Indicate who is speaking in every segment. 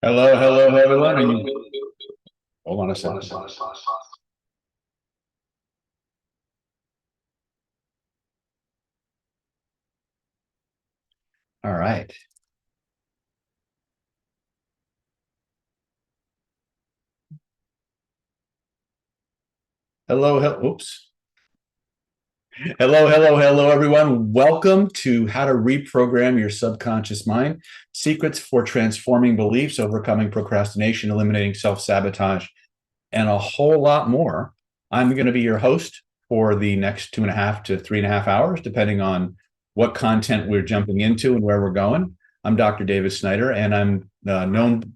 Speaker 1: Hello, hello, everyone. Hold on a second. All right. Oops. Hello, everyone. Welcome to How to Reprogram Your Subconscious Mind, Secrets for Transforming Beliefs, Overcoming Procrastination, Eliminating Self-Sabotage, and a whole lot more. I'm going to be your host for the next 2.5 to 3.5 hours, depending on what content we're jumping into and where we're going. I'm Dr. David Snyder, and I'm known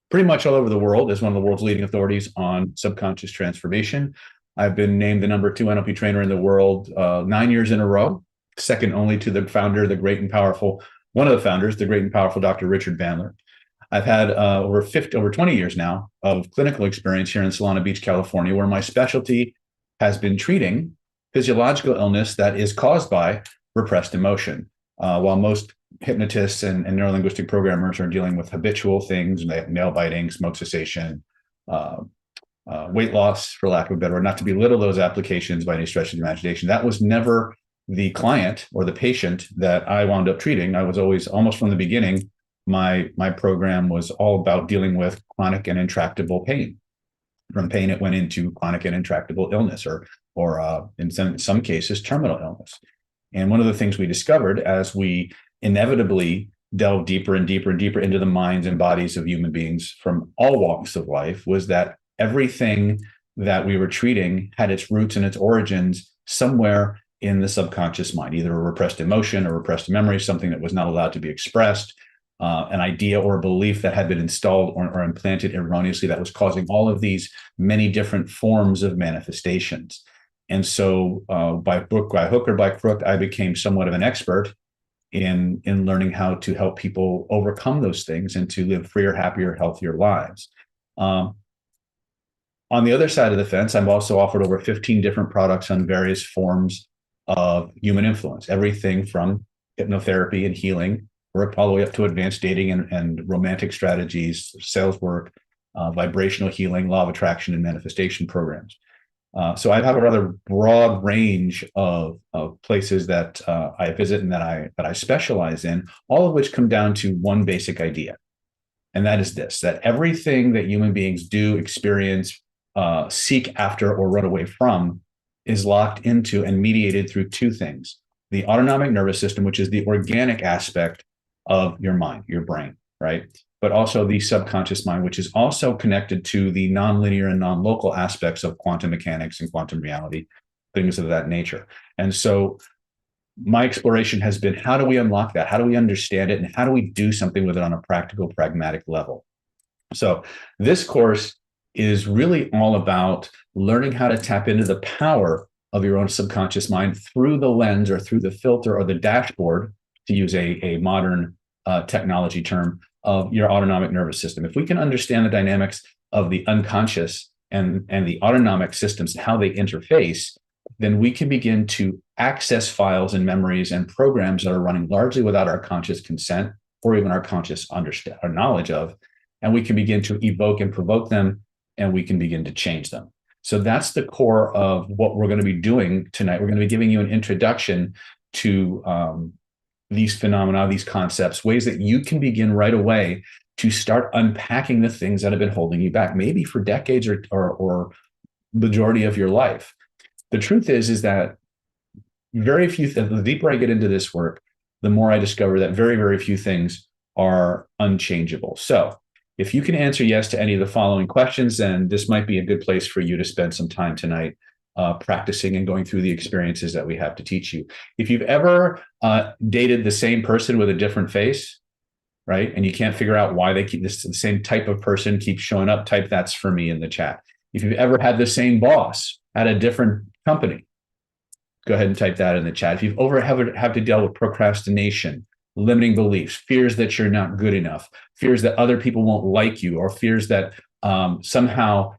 Speaker 1: pretty much all over the world as one of the world's leading authorities on subconscious transformation. I've been named the #2 NLP trainer in the world 9 years in a row, second only to the founder, the great and powerful, one of the founders, the great and powerful Dr. Richard Bandler. I've had over 20 years now of clinical experience here in Solana Beach, California, where my specialty has been treating physiological illness that is caused by repressed emotion. While most hypnotists and neurolinguistic programmers are dealing with habitual things, nail biting, smoke cessation, weight loss, for lack of a better word, not to belittle those applications by any stretch of the imagination. That was never the client or the patient that I wound up treating. I was always, almost from the beginning, my program was all about dealing with chronic and intractable pain. From pain, it went into chronic and intractable illness, or in some cases, terminal illness. And one of the things we discovered as we inevitably delve deeper and deeper and deeper into the minds and bodies of human beings from all walks of life was that everything that we were treating had its roots and its origins somewhere in the subconscious mind, either a repressed emotion or repressed memory, something that was not allowed to be expressed, an idea or a belief that had been installed or implanted erroneously that was causing all of these many different forms of manifestations. And so by hook or by crook, I became somewhat of an expert in learning how to help people overcome those things and to live freer, happier, healthier lives. On the other side of the fence, I've also offered over 15 different products on various forms of human influence, everything from hypnotherapy and healing, all the way up to advanced dating and romantic strategies, sales work, vibrational healing, law of attraction, and manifestation programs. So I have a rather broad range of places that I visit and that I specialize in, all of which come down to one basic idea. And that is this, that everything that human beings do, experience, seek after, or run away from is locked into and mediated through two things: the autonomic nervous system, which is the organic aspect of your mind, your brain, right? But also the subconscious mind, which is also connected to the nonlinear and non-local aspects of quantum mechanics and quantum reality, things of that nature. And so my exploration has been, how do we unlock that? How do we understand it? And how do we do something with it on a practical, pragmatic level? So this course is really all about learning how to tap into the power of your own subconscious mind through the lens or through the filter or the dashboard, to use a modern technology term, of your autonomic nervous system. If we can understand the dynamics of the unconscious and the autonomic systems and how they interface, then we can begin to access files and memories and programs that are running largely without our conscious consent or even our conscious our knowledge of, and we can begin to evoke and provoke them, and we can begin to change them. So that's the core of what we're going to be doing tonight. We're going to be giving you an introduction to these phenomena, these concepts, ways that you can begin right away to start unpacking the things that have been holding you back, maybe for decades or majority of your life. The truth is that very few, the deeper I get into this work, the more I discover that very, very few things are unchangeable. So if you can answer yes to any of the following questions, then this might be a good place for you to spend some time tonight practicing and going through the experiences that we have to teach you. If you've ever dated the same person with a different face, right, and you can't figure out why they keep the same type of person keeps showing up, type "that's for me" in the chat. If you've ever had the same boss at a different company, go ahead and type that in the chat. If you've ever have to deal with procrastination, limiting beliefs, fears that you're not good enough, fears that other people won't like you, or fears that somehow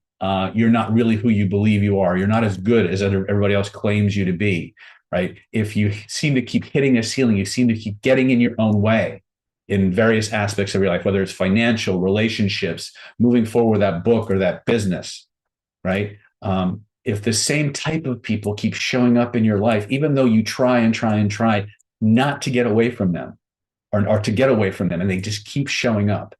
Speaker 1: you're not really who you believe you are, you're not as good as everybody else claims you to be, right? If you seem to keep hitting a ceiling, you seem to keep getting in your own way, in various aspects of your life, whether it's financial, relationships, moving forward with that book or that business, right? If the same type of people keep showing up in your life, even though you try and try and try not to get away from them or to get away from them, and they just keep showing up,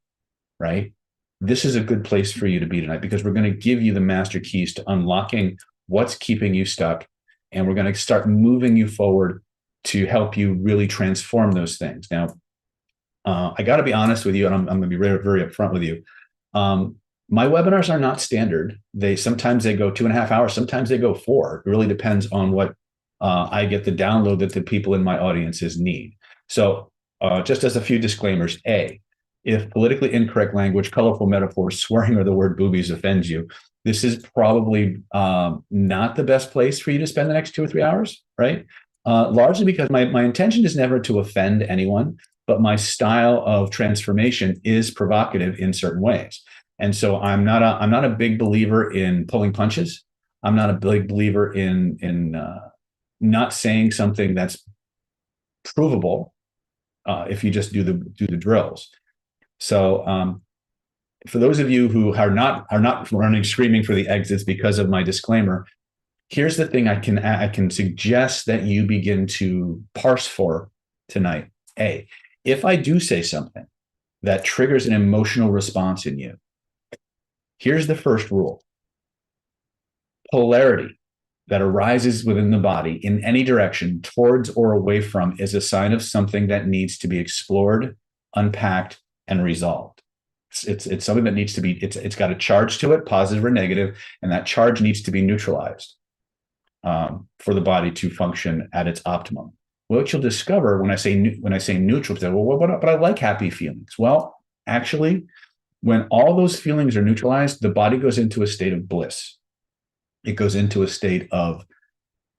Speaker 1: right? This is a good place for you to be tonight, because we're going to give you the master keys to unlocking what's keeping you stuck. And we're going to start moving you forward to help you really transform those things. Now, I got to be honest with you, and I'm going to be very, very upfront with you. My webinars are not standard. Sometimes they go 2.5 hours, sometimes they go 4. It really depends on what I get the download that the people in my audiences need. So just as a few disclaimers, if politically incorrect language, colorful metaphors, swearing, or the word boobies offends you, this is probably not the best place for you to spend the next 2 or 3 hours, right? Largely because my intention is never to offend anyone, but my style of transformation is provocative in certain ways. And so I'm not a big believer in pulling punches. I'm not a big believer in not saying something that's provable if you just do the drills. So for those of you who are not running screaming for the exits because of my disclaimer, here's the thing I can suggest that you begin to parse for tonight. If I do say something that triggers an emotional response in you, here's the first rule. Polarity that arises within the body in any direction, towards or away from, is a sign of something that needs to be explored, unpacked, and resolved. It's something that needs to be, it's got a charge to it, positive or negative, and that charge needs to be neutralized for the body to function at its optimum. What you'll discover when I say neutral, well, but I like happy feelings. Well, actually, when all those feelings are neutralized, the body goes into a state of bliss. It goes into a state of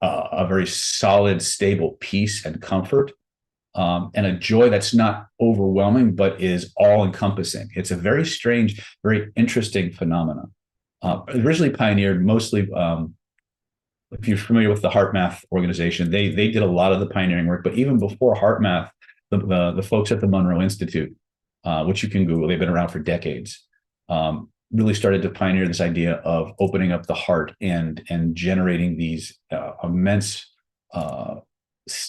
Speaker 1: a very solid, stable peace and comfort, and a joy that's not overwhelming, but is all-encompassing. It's a very strange, very interesting phenomenon. Originally pioneered mostly, if you're familiar with the HeartMath organization, they did a lot of the pioneering work. But even before HeartMath, the folks at the Monroe Institute, which you can Google, they've been around for decades, really started to pioneer this idea of opening up the heart and generating these immense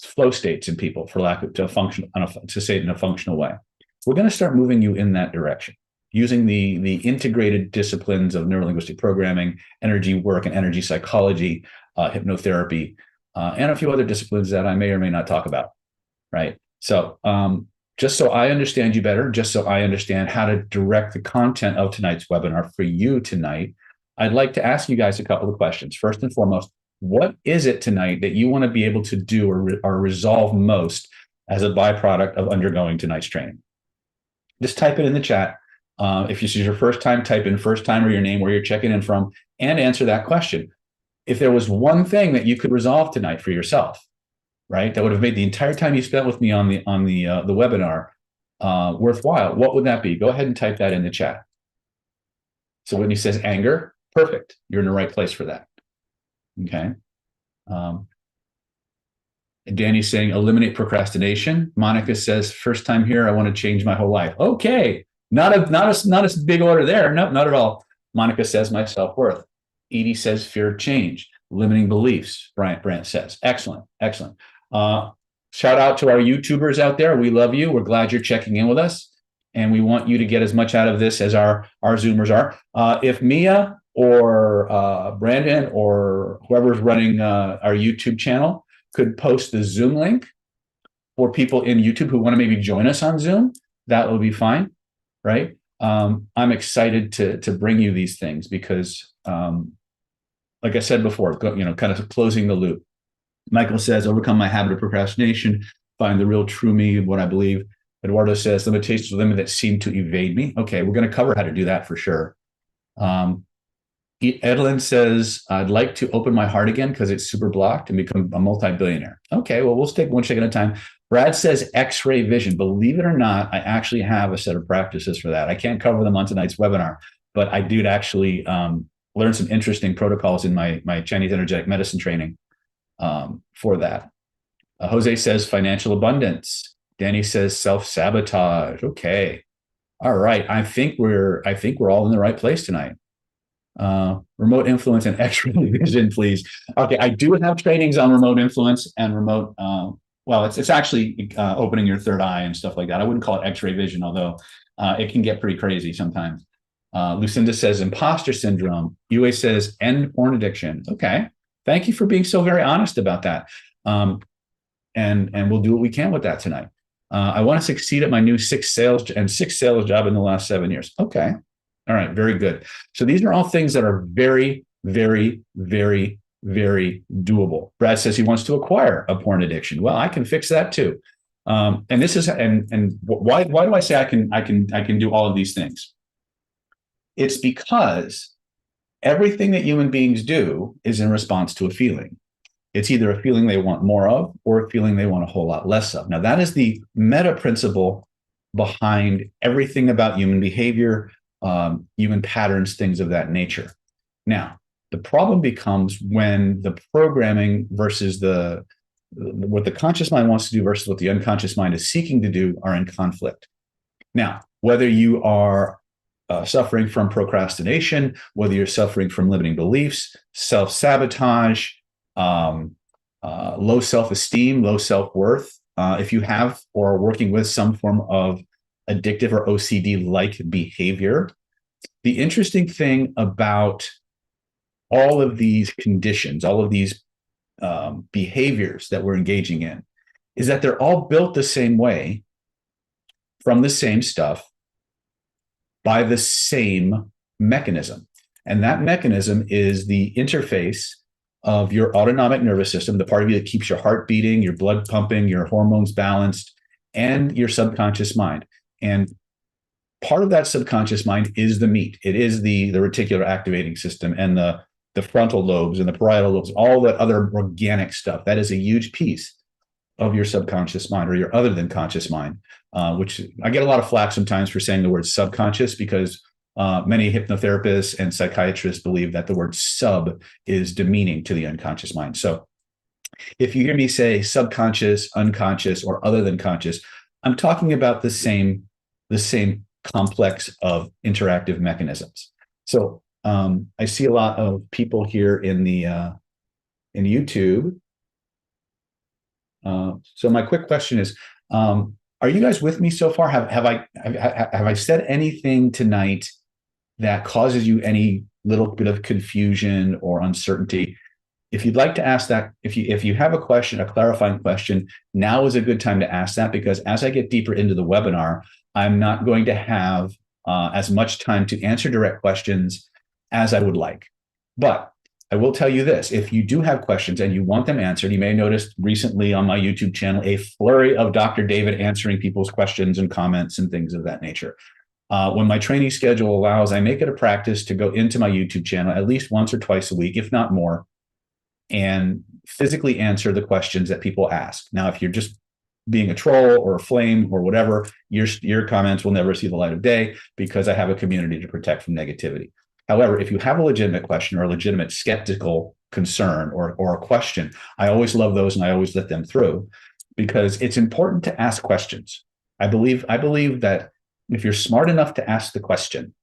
Speaker 1: flow states in people, for lack of to say it in a functional way. We're going to start moving you in that direction using the integrated disciplines of neurolinguistic programming, energy work, and energy psychology, hypnotherapy, and a few other disciplines that I may or may not talk about. Right. So just so I understand you better, just so I understand how to direct the content of tonight's webinar for you tonight, I'd like to ask you guys a couple of questions. First and foremost, what is it tonight that you want to be able to do or resolve most as a byproduct of undergoing tonight's training? Just type it in the chat. If this is your first time, type in first time or your name, where you're checking in from, and answer that question. If there was one thing that you could resolve tonight for yourself, right, that would have made the entire time you spent with me on the webinar worthwhile, what would that be? Go ahead and type that in the chat. So Whitney says anger. Perfect. You're in the right place for that. Okay. And Danny's saying eliminate procrastination. Monica says first time here, I want to change my whole life. Okay. Not a big order there. No, not at all. Monica says my self-worth. Edie says fear of change, limiting beliefs. Brant says excellent. Shout out to our YouTubers out there. We love you. We're glad you're checking in with us, and we want you to get as much out of this as our Zoomers are. If Mia or Brandon or whoever's running our YouTube channel could post the Zoom link for people in YouTube who want to maybe join us on Zoom, that will be fine, right? I'm excited to bring you these things because, like I said before, kind of closing the loop. Michael says, overcome my habit of procrastination, find the real true me, what I believe. Eduardo says, limitations of limit that seem to evade me. Okay, we're going to cover how to do that for sure. Edelyn says, I'd like to open my heart again because it's super blocked and become a multi-billionaire. Okay, well, we'll take one check at a time. Brad says X-ray vision. Believe it or not, I actually have a set of practices for that. I can't cover them on tonight's webinar, but I did actually learn some interesting protocols in my Chinese energetic medicine training for that. Jose says financial abundance. Danny says self-sabotage. Okay. All right. I think we're all in the right place tonight. Remote influence and X-ray vision, please. Okay, I do have trainings on remote influence and remote. Well, it's actually opening your third eye and stuff like that. I wouldn't call it X-ray vision, although it can get pretty crazy sometimes. Lucinda says imposter syndrome. Yue says end porn addiction. Okay, thank you for being so very honest about that. And we'll do what we can with that tonight. I want to succeed at my new sixth sales job in the last 7 years. Okay. All right. Very good. So these are all things that are very, very, very, very doable. Brad says he wants to acquire a porn addiction. Well, I can fix that too. And this is, and why do I say I can do all of these things? It's because everything that human beings do is in response to a feeling. It's either a feeling they want more of or a feeling they want a whole lot less of. Now, that is the meta principle behind everything about human behavior, human patterns, things of that nature. Now, the problem becomes when the programming versus what the conscious mind wants to do versus what the unconscious mind is seeking to do are in conflict. Now, whether you are suffering from procrastination, whether you're suffering from limiting beliefs, self-sabotage, low self-esteem, low self-worth, if you have or are working with some form of addictive or OCD-like behavior, the interesting thing about all of these conditions, all of these behaviors that we're engaging in, is that they're all built the same way, from the same stuff, by the same mechanism. And that mechanism is the interface of your autonomic nervous system, the part of you that keeps your heart beating, your blood pumping, your hormones balanced, and your subconscious mind. And part of that subconscious mind is the meat. It is the reticular activating system and the frontal lobes and the parietal lobes, all that other organic stuff. That is a huge piece of your subconscious mind or your other than conscious mind, which I get a lot of flack sometimes for saying the word subconscious because many hypnotherapists and psychiatrists believe that the word sub is demeaning to the unconscious mind. So if you hear me say subconscious, unconscious, or other than conscious, I'm talking about the same complex of interactive mechanisms. So I see a lot of people here in YouTube. So my quick question is, are you guys with me so far? Have I said anything tonight that causes you any little bit of confusion or uncertainty? If you'd like to ask that, if you have a question, a clarifying question, now is a good time to ask that, because as I get deeper into the webinar, I'm not going to have as much time to answer direct questions as I would like. But I will tell you this, if you do have questions and you want them answered, you may have noticed recently on my YouTube channel, a flurry of Dr. David answering people's questions and comments and things of that nature. When my training schedule allows, I make it a practice to go into my YouTube channel at least once or twice a week, if not more, and physically answer the questions that people ask. Now, if you're just being a troll or a flame or whatever, your comments will never see the light of day because I have a community to protect from negativity. However, if you have a legitimate question or a legitimate skeptical concern or a question, I always love those and I always let them through, because it's important to ask questions. I believe that if you're smart enough to ask the question,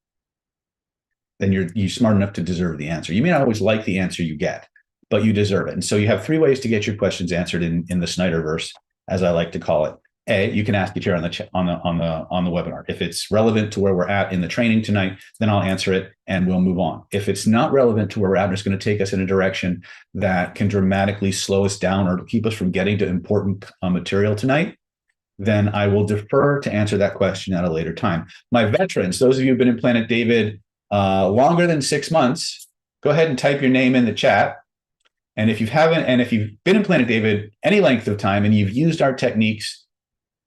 Speaker 1: then you're smart enough to deserve the answer. You may not always like the answer you get, but you deserve it. And so you have 3 ways to get your questions answered in the Snyderverse, as I like to call it. A, you can ask it here on the webinar. If it's relevant to where we're at in the training tonight, then I'll answer it and we'll move on. If it's not relevant to where we're at, it's going to take us in a direction that can dramatically slow us down or keep us from getting to important material tonight, then I will defer to answer that question at a later time. My veterans, those of you who've been in Planet David longer than 6 months, go ahead and type your name in the chat. And if you haven't, and if you've been in Planet David any length of time and you've used our techniques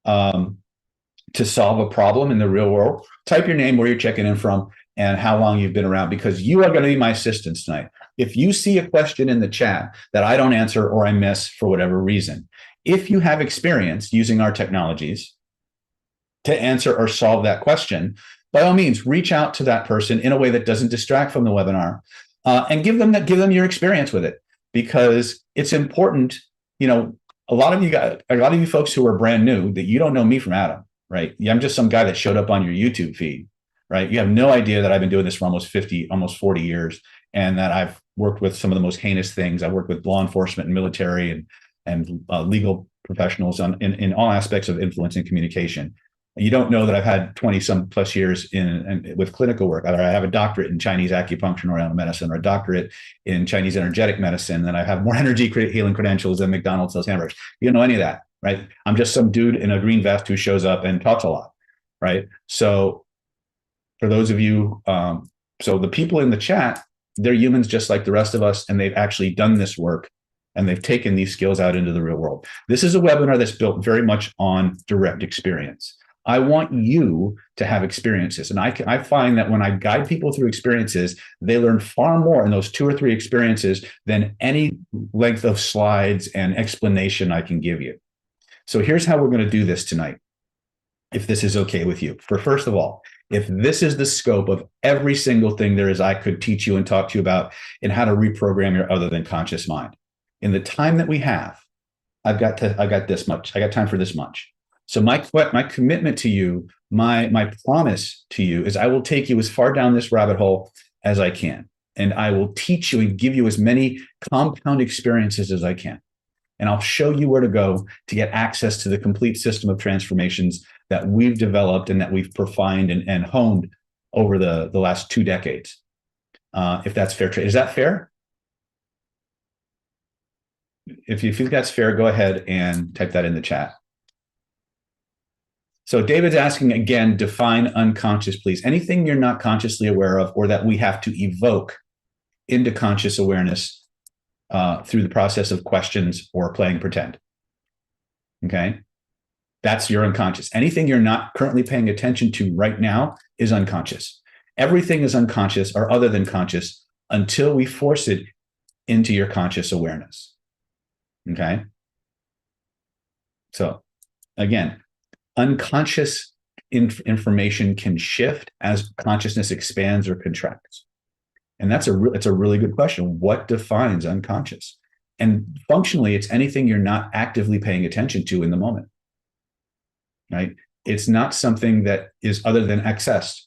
Speaker 1: to solve a problem in the real world, type your name, where you're checking in from, and how long you've been around, because you are going to be my assistants tonight. If you see a question in the chat that I don't answer or I miss for whatever reason, if you have experience using our technologies to answer or solve that question, by all means, reach out to that person in a way that doesn't distract from the webinar, and give them your experience with it, because it's important. a lot of you folks who are brand new, that you don't know me from Adam, right? I'm just some guy that showed up on your YouTube feed, right? You have no idea that I've been doing this for almost 40 years, and that I've worked with some of the most heinous things. I've worked with law enforcement and military and legal professionals in all aspects of influence and communication. You don't know that I've had 20 some plus years with clinical work. I have a doctorate in Chinese acupuncture and Oriental medicine, or a doctorate in Chinese energetic medicine. And I have more energy healing credentials than McDonald's sells hamburgers. You don't know any of that, right? I'm just some dude in a green vest who shows up and talks a lot, right? So for those of you, so the people in the chat, they're humans just like the rest of us, and they've actually done this work, and they've taken these skills out into the real world. This is a webinar that's built very much on direct experience. I want you to have experiences. And I find that when I guide people through experiences, they learn far more in those 2 or 3 experiences than any length of slides and explanation I can give you. So here's how we're going to do this tonight, if this is okay with you. First of all, if this is the scope of every single thing there is I could teach you and talk to you about in how to reprogram your other than conscious mind, in the time that we have, I've got this much. I got time for this much. So my commitment to you, my promise to you, is I will take you as far down this rabbit hole as I can. And I will teach you and give you as many compound experiences as I can. And I'll show you where to go to get access to the complete system of transformations that we've developed and that we've refined and honed over the last 2 decades. If that's fair trade. Is that fair? If you think that's fair, go ahead and type that in the chat. So David's asking again, define unconscious, please. Anything you're not consciously aware of, or that we have to evoke into conscious awareness through the process of questions or playing pretend. Okay? That's your unconscious. Anything you're not currently paying attention to right now is unconscious. Everything is unconscious or other than conscious until we force it into your conscious awareness. Okay? So again, unconscious information can shift as consciousness expands or contracts. And it's a really good question. What defines unconscious? And functionally, it's anything you're not actively paying attention to in the moment, right? It's not something that is other than accessed.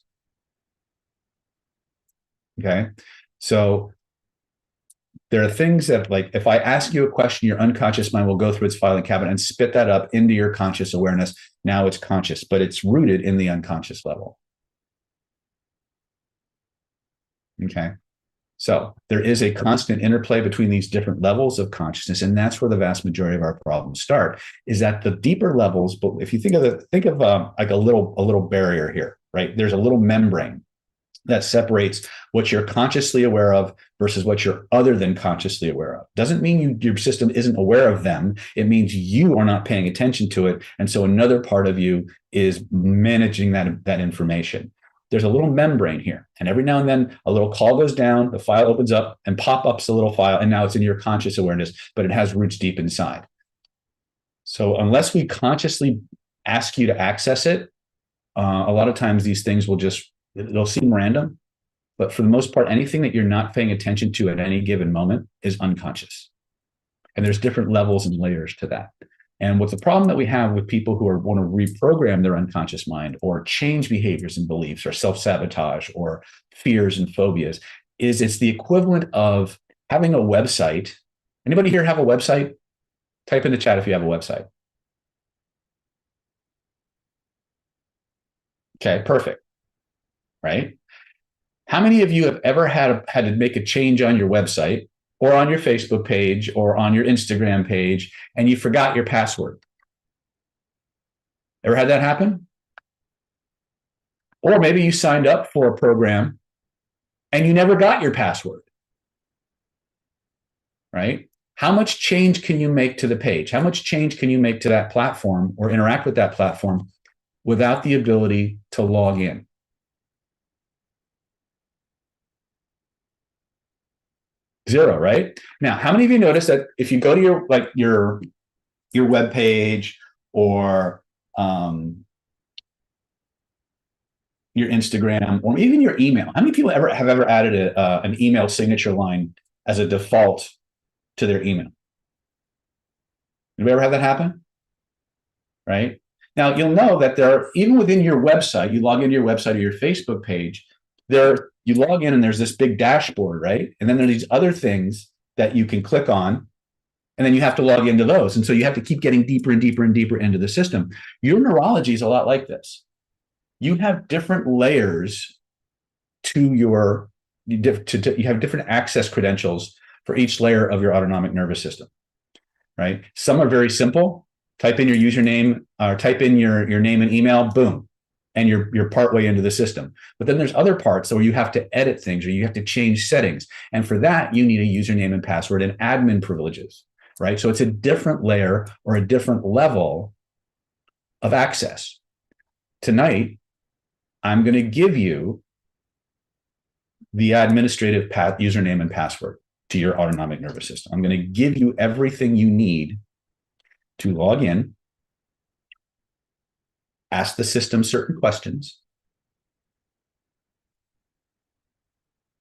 Speaker 1: Okay. So there are things that, like, if I ask you a question, your unconscious mind will go through its filing cabinet and spit that up into your conscious awareness. Now it's conscious, but it's rooted in the unconscious level. Okay. So there is a constant interplay between these different levels of consciousness, and that's where the vast majority of our problems start. Is at the deeper levels. But if you think of like a little barrier here, right? There's a little membrane that separates what you're consciously aware of versus what you're other than consciously aware of. Doesn't mean your system isn't aware of them. It means you are not paying attention to it, and so another part of you is managing that information. There's a little membrane here, and every now and then a little call goes down, the file opens up and pop-ups the little file, and now it's in your conscious awareness, but it has roots deep inside. So unless we consciously ask you to access it, a lot of times these things they'll seem random, but for the most part, anything that you're not paying attention to at any given moment is unconscious. And there's different levels and layers to that. And what's the problem that we have with people who want to reprogram their unconscious mind or change behaviors and beliefs or self-sabotage or fears and phobias is it's the equivalent of having a website. Anybody here have a website? Type in the chat if you have a website. Okay, perfect. Right? How many of you have ever had to make a change on your website or on your Facebook page or on your Instagram page and you forgot your password? Ever had that happen? Or maybe you signed up for a program and you never got your password, right? How much change can you make to the page? How much change can you make to that platform or interact with that platform without the ability to log in? Zero, right? Now, how many of you notice that if you go to your web page or your Instagram or even your email, how many people have ever added an email signature line as a default to their email? Did we ever have that happen? Right? Now, you'll know that there are, even within your website, you log into your website or your Facebook page, you log in and there's this big dashboard, right? And then there are these other things that you can click on, and then you have to log into those. And so you have to keep getting deeper and deeper and deeper into the system. Your neurology is a lot like this. You have different layers to your, you have different access credentials for each layer of your autonomic nervous system, right? Some are very simple. Type in your username or type in your name and email, boom, and you're partway into the system. But then there's other parts where you have to edit things or you have to change settings. And for that, you need a username and password and admin privileges, right? So it's a different layer or a different level of access. Tonight, I'm going to give you the administrative username and password to your autonomic nervous system. I'm going to give you everything you need to log in, ask the system certain questions,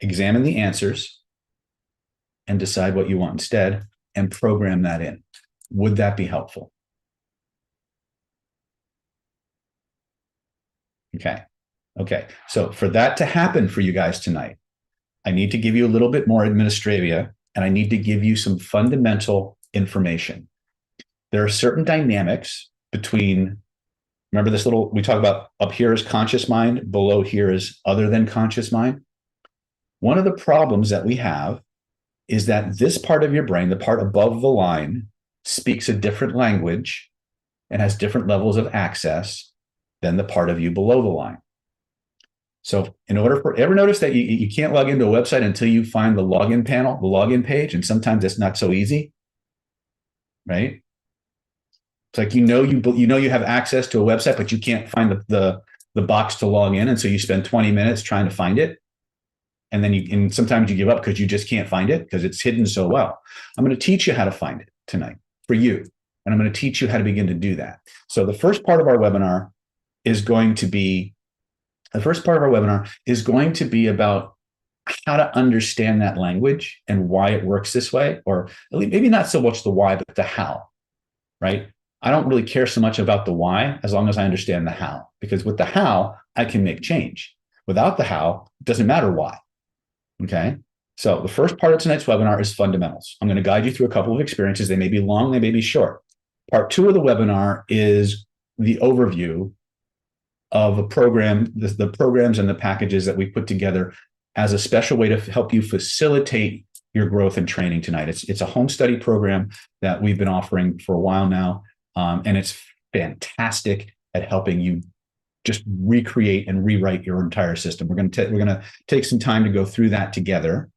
Speaker 1: examine the answers, and decide what you want instead, and program that in. Would that be helpful? Okay. Okay. So for that to happen for you guys tonight, I need to give you a little bit more administravia, and I need to give you some fundamental information. There are certain dynamics between, remember this little, we talk about up here is conscious mind, below here is other than conscious mind. One of the problems that we have is that this part of your brain, the part above the line, speaks a different language and has different levels of access than the part of you below the line. So in order for, ever notice that you can't log into a website until you find the login panel, the login page, and sometimes it's not so easy, right? It's like you have access to a website, but you can't find the box to log in, and so you spend 20 minutes trying to find it, and then sometimes you give up because you just can't find it because it's hidden so well. I'm going to teach you how to find it tonight for you, and I'm going to teach you how to begin to do that. So the first part of our webinar is going to be about how to understand that language and why it works this way, or maybe not so much the why, but the how, right? I don't really care so much about the why as long as I understand the how, because with the how, I can make change. Without the how, it doesn't matter why. Okay. So the first part of tonight's webinar is fundamentals. I'm going to guide you through a couple of experiences. They may be long, they may be short. Part 2 of the webinar is the overview of a program, the programs and the packages that we put together as a special way to help you facilitate your growth and training tonight. It's a home study program that we've been offering for a while now. And it's fantastic at helping you just recreate and rewrite your entire system. We're going to take some time to go through that together.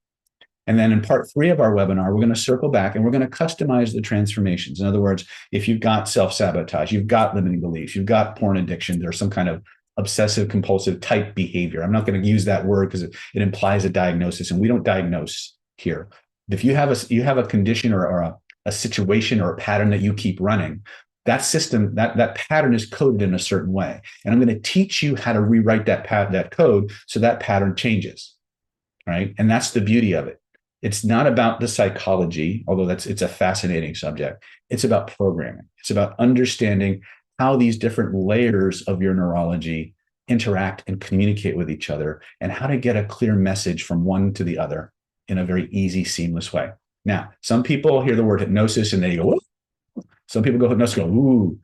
Speaker 1: And then in part 3 of our webinar, we're going to circle back and we're going to customize the transformations. In other words, if you've got self-sabotage, you've got limiting beliefs, you've got porn addiction, or some kind of obsessive compulsive type behavior. I'm not going to use that word because it implies a diagnosis, and we don't diagnose here. If you have a condition or a situation or a pattern that you keep running, that system, that pattern is coded in a certain way. And I'm going to teach you how to rewrite that code so that pattern changes, right? And that's the beauty of it. It's not about the psychology, although it's a fascinating subject. It's about programming. It's about understanding how these different layers of your neurology interact and communicate with each other, and how to get a clear message from one to the other in a very easy, seamless way. Now, some people hear the word hypnosis and they go, whoa. Some people go hypnosis, go, ooh.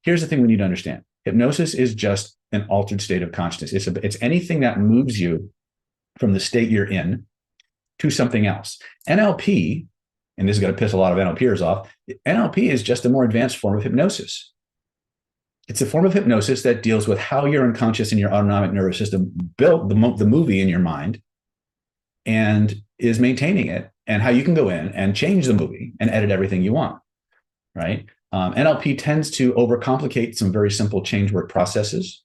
Speaker 1: Here's the thing we need to understand. Hypnosis is just an altered state of consciousness. It's anything that moves you from the state you're in to something else. NLP, and this is going to piss a lot of NLPers off, NLP is just a more advanced form of hypnosis. It's a form of hypnosis that deals with how your unconscious and your autonomic nervous system built the movie in your mind and is maintaining it, and how you can go in and change the movie and edit everything you want, right? NLP tends to overcomplicate some very simple change work processes.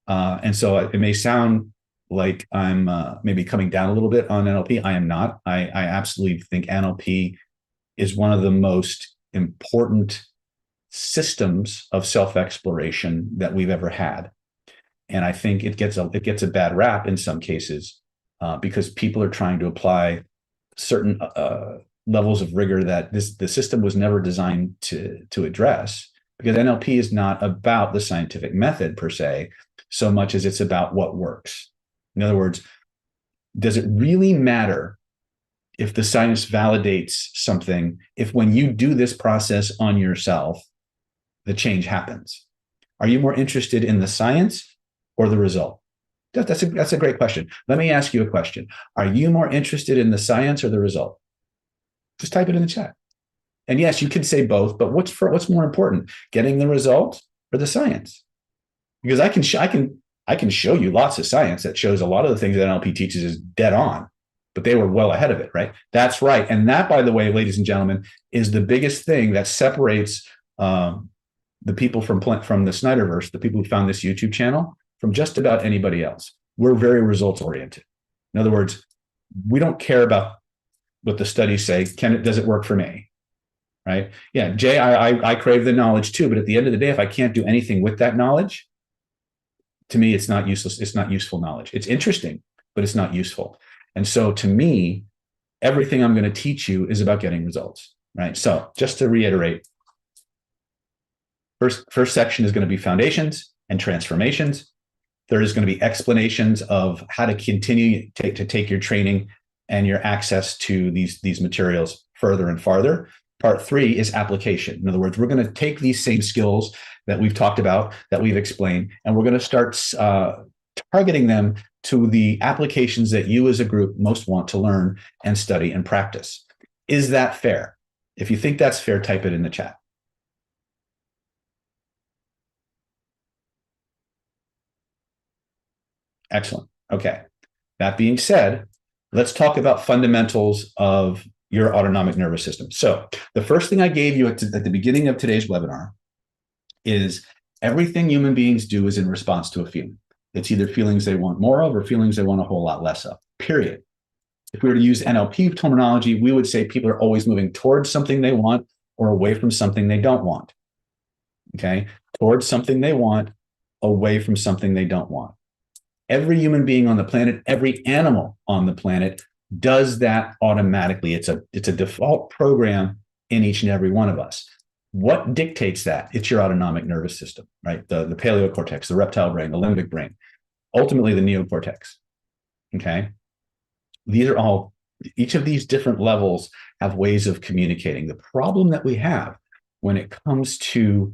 Speaker 1: And so it may sound like I'm maybe coming down a little bit on NLP. I am not. I absolutely think NLP is one of the most important systems of self-exploration that we've ever had. And I think it gets a bad rap in some cases because people are trying to apply certain levels of rigor that the system was never designed to address, because NLP is not about the scientific method per se, so much as it's about what works. In other words, does it really matter if the science validates something, if when you do this process on yourself, the change happens? Are you more interested in the science or the result? That's a great question. Let me ask you a question. Are you more interested in the science or the result? Just type it in the chat. And yes, you could say both, but what's more important, getting the result or the science? Because I can show you lots of science that shows a lot of the things that NLP teaches is dead on, but they were well ahead of it, right? That's right. And that, by the way, ladies and gentlemen, is the biggest thing that separates the people from the Snyderverse, the people who found this YouTube channel, from just about anybody else. We're very results oriented. In other words, we don't care about what the studies say. Does it work for me? Right? Yeah, Jay, I crave the knowledge too, but at the end of the day, if I can't do anything with that knowledge, to me, it's not useless. It's not useful knowledge. It's interesting, but it's not useful. And so to me, everything I'm going to teach you is about getting results, right? So just to reiterate, first section is going to be foundations and transformations. There is going to be explanations of how to continue to take your training and your access to these materials further and farther. Part 3 is application. In other words, we're going to take these same skills that we've talked about, that we've explained, and we're going to start targeting them to the applications that you as a group most want to learn and study and practice. Is that fair? If you think that's fair, type it in the chat. Excellent. Okay. That being said, let's talk about fundamentals of your autonomic nervous system. So the first thing I gave you at the beginning of today's webinar is everything human beings do is in response to a feeling. It's either feelings they want more of or feelings they want a whole lot less of, period. If we were to use NLP terminology, we would say people are always moving towards something they want or away from something they don't want. Okay? Towards something they want, away from something they don't want. Every human being on the planet, every animal on the planet does that automatically. It's a default program in each and every one of us. What dictates that? It's your autonomic nervous system, right? The paleocortex, the reptile brain, the limbic brain, ultimately the neocortex. Okay? These are all, each of these different levels have ways of communicating. The problem that we have when it comes to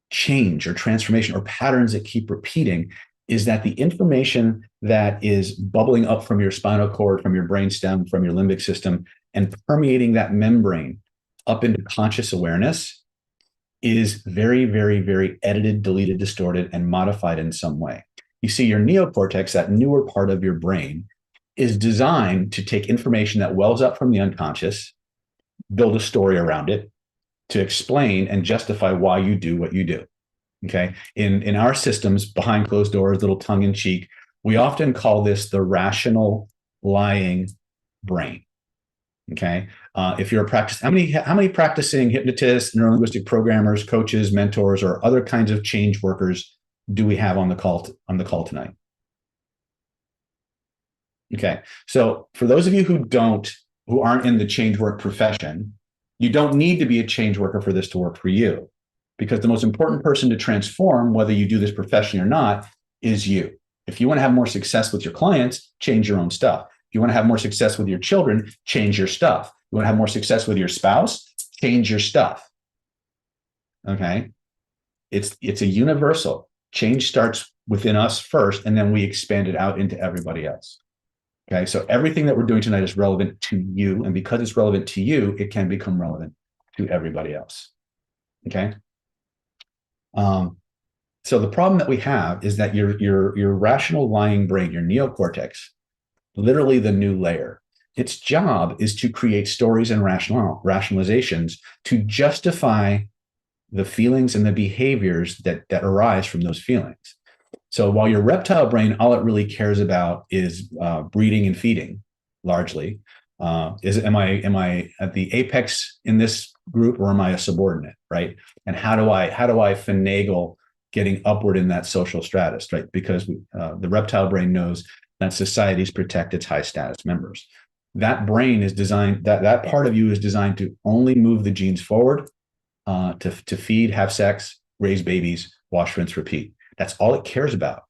Speaker 1: change or transformation or patterns that keep repeating is that the information that is bubbling up from your spinal cord, from your brainstem, from your limbic system, and permeating that membrane up into conscious awareness is very, very, very edited, deleted, distorted, and modified in some way. You see, your neocortex, that newer part of your brain, is designed to take information that wells up from the unconscious, build a story around it, to explain and justify why you do what you do. Okay. In our systems, behind closed doors, little tongue in cheek, we often call this the rational lying brain. Okay. If you're a practice, how many practicing hypnotists, neurolinguistic programmers, coaches, mentors, or other kinds of change workers do we have on the call tonight? Okay. So for those of you who aren't in the change work profession, you don't need to be a change worker for this to work for you. Because the most important person to transform, whether you do this professionally or not, is you. If you want to have more success with your clients, change your own stuff. If you want to have more success with your children, change your stuff. You want to have more success with your spouse, change your stuff. Okay? It's a universal. Change starts within us first, and then we expand it out into everybody else. Okay? So everything that we're doing tonight is relevant to you, and because it's relevant to you, it can become relevant to everybody else. Okay? So the problem that we have is that your rational lying brain, your neocortex, literally the new layer, its job is to create stories and rationalizations to justify the feelings and the behaviors that arise from those feelings. So while your reptile brain, all it really cares about is breeding and feeding, largely. Am I at the apex in this group, or am I a subordinate, right? And how do I finagle getting upward in that social stratus, right? Because the reptile brain knows that societies protect its high status members. That brain is designed, that part of you is designed to only move the genes forward, to feed, have sex, raise babies, wash, rinse, repeat. That's all it cares about.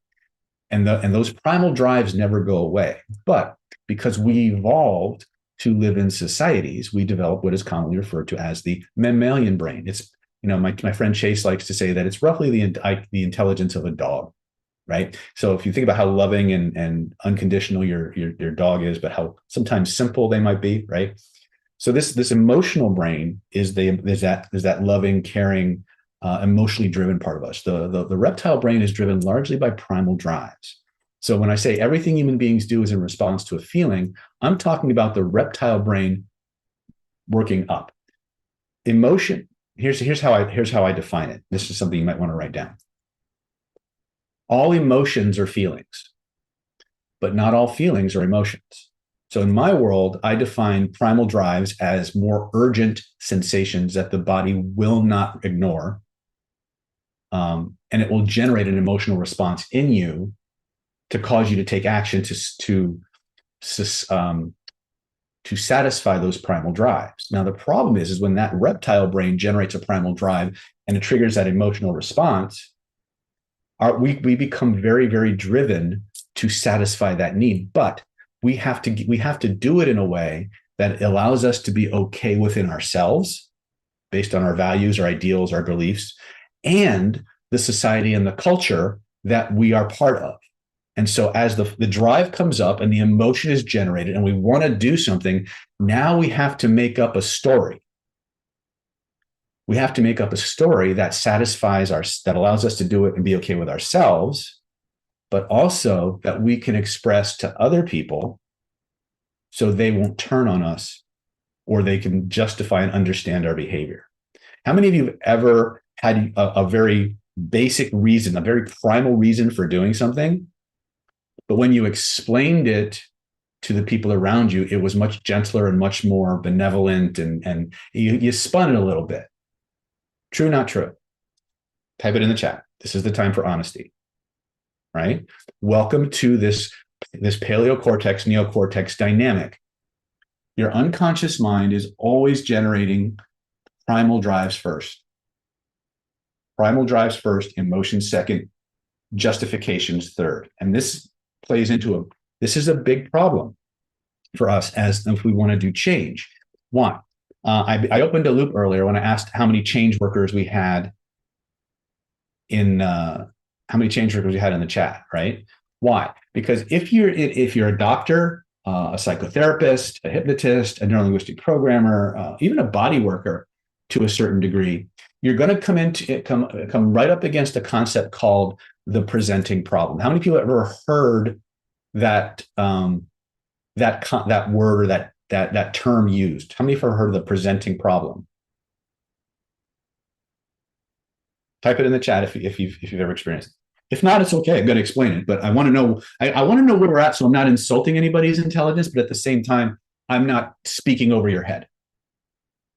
Speaker 1: And those primal drives never go away. But because we evolved to live in societies, we develop what is commonly referred to as the mammalian brain. It's, my friend Chase likes to say that it's roughly the intelligence of a dog, right? So if you think about how loving and unconditional your dog is, but how sometimes simple they might be, right? So this emotional brain is that loving, caring, emotionally driven part of us. The reptile brain is driven largely by primal drives. So when I say everything human beings do is in response to a feeling, I'm talking about the reptile brain working up. Emotion. Here's how I define it. This is something you might want to write down. All emotions are feelings, but not all feelings are emotions. So in my world, I define primal drives as more urgent sensations that the body will not ignore. And it will generate an emotional response in you to cause you to take action to satisfy those primal drives. Now, the problem is when that reptile brain generates a primal drive and it triggers that emotional response, we become very, very driven to satisfy that need. But we have to do it in a way that allows us to be okay within ourselves, based on our values, our ideals, our beliefs, and the society and the culture that we are part of. And so as the drive comes up and the emotion is generated and we want to do something, now we have to make up a story. We have to make up a story that that allows us to do it and be okay with ourselves, but also that we can express to other people so they won't turn on us or they can justify and understand our behavior. How many of you have ever had a very basic reason, a very primal reason for doing something, but when you explained it to the people around you, it was much gentler and much more benevolent, and you spun it a little bit? True, not true? Type it in the chat. This is the time for honesty, right? Welcome to this paleocortex, neocortex dynamic. Your unconscious mind is always generating primal drives first. Primal drives first, emotions second, justifications third. And this plays into this is a big problem for us as if we want to do change. Why? I opened a loop earlier when I asked how many change workers we had in the chat, right? Why? Because if you're a doctor, a psychotherapist, a hypnotist, a neurolinguistic programmer, even a body worker to a certain degree, you're going to come right up against a concept called the presenting problem. How many people have ever heard that that word or that term used? How many have ever heard of the presenting problem? Type it in the chat if you've ever experienced it. If not, it's okay. I'm going to explain it, but I want to know. I want to know where we're at, so I'm not insulting anybody's intelligence, but at the same time, I'm not speaking over your head.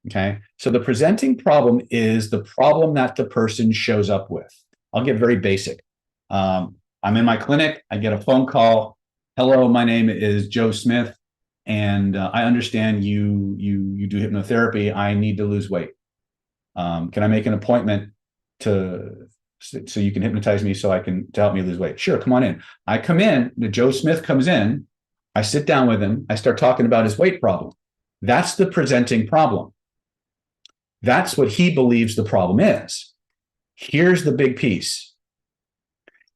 Speaker 1: Okay. So the presenting problem is the problem that the person shows up with. I'll get very basic. I'm in my clinic. I get a phone call. Hello, my name is Joe Smith, and I understand you do hypnotherapy. I need to lose weight. Can I make an appointment so you can hypnotize me to help me lose weight? Sure, come on in. I come in. Joe Smith comes in. I sit down with him. I start talking about his weight problem. That's the presenting problem. That's what he believes the problem is. Here's the big piece.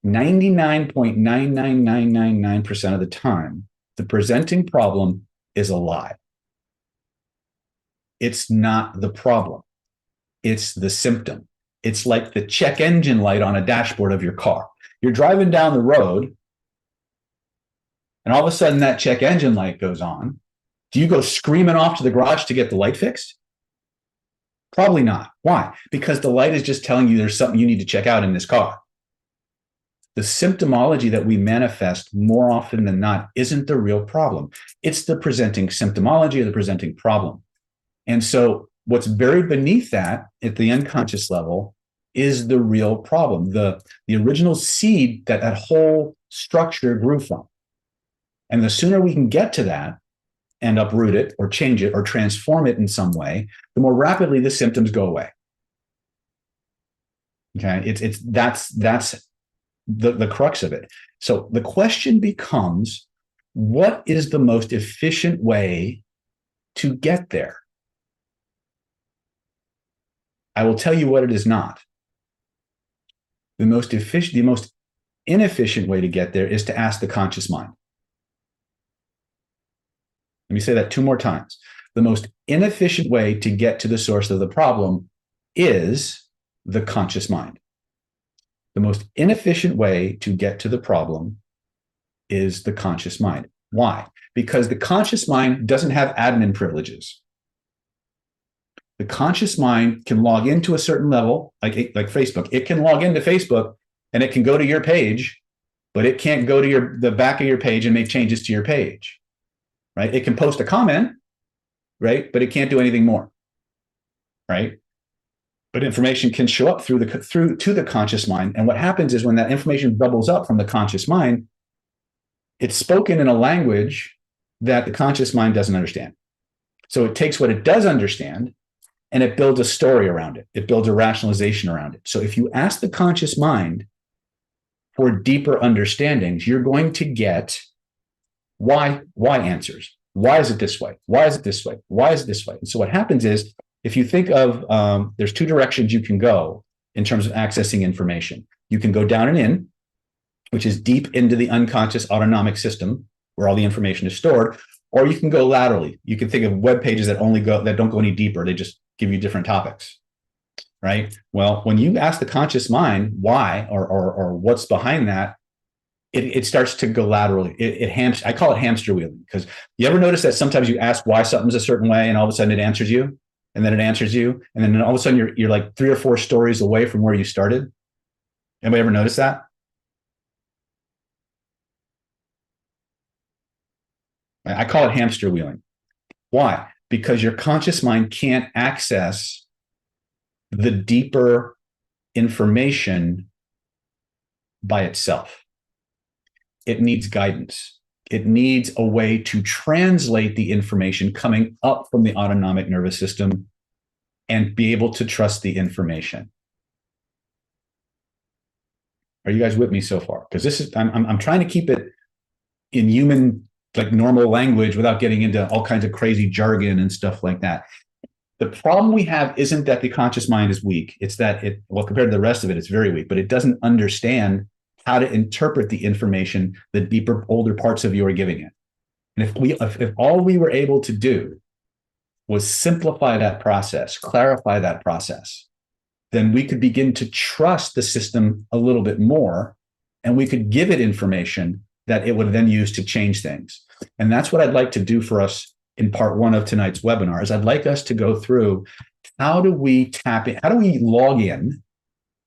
Speaker 1: 99.99999% of the time, the presenting problem is a lie. It's not the problem. It's the symptom. It's like the check engine light on a dashboard of your car. You're driving down the road, and all of a sudden that check engine light goes on. Do you go screaming off to the garage to get the light fixed? Probably not. Why? Because the light is just telling you there's something you need to check out in this car. The symptomology that we manifest more often than not isn't the real problem. It's the presenting symptomology or the presenting problem. And so what's buried beneath that at the unconscious level is the real problem, the original seed that whole structure grew from. And the sooner we can get to that, and uproot it or change it or transform it in some way, the more rapidly the symptoms go away. Okay, that's the crux of it. So the question becomes, what is the most efficient way to get there? I will tell you what it is not. The most inefficient way to get there is to ask the conscious mind. Let me say that 2 more times. The most inefficient way to get to the source of the problem is the conscious mind. The most inefficient way to get to the problem is the conscious mind. Why? Because the conscious mind doesn't have admin privileges. The conscious mind can log into a certain level, like Facebook. It can log into Facebook and it can go to your page, but it can't go to the back of your page and make changes to your page, right? It can post a comment, right? But it can't do anything more, right? But information can show up through to the conscious mind. And what happens is when that information bubbles up from the conscious mind, it's spoken in a language that the conscious mind doesn't understand. So it takes what it does understand and it builds a story around it. It builds a rationalization around it. So if you ask the conscious mind for deeper understandings, you're going to get why answers. Why is it this way? Why is it this way? Why is it this way? And so what happens is, if you think of, there's 2 directions you can go in terms of accessing information. You can go down and in, which is deep into the unconscious autonomic system where all the information is stored, or you can go laterally. You can think of web pages that don't go any deeper. They just give you different topics, right? Well, when you ask the conscious mind why or what's behind that, it starts to go laterally. I call it hamster wheeling, because you ever notice that sometimes you ask why something's a certain way and all of a sudden it answers you, and then it answers you, and then all of a sudden you're like 3 or 4 stories away from where you started. Anybody ever notice that? I call it hamster wheeling. Why? Because your conscious mind can't access the deeper information by itself. It needs guidance. It needs a way to translate the information coming up from the autonomic nervous system and be able to trust the information. Are you guys with me so far? Because I'm trying to keep it in human, like normal language without getting into all kinds of crazy jargon and stuff like that. The problem we have isn't that the conscious mind is weak. It's that compared to the rest of it, it's very weak, but it doesn't understand how to interpret the information the deeper, older parts of you are giving it. And if all we were able to do was simplify that process, clarify that process, then we could begin to trust the system a little bit more, and we could give it information that it would then use to change things. And that's what I'd like to do for us in part 1 of tonight's webinar. Is I'd like us to go through, how do we tap in, how do we log in,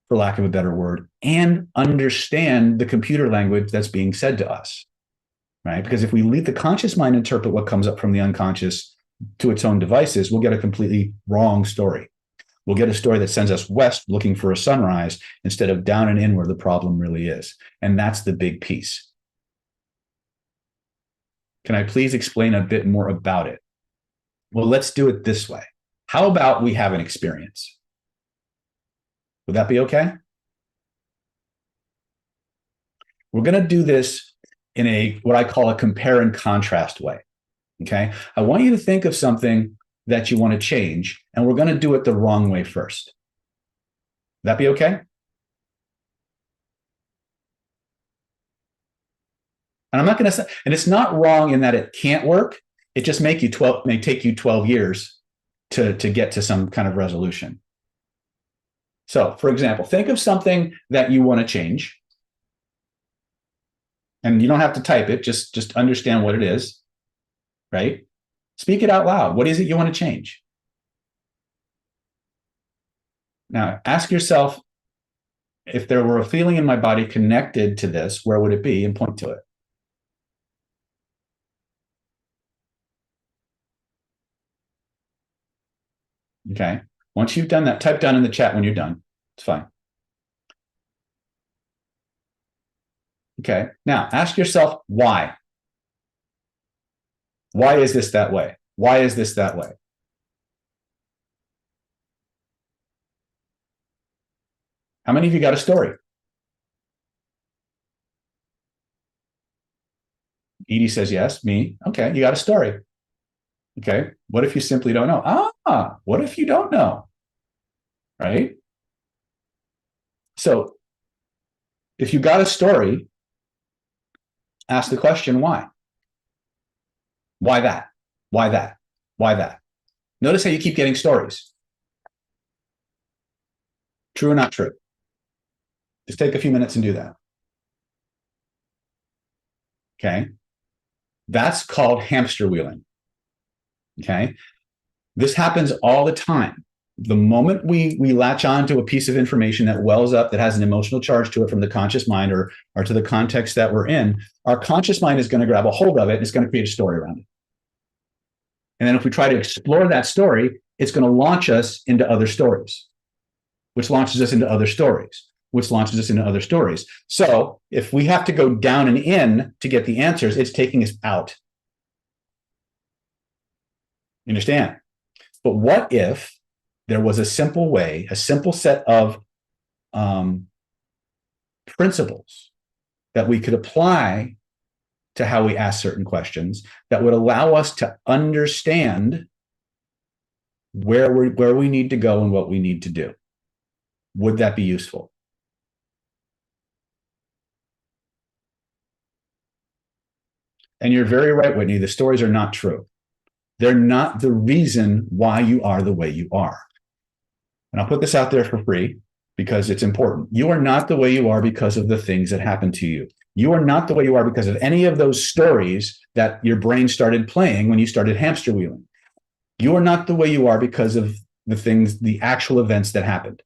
Speaker 1: for lack of a better word, and understand the computer language that's being said to us, right? Because if we leave the conscious mind interpret what comes up from the unconscious to its own devices, we'll get a completely wrong story. We'll get a story that sends us west looking for a sunrise instead of down and in where the problem really is. And that's the big piece. Can I please explain a bit more about it? Well, let's do it this way. How about we have an experience? Would that be okay? We're going to do this in what I call a compare and contrast way. Okay. I want you to think of something that you want to change, and we're going to do it the wrong way first. Would that be okay? And I'm not going to say, and it's not wrong in that it can't work. It just may take you 12 years to get to some kind of resolution. So, for example, think of something that you want to change. And you don't have to type it, just understand what it is, right? Speak it out loud. What is it you want to change? Now, ask yourself, if there were a feeling in my body connected to this, where would it be? And point to it. Okay. Once you've done that, type down in the chat when you're done. It's fine. Okay. Now, ask yourself why. Why is this that way? Why is this that way? How many of you got a story? Edie says yes, me. Okay, you got a story. Okay, what if you simply don't know? What if you don't know? Right? So if you got a story, ask the question why? Why that? Why that? Why that? Notice how you keep getting stories. True or not true? Just take a few minutes and do that. Okay. That's called hamster wheeling. Okay. This happens all the time. The moment we latch on to a piece of information that wells up that has an emotional charge to it from the conscious mind or to the context that we're in, our conscious mind is going to grab a hold of it and it's going to create a story around it. And then if we try to explore that story, it's going to launch us into other stories, which launches us into other stories, which launches us into other stories. So if we have to go down and in to get the answers, it's taking us out. You understand? But what if there was a simple way, a simple set of principles that we could apply to how we ask certain questions that would allow us to understand where we need to go and what we need to do? Would that be useful? And you're very right, Whitney. The stories are not true. They're not the reason why you are the way you are. And I'll put this out there for free because it's important. You are not the way you are because of the things that happened to you. You are not the way you are because of any of those stories that your brain started playing when you started hamster wheeling. You are not the way you are because of the things, the actual events that happened.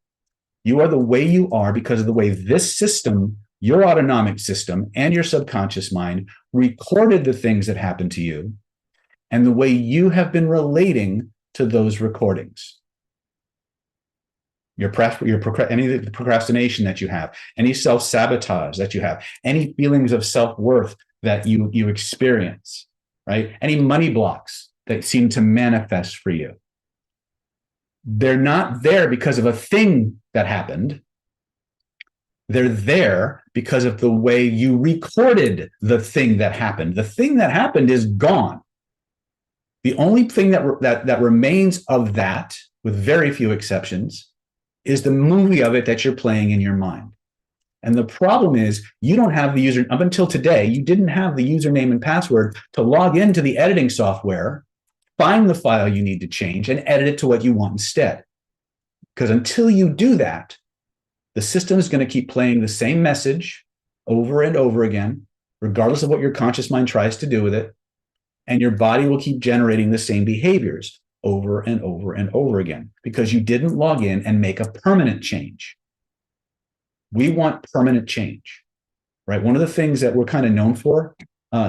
Speaker 1: You are the way you are because of the way this system, your autonomic system and your subconscious mind recorded the things that happened to you and the way you have been relating to those recordings. Any of the procrastination that you have, any self-sabotage that you have, any feelings of self-worth that you experience, right? Any money blocks that seem to manifest for you. They're not there because of a thing that happened. They're there because of the way you recorded the thing that happened. The thing that happened is gone. The only thing that remains of that, with very few exceptions, is the movie of it that you're playing in your mind. And the problem is you don't have the user, up until today, you didn't have the username and password to log into the editing software, find the file you need to change, and edit it to what you want instead. Because until you do that, the system is going to keep playing the same message over and over again, regardless of what your conscious mind tries to do with it. And your body will keep generating the same behaviors over and over and over again because you didn't log in and make a permanent change. We want permanent change, right? One of the things that we're kind of known for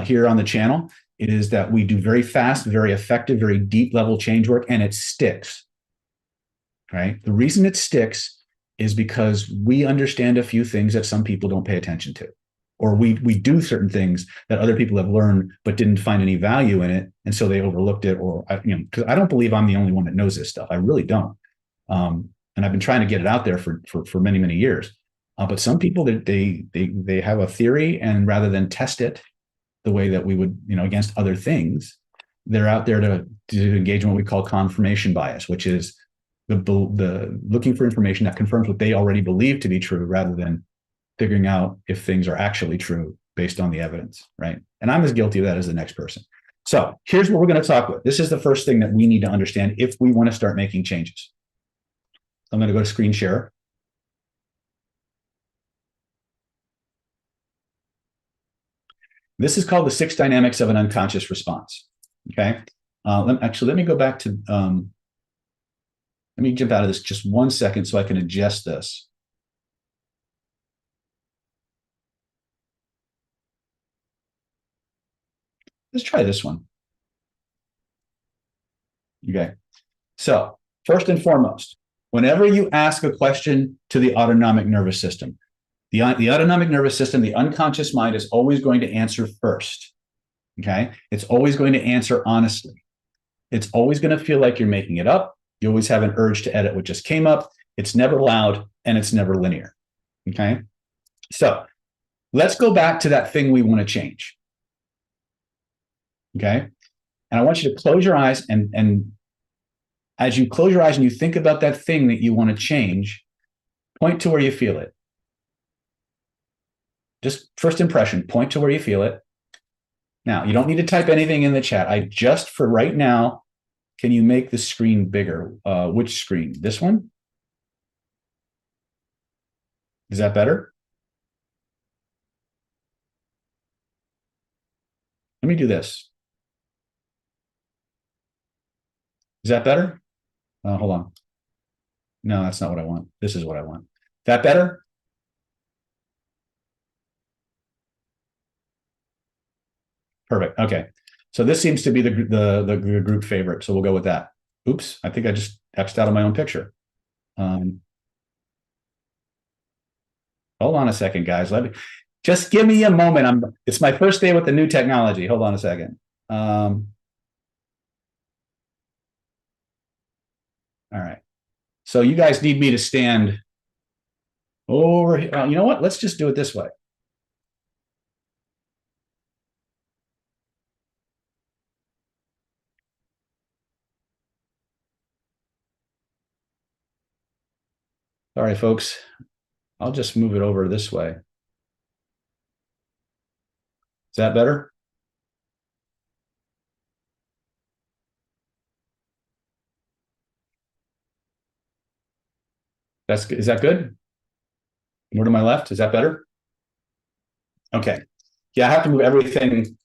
Speaker 1: here on the channel is that we do very fast, very effective, very deep level change work, and it sticks, right? The reason it sticks is because we understand a few things that some people don't pay attention to. Or we do certain things that other people have learned but didn't find any value in it, and so they overlooked it. Or because I don't believe I'm the only one that knows this stuff. I really don't. And I've been trying to get it out there for many years. But some people they have a theory, and rather than test it the way that we would against other things, they're out there to engage in what we call confirmation bias, which is the looking for information that confirms what they already believe to be true, rather than figuring out if things are actually true based on the evidence, right? And I'm as guilty of that as the next person. So here's what we're going to talk about. This is the first thing that we need to understand if we want to start making changes. I'm going to go to screen share. This is called the 6 dynamics of an unconscious response, okay? Let me go back to, let me jump out of this just 1 second so I can adjust this. Let's try this one. Okay. So first and foremost, whenever you ask a question to the autonomic nervous system, the autonomic nervous system, the unconscious mind, is always going to answer first. Okay. It's always going to answer honestly. It's always going to feel like you're making it up. You always have an urge to edit what just came up. It's never loud and it's never linear. Okay. So let's go back to that thing we want to change. Okay. And I want you to close your eyes, and as you close your eyes and you think about that thing that you want to change, point to where you feel it. Just first impression, point to where you feel it. Now, you don't need to type anything in the chat. I just, for right now, can you make the screen bigger? Which screen? This one? Is that better? Let me do this. Is that better? Hold on. No, that's not what I want. This is what I want. That better? Perfect. Okay. So this seems to be the group favorite. So we'll go with that. Oops. I think I just X'd out of my own picture. Hold on a second, guys. Just give me a moment. It's my first day with the new technology. Hold on a second. All right. So you guys need me to stand over here. You know what? Let's just do it this way. All right, folks. I'll just move it over this way. Is that better? Is that good? More to my left. Is that better? Okay. Yeah, I have to move everything.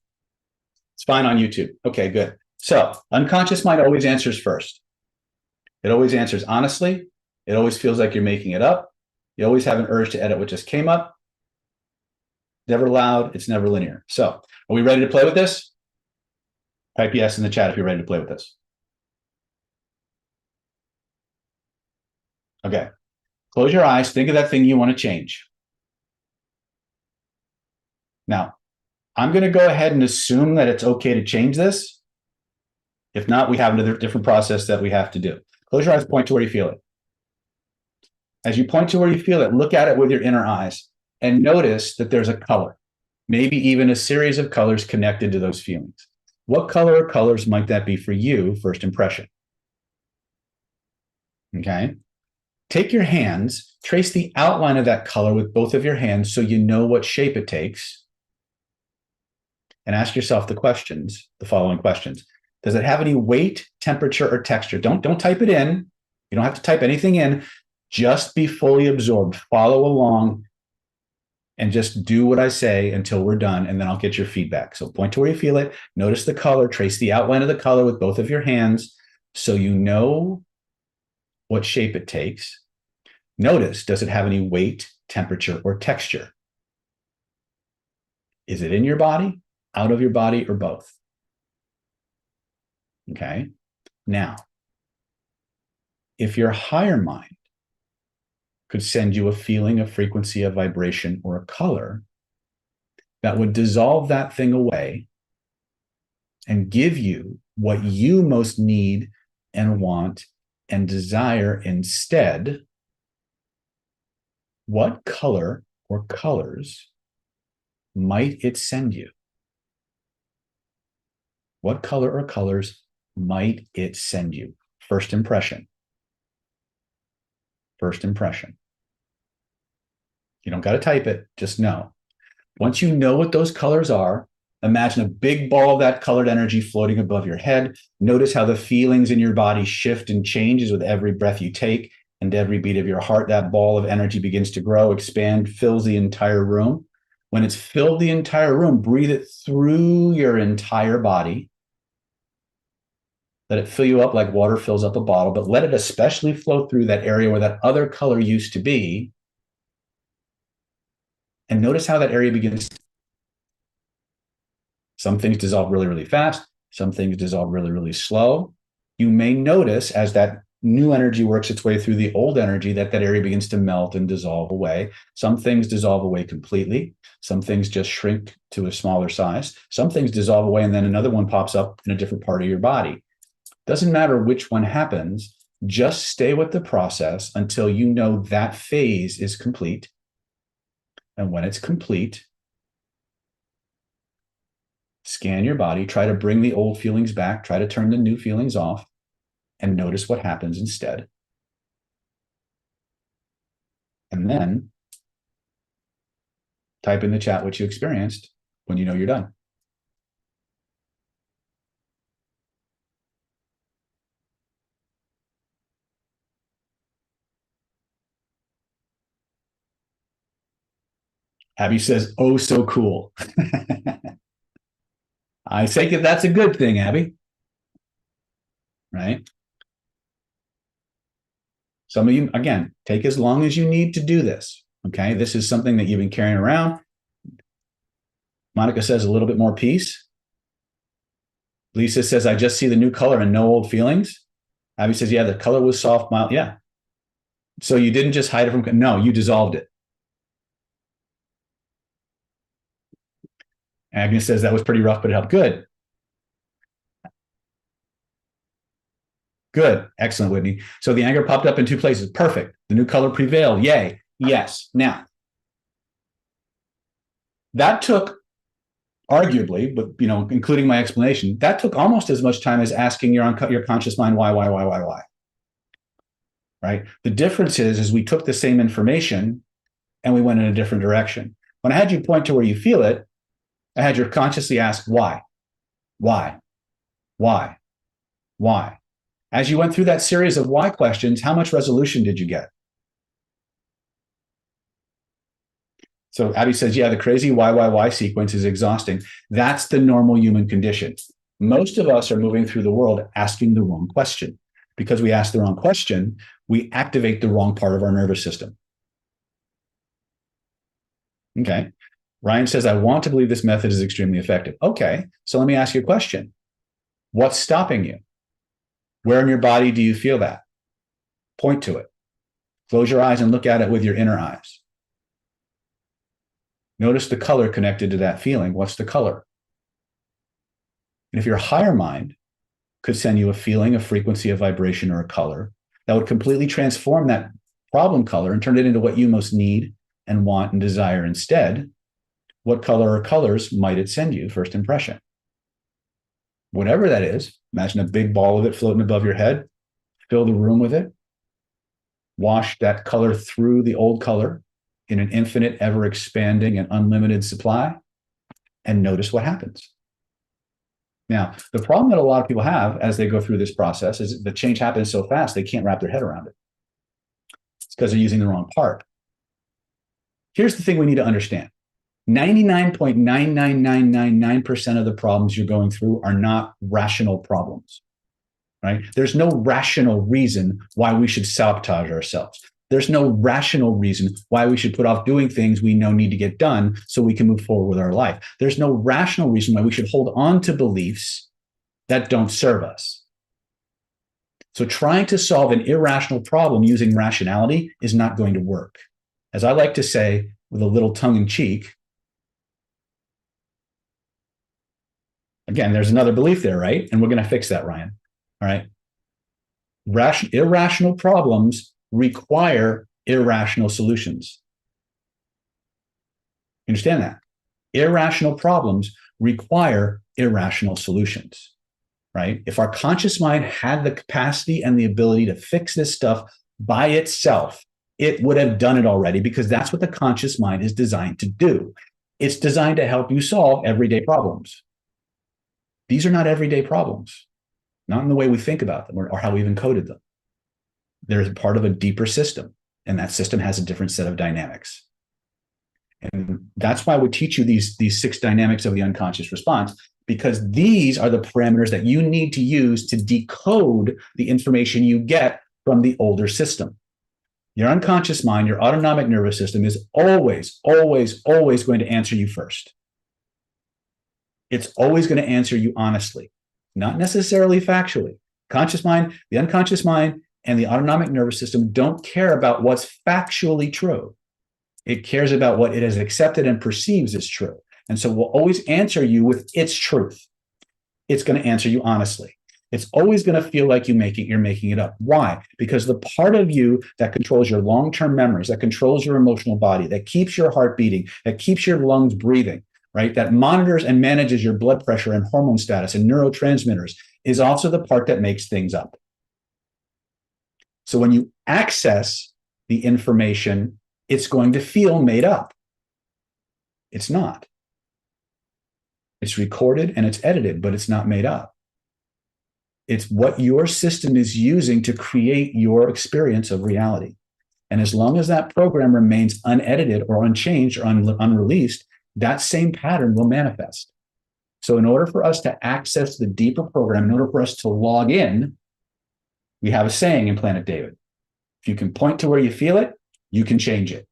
Speaker 1: It's fine on YouTube. Okay, good. So unconscious mind always answers first. It always answers honestly. It always feels like you're making it up. You always have an urge to edit what just came up. Never loud. It's never linear. So are we ready to play with this? Type yes in the chat if you're ready to play with this. Okay. Close your eyes. Think of that thing you want to change. Now, I'm going to go ahead and assume that it's okay to change this. If not, we have another different process that we have to do. Close your eyes, point to where you feel it. As you point to where you feel it, look at it with your inner eyes and notice that there's a color, maybe even a series of colors connected to those feelings. What color or colors might that be for you, first impression? Okay. Take your hands, trace the outline of that color with both of your hands so you know what shape it takes. And ask yourself the following questions. Does it have any weight, temperature, or texture? Don't type it in. You don't have to type anything in. Just be fully absorbed. Follow along and just do what I say until we're done, and then I'll get your feedback. So point to where you feel it. Notice the color. Trace the outline of the color with both of your hands so you know what shape it takes. Notice, does it have any weight, temperature, or texture? Is it in your body, out of your body, or both? Okay. Now, if your higher mind could send you a feeling, a frequency, a vibration, or a color that would dissolve that thing away and give you what you most need and want and desire instead, what color or colors might it send you? What color or colors might it send you? First impression. First impression. You don't got to type it, just know. Once you know what those colors are, imagine a big ball of that colored energy floating above your head. Notice how the feelings in your body shift and changes with every breath you take and every beat of your heart. That ball of energy begins to grow, expand, fills the entire room. When it's filled the entire room, breathe it through your entire body. Let it fill you up like water fills up a bottle, but let it especially flow through that area where that other color used to be. And notice how that area begins. Some things dissolve really, really fast. Some things dissolve really, really slow. You may notice as that new energy works its way through the old energy, that area begins to melt and dissolve away. Some things dissolve away completely. Some things just shrink to a smaller size. Some things dissolve away and then another one pops up in a different part of your body. Doesn't matter which one happens, just stay with the process until you know that phase is complete. And when it's complete, scan your body, try to bring the old feelings back, try to turn the new feelings off, and notice what happens instead. And then type in the chat what you experienced when you know you're done. Abby says, oh, so cool. I take it that's a good thing, Abby. Right? Some of you, again, take as long as you need to do this. Okay. This is something that you've been carrying around. Monica says a little bit more peace. Lisa says, I just see the new color and no old feelings. Abby says, yeah, the color was soft, mild. Yeah. So you didn't just hide it from, no, you dissolved it. Agnes says that was pretty rough, but it helped. Good. Good. Excellent, Whitney. So the anger popped up in two places. Perfect. The new color prevailed. Yay. Yes. Now, that took arguably, but including my explanation, that took almost as much time as asking your conscious mind why. Right? The difference is we took the same information and we went in a different direction. When I had you point to where you feel it, I had you consciously ask why. As you went through that series of why questions, how much resolution did you get? So Abby says, yeah, the crazy why sequence is exhausting. That's the normal human condition. Most of us are moving through the world asking the wrong question. Because we ask the wrong question, we activate the wrong part of our nervous system. Okay. Ryan says, I want to believe this method is extremely effective. Okay. So let me ask you a question. What's stopping you? Where in your body do you feel that? Point to it. Close your eyes and look at it with your inner eyes. Notice the color connected to that feeling. What's the color? And if your higher mind could send you a feeling, a frequency, a vibration, or a color, that would completely transform that problem color and turn it into what you most need and want and desire instead, what color or colors might it send you? First impression. Whatever that is, imagine a big ball of it floating above your head, fill the room with it, wash that color through the old color in an infinite, ever expanding and unlimited supply, and notice what happens. Now, the problem that a lot of people have as they go through this process is the change happens so fast, they can't wrap their head around it. It's because they're using the wrong part. Here's the thing we need to understand. 99.99999% of the problems you're going through are not rational problems, right? There's no rational reason why we should sabotage ourselves. There's no rational reason why we should put off doing things we know need to get done so we can move forward with our life. There's no rational reason why we should hold on to beliefs that don't serve us. So trying to solve an irrational problem using rationality is not going to work. As I like to say with a little tongue in cheek, again, there's another belief there, right? And we're going to fix that, Ryan. All right. Irrational problems require irrational solutions. You understand that? Irrational problems require irrational solutions, right? If our conscious mind had the capacity and the ability to fix this stuff by itself, it would have done it already, because that's what the conscious mind is designed to do. It's designed to help you solve everyday problems. These are not everyday problems, not in the way we think about them or how we've encoded them. They're part of a deeper system, and that system has a different set of dynamics. And that's why we teach you these 6 dynamics of the unconscious response, because these are the parameters that you need to use to decode the information you get from the older system. Your unconscious mind, your autonomic nervous system is always going to answer you first. It's always going to answer you honestly, not necessarily factually. Conscious mind, the unconscious mind and the autonomic nervous system don't care about what's factually true. It cares about what it has accepted and perceives as true. And so will always answer you with its truth. It's going to answer you honestly. It's always going to feel like you're making it up. Why? Because the part of you that controls your long-term memories, that controls your emotional body, that keeps your heart beating, that keeps your lungs breathing, right? That monitors and manages your blood pressure and hormone status and neurotransmitters is also the part that makes things up. So when you access the information, it's going to feel made up. It's not. It's recorded and it's edited, but it's not made up. It's what your system is using to create your experience of reality. And as long as that program remains unedited or unchanged or unreleased, that same pattern will manifest. So in order for us to access the deeper program, in order for us to log in, we have a saying in Planet David. If you can point to where you feel it, you can change it.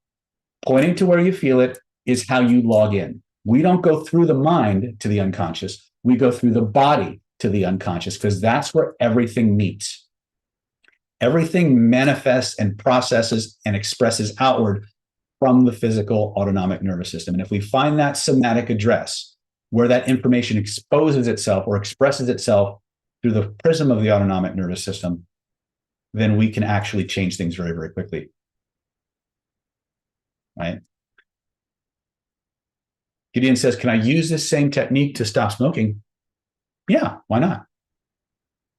Speaker 1: Pointing to where you feel it is how you log in. We don't go through the mind to the unconscious. We go through the body to the unconscious, because that's where everything meets. Everything manifests and processes and expresses outward from the physical autonomic nervous system. And if we find that somatic address where that information exposes itself or expresses itself through the prism of the autonomic nervous system, then we can actually change things very, very quickly. Right? Gideon says, can I use this same technique to stop smoking? Yeah, why not?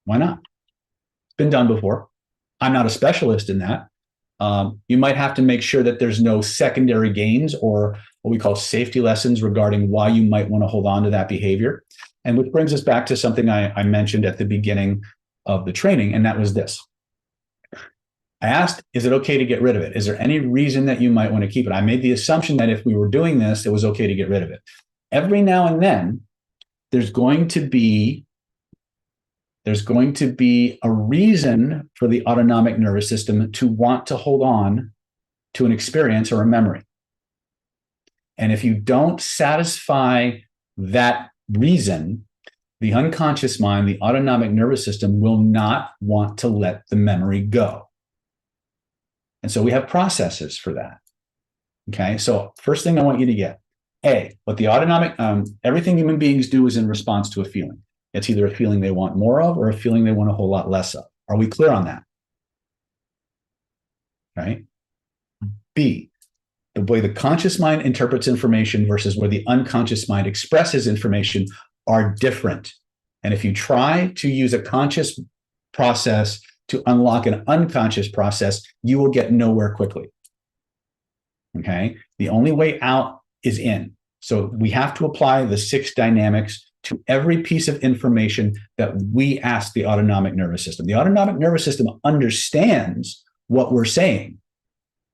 Speaker 1: Why not? It's been done before. I'm not a specialist in that. You might have to make sure that there's no secondary gains or what we call safety lessons regarding why you might want to hold on to that behavior. And which brings us back to something I mentioned at the beginning of the training, and that was this. I asked, is it okay to get rid of it? Is there any reason that you might want to keep it? I made the assumption that if we were doing this, it was okay to get rid of it. Every now and then, there's going to be a reason for the autonomic nervous system to want to hold on to an experience or a memory. And if you don't satisfy that reason, the unconscious mind, the autonomic nervous system, will not want to let the memory go. And so we have processes for that. Okay, so first thing I want you to get, what the autonomic, everything human beings do is in response to a feeling. It's either a feeling they want more of or a feeling they want a whole lot less of. Are we clear on that? Right? B, the way the conscious mind interprets information versus where the unconscious mind expresses information are different. And if you try to use a conscious process to unlock an unconscious process, you will get nowhere quickly. Okay? The only way out is in. So we have to apply the 6 dynamics to every piece of information that we ask the autonomic nervous system. The autonomic nervous system understands what we're saying,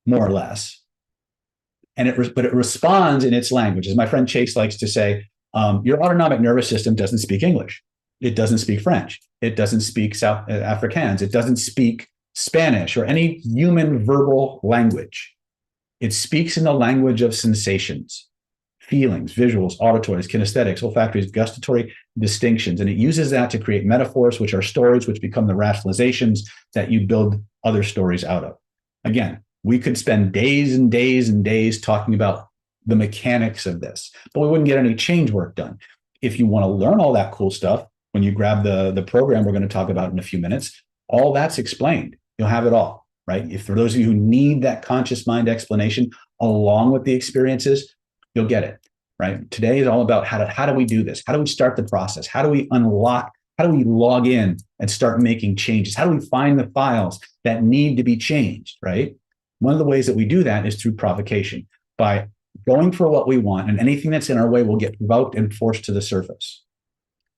Speaker 1: more or less, but it responds in its language. As my friend Chase likes to say, your autonomic nervous system doesn't speak English. It doesn't speak French. It doesn't speak South Afrikaans. It doesn't speak Spanish or any human verbal language. It speaks in the language of sensations, feelings, visuals, auditories, kinesthetics, olfactories, gustatory distinctions. And it uses that to create metaphors, which are stories, which become the rationalizations that you build other stories out of. Again, we could spend days and days and days talking about the mechanics of this, but we wouldn't get any change work done. If you want to learn all that cool stuff, when you grab the program we're going to talk about in a few minutes, all that's explained. You'll have it all, right? If for those of you who need that conscious mind explanation along with the experiences, you'll get it, right? Today is all about how do we do this? How do we start the process? How do we unlock? How do we log in and start making changes? How do we find the files that need to be changed, right? One of the ways that we do that is through provocation, by going for what we want, and anything that's in our way will get provoked and forced to the surface,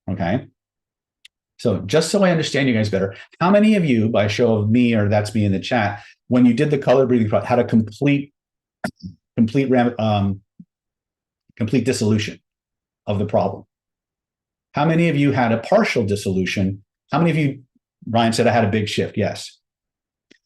Speaker 1: okay? So just so I understand you guys better, how many of you, by a show of me or that's me in the chat, when you did the color breathing, had a complete dissolution of the problem? How many of you had a partial dissolution? How many of you, Ryan said, I had a big shift? Yes.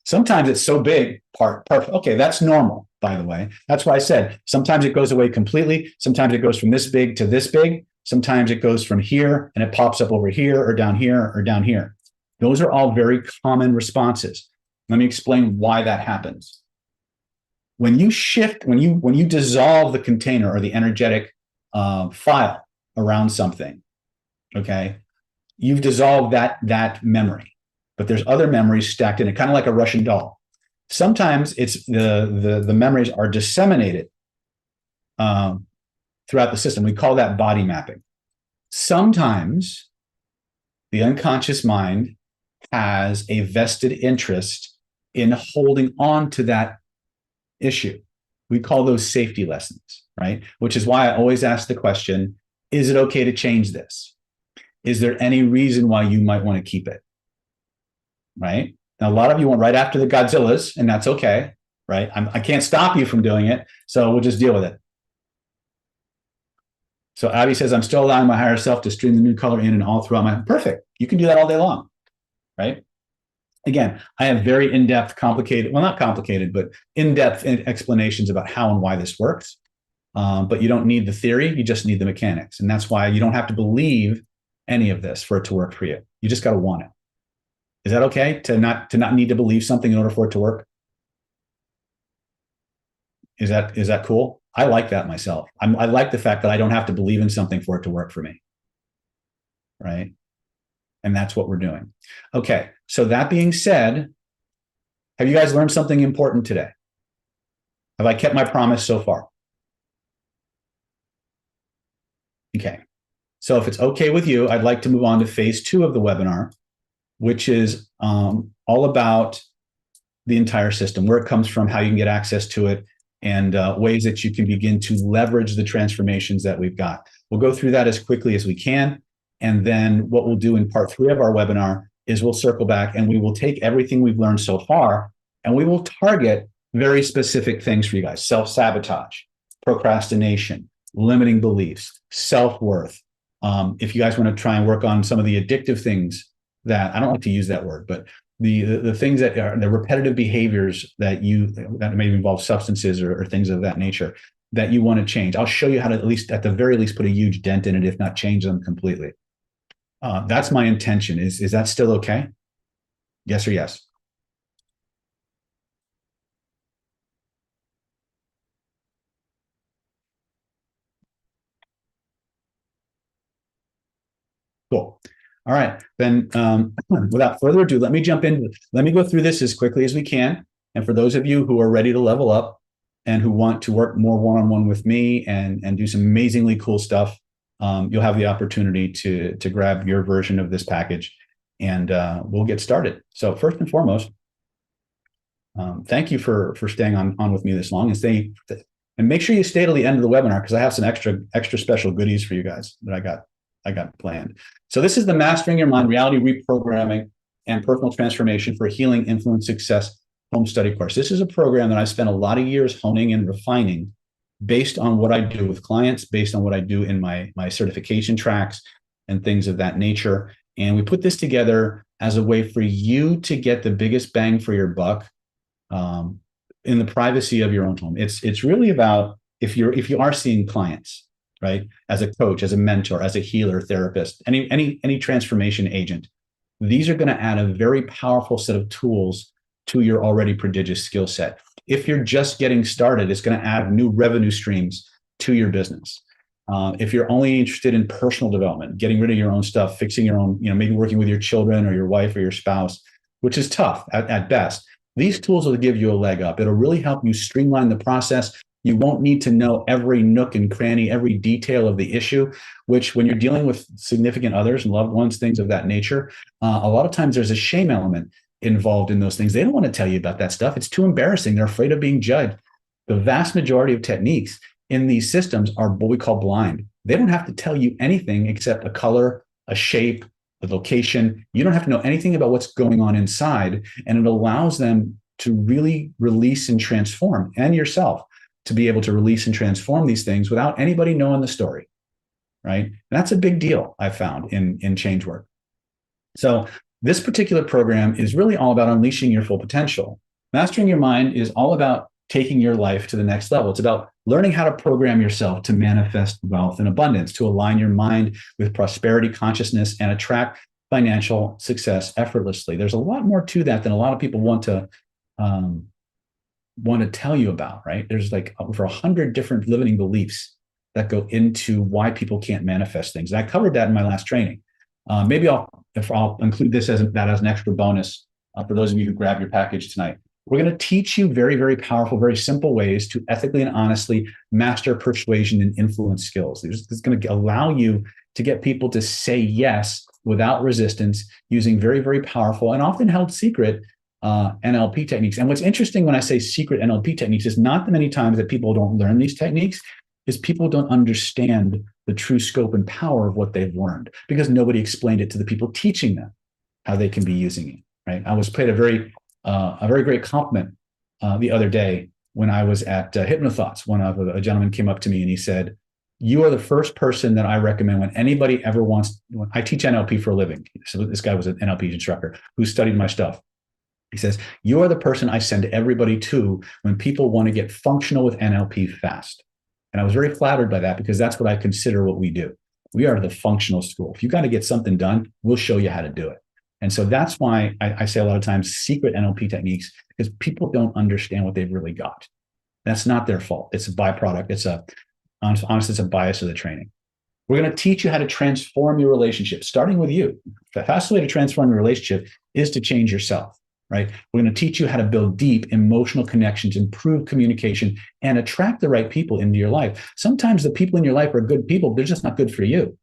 Speaker 1: Sometimes it's so big, perfect. Okay, that's normal, by the way. That's why I said sometimes it goes away completely. Sometimes it goes from this big to this big. Sometimes it goes from here and it pops up over here or down here or down here. Those are all very common responses. Let me explain why that happens. When you shift, when you dissolve the container or the energetic file around something, okay, you've dissolved that memory, but there's other memories stacked in it, kind of like a Russian doll. Sometimes it's the memories are disseminated throughout the system. We call that body mapping. Sometimes the unconscious mind has a vested interest in holding on to that issue. We call those safety lessons, right? Which is why I always ask the question, is it okay to change this? Is there any reason why you might want to keep it? Right? Now, a lot of you went right after the Godzillas, and that's okay, right? I can't stop you from doing it, so we'll just deal with it. So Abby says, I'm still allowing my higher self to stream the new color in and all throughout my, perfect. You can do that all day long, right? Again, I have very in-depth, complicated, well, not complicated, but in-depth explanations about how and why this works. But you don't need the theory, you just need the mechanics. And that's why you don't have to believe any of this for it to work for you. You just got to want it. Is that okay to not need to believe something in order for it to work? Is that cool? I like that myself. I like the fact that I don't have to believe in something for it to work for me. Right? And that's what we're doing. Okay. So that being said, have you guys learned something important today? Have I kept my promise so far? Okay. So if it's okay with you, I'd like to move on to phase 2 of the webinar, which is all about the entire system, where it comes from, how you can get access to it, and ways that you can begin to leverage the transformations that we've got. We'll go through that as quickly as we can. And then what we'll do in part 3 of our webinar is we'll circle back and we will take everything we've learned so far and we will target very specific things for you guys. Self-sabotage, procrastination, limiting beliefs, self-worth. If you guys want to try and work on some of the addictive things that, I don't like to use that word, but the things that are the repetitive behaviors that may involve substances or things of that nature that you want to change. I'll show you how to at the very least put a huge dent in it, if not change them completely. That's my intention. Is that still okay? Yes or yes? Cool. All right, then without further ado, let me jump in. Let me go through this as quickly as we can. And for those of you who are ready to level up and who want to work more one-on-one with me and do some amazingly cool stuff, you'll have the opportunity to grab your version of this package, and we'll get started. So first and foremost, thank you for staying on with me this long, and make sure you stay till the end of the webinar, because I have some extra special goodies for you guys that I got planned. So this is the Mastering Your Mind Reality Reprogramming and Personal Transformation for Healing, Influence, Success home study course. This is a program that I spent a lot of years honing and refining based on what I do with clients, based on what I do in my certification tracks and things of that nature. And we put this together as a way for you to get the biggest bang for your buck in the privacy of your own home. It's really about if you are seeing clients, right? As a coach, as a mentor, as a healer, therapist, any transformation agent, these are going to add a very powerful set of tools to your already prodigious skill set. If you're just getting started, it's going to add new revenue streams to your business. If you're only interested in personal development, getting rid of your own stuff, fixing your own, maybe working with your children or your wife or your spouse, which is tough at best, these tools will give you a leg up. It'll really help you streamline the process. You won't need to know every nook and cranny, every detail of the issue, which when you're dealing with significant others and loved ones, things of that nature, a lot of times there's a shame element involved in those things. They don't want to tell you about that stuff. It's too embarrassing. They're afraid of being judged. The vast majority of techniques in these systems are what we call blind. They don't have to tell you anything except a color, a shape, a location. You don't have to know anything about what's going on inside, and it allows them to really release and transform, and yourself to be able to release and transform these things without anybody knowing the story, right? And that's a big deal, I've found in change work. So this particular program is really all about unleashing your full potential. Mastering Your Mind is all about taking your life to the next level. It's about learning how to program yourself to manifest wealth and abundance, to align your mind with prosperity consciousness and attract financial success effortlessly. There's a lot more to that than a lot of people um, want to tell you about, right? There's like over 100 different limiting beliefs that go into why people can't manifest things. And I covered that in my last training. Maybe I'll include this as an extra bonus for those of you who grab your package tonight. We're going to teach you very, very powerful, very simple ways to ethically and honestly master persuasion and influence skills. This is going to allow you to get people to say yes without resistance using very, very powerful and often held secret NLP techniques. And what's interesting when I say secret NLP techniques is not the many times that people don't learn these techniques, is people don't understand the true scope and power of what they've learned because nobody explained it to the people teaching them how they can be using it. Right? I was paid a very great compliment the other day when I was at Hypnothoughts. A gentleman came up to me and he said, "You are the first person that I recommend when anybody ever wants." When I teach NLP for a living. So this guy was an NLP instructor who studied my stuff. He says, "You are the person I send everybody to when people want to get functional with NLP fast." And I was very flattered by that because that's what I consider what we do. We are the functional school. If you got to get something done, we'll show you how to do it. And so that's why I say a lot of times secret NLP techniques, because people don't understand what they've really got. That's not their fault. It's a byproduct. Honestly, it's a bias of the training. We're going to teach you how to transform your relationship, starting with you. The fastest way to transform your relationship is to change yourself, right? We're going to teach you how to build deep emotional connections, improve communication, and attract the right people into your life. Sometimes the people in your life are good people, they're just not good for you,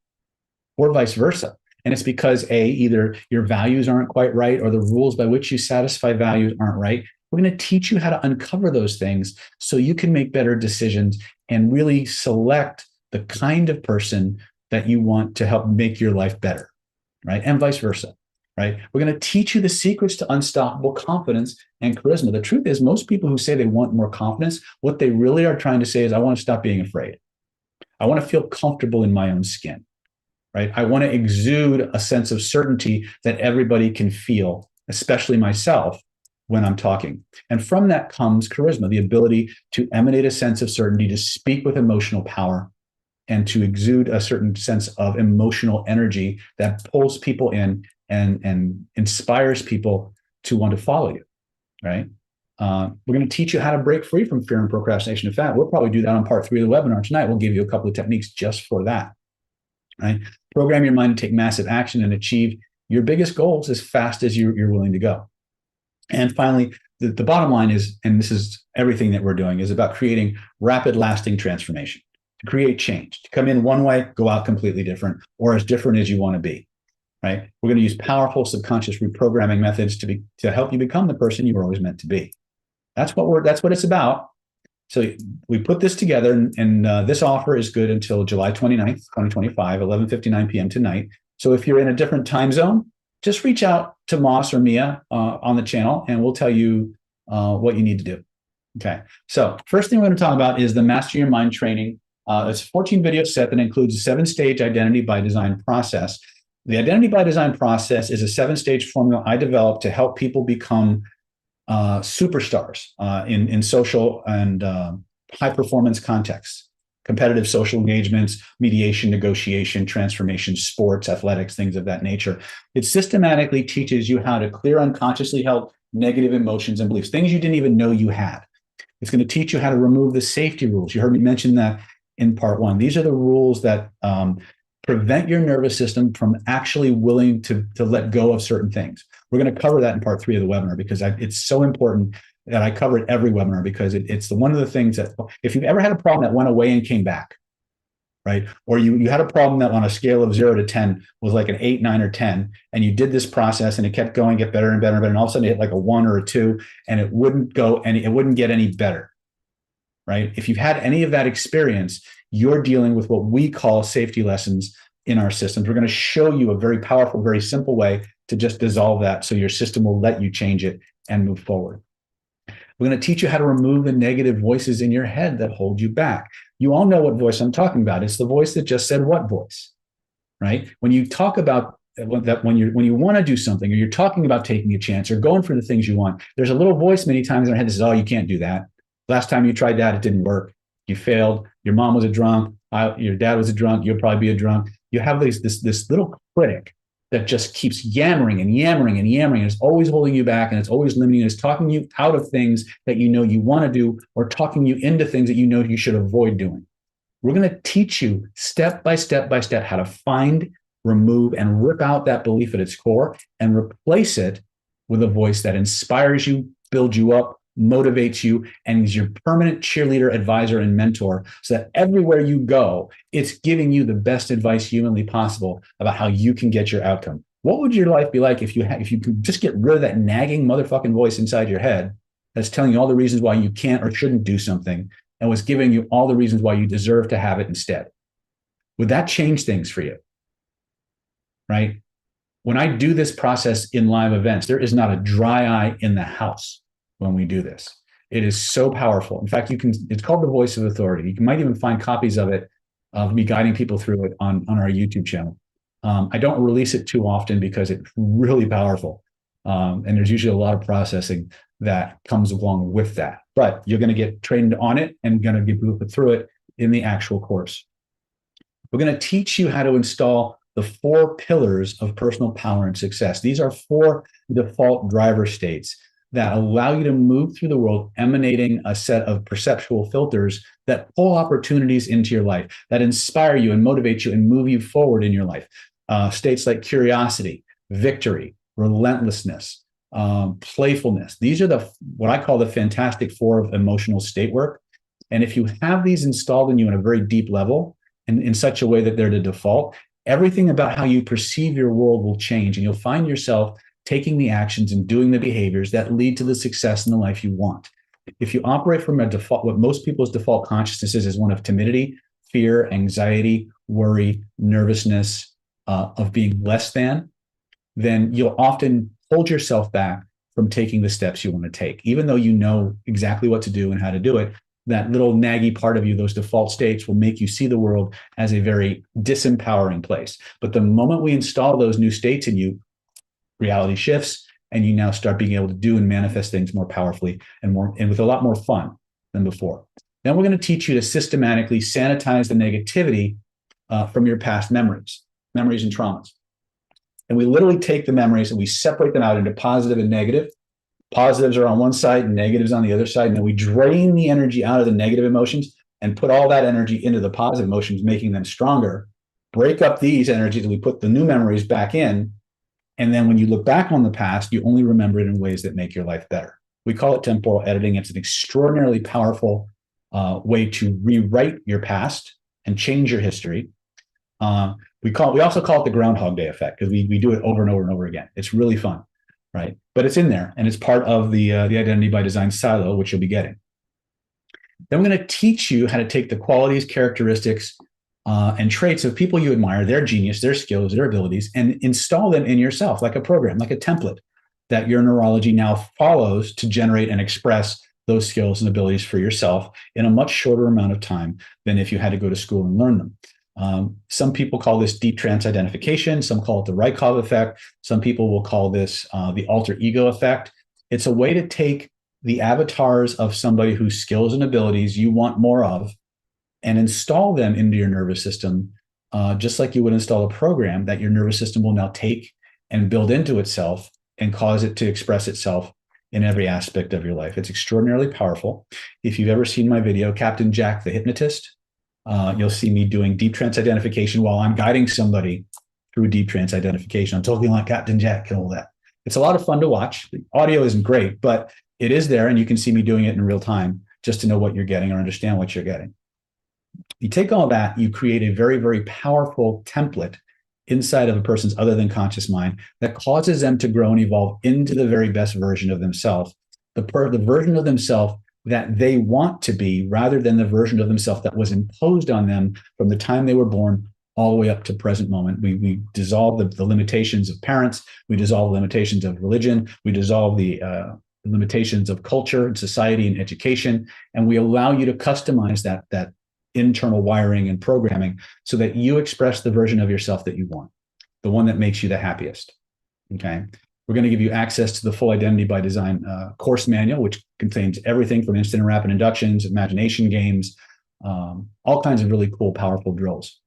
Speaker 1: or vice versa. And it's because either your values aren't quite right or the rules by which you satisfy values aren't right. We're going to teach you how to uncover those things so you can make better decisions and really select the kind of person that you want to help make your life better, right? And vice versa, right? We're going to teach you the secrets to unstoppable confidence and charisma. The truth is, most people who say they want more confidence, what they really are trying to say is, I want to stop being afraid. I want to feel comfortable in my own skin. Right? I want to exude a sense of certainty that everybody can feel, especially myself, when I'm talking. And from that comes charisma, the ability to emanate a sense of certainty, to speak with emotional power, and to exude a certain sense of emotional energy that pulls people in and inspires people to want to follow you, right? We're going to teach you how to break free from fear and procrastination. In fact, we'll probably do that on part 3 of the webinar tonight. We'll give you a couple of techniques just for that. Right? Program your mind to take massive action and achieve your biggest goals as fast as you're willing to go. And finally, the bottom line is, and this is everything that we're doing, is about creating rapid, lasting transformation, to create change, to come in one way, go out completely different, or as different as you want to be. Right? We're going to use powerful subconscious reprogramming methods to help you become the person you were always meant to be. That's what it's about. So we put this together, and this offer is good until July 29th, 2025, 11:59 p.m. tonight. So if you're in a different time zone, just reach out to Moss or Mia on the channel, and we'll tell you what you need to do. Okay. So first thing we're going to talk about is the Master Your Mind training. It's a 14-video set that includes a 7-stage identity by design process. The identity by design process is a 7-stage formula I developed to help people become superstars in social and high performance contexts, competitive social engagements, mediation, negotiation, transformation, sports, athletics, things of that nature. It systematically teaches you how to clear unconsciously held negative emotions and beliefs, things you didn't even know you had. It's going to teach you how to remove the safety rules. You heard me mention that in part 1. These are the rules that prevent your nervous system from actually willing to let go of certain things. We're going to cover that in part 3 of the webinar because it's so important that I cover it every webinar, because it's one of the things that, if you've ever had a problem that went away and came back, right? Or you had a problem that on a scale of 0 to 10 was like an 8, 9, or 10, and you did this process and it kept going, get better and better and better, and all of a sudden it hit like a 1 or a 2, and it wouldn't get any better, right? If you've had any of that experience, you're dealing with what we call safety lessons in our systems. We're going to show you a very powerful, very simple way to just dissolve that so your system will let you change it and move forward. We're going to teach you how to remove the negative voices in your head that hold you back. You all know what voice I'm talking about. It's the voice that just said what voice, right? When you talk about that, when you want to do something, or you're talking about taking a chance or going for the things you want, there's a little voice many times in our head that says, oh, you can't do that. Last time you tried that, it didn't work. You failed. Your mom was a drunk. Your dad was a drunk. You'll probably be a drunk. You have this little critic that just keeps yammering and yammering and yammering. And it's always holding you back, and it's always limiting you. It's talking you out of things that you know you want to do, or talking you into things that you know you should avoid doing. We're going to teach you step by step by step how to find, remove, and rip out that belief at its core and replace it with a voice that inspires you, builds you up, motivates you, and is your permanent cheerleader, advisor, and mentor, so that everywhere you go, it's giving you the best advice humanly possible about how you can get your outcome. What would your life be like if you could just get rid of that nagging motherfucking voice inside your head that's telling you all the reasons why you can't or shouldn't do something, and was giving you all the reasons why you deserve to have it instead? Would that change things for you? Right? When I do this process in live events, there is not a dry eye in the house when we do this. It is so powerful. In fact, it's called the Voice of Authority. You might even find copies of it, of me guiding people through it on our YouTube channel. I don't release it too often because it's really powerful. And there's usually a lot of processing that comes along with that. But you're going to get trained on it and going to get through it in the actual course. We're going to teach you how to install the 4 pillars of personal power and success. These are 4 default driver states that allow you to move through the world emanating a set of perceptual filters that pull opportunities into your life, that inspire you and motivate you and move you forward in your life. States like curiosity, victory, relentlessness, playfulness. These are what I call the fantastic 4 of emotional state work. And if you have these installed in you on a very deep level, and in such a way that they're the default, everything about how you perceive your world will change, and you'll find yourself taking the actions and doing the behaviors that lead to the success in the life you want. If you operate from a default, what most people's default consciousness is one of timidity, fear, anxiety, worry, nervousness, of being less than, then you'll often hold yourself back from taking the steps you want to take. Even though you know exactly what to do and how to do it, that little naggy part of you, those default states, will make you see the world as a very disempowering place. But the moment we install those new states in you, reality shifts, and you now start being able to do and manifest things more powerfully and with a lot more fun than before. Then we're going to teach you to systematically sanitize the negativity from your past memories and traumas. And we literally take the memories and we separate them out into positive and negative. Positives are on one side and negatives on the other side. And then we drain the energy out of the negative emotions and put all that energy into the positive emotions, making them stronger. Break up these energies and we put the new memories back in. And then when you look back on the past, you only remember it in ways that make your life better. We call it temporal editing. It's an extraordinarily powerful way to rewrite your past and change your history. We also call it the Groundhog Day effect, because we do it over and over and over again. It's really fun, right? But it's in there, and it's part of the Identity by Design silo, which you'll be getting. Then we're going to teach you how to take the qualities, characteristics, and traits of people you admire, their genius, their skills, their abilities, and install them in yourself like a program, like a template that your neurology now follows to generate and express those skills and abilities for yourself in a much shorter amount of time than if you had to go to school and learn them. Some people call this deep trance identification. Some call it the Rykov effect. Some people will call this the alter ego effect. It's a way to take the avatars of somebody whose skills and abilities you want more of and install them into your nervous system, just like you would install a program that your nervous system will now take and build into itself and cause it to express itself in every aspect of your life. It's extraordinarily powerful. If you've ever seen my video, Captain Jack the Hypnotist, you'll see me doing deep trance identification while I'm guiding somebody through deep trance identification. I'm talking like Captain Jack and all that. It's a lot of fun to watch. The audio isn't great, but it is there, and you can see me doing it in real time just to know what you're getting or understand what you're getting. You take all that, you create a very, very powerful template inside of a person's other than conscious mind that causes them to grow and evolve into the very best version of themselves, the version of themselves that they want to be, rather than the version of themselves that was imposed on them from the time they were born all the way up to present moment. We dissolve the limitations of parents. We dissolve the limitations of religion. We dissolve the limitations of culture and society and education. And we allow you to customize that internal wiring and programming so that you express the version of yourself that you want, the one that makes you the happiest. Okay. We're going to give you access to the full Identity by Design course manual, which contains everything from instant and rapid inductions, imagination games, all kinds of really cool, powerful drills.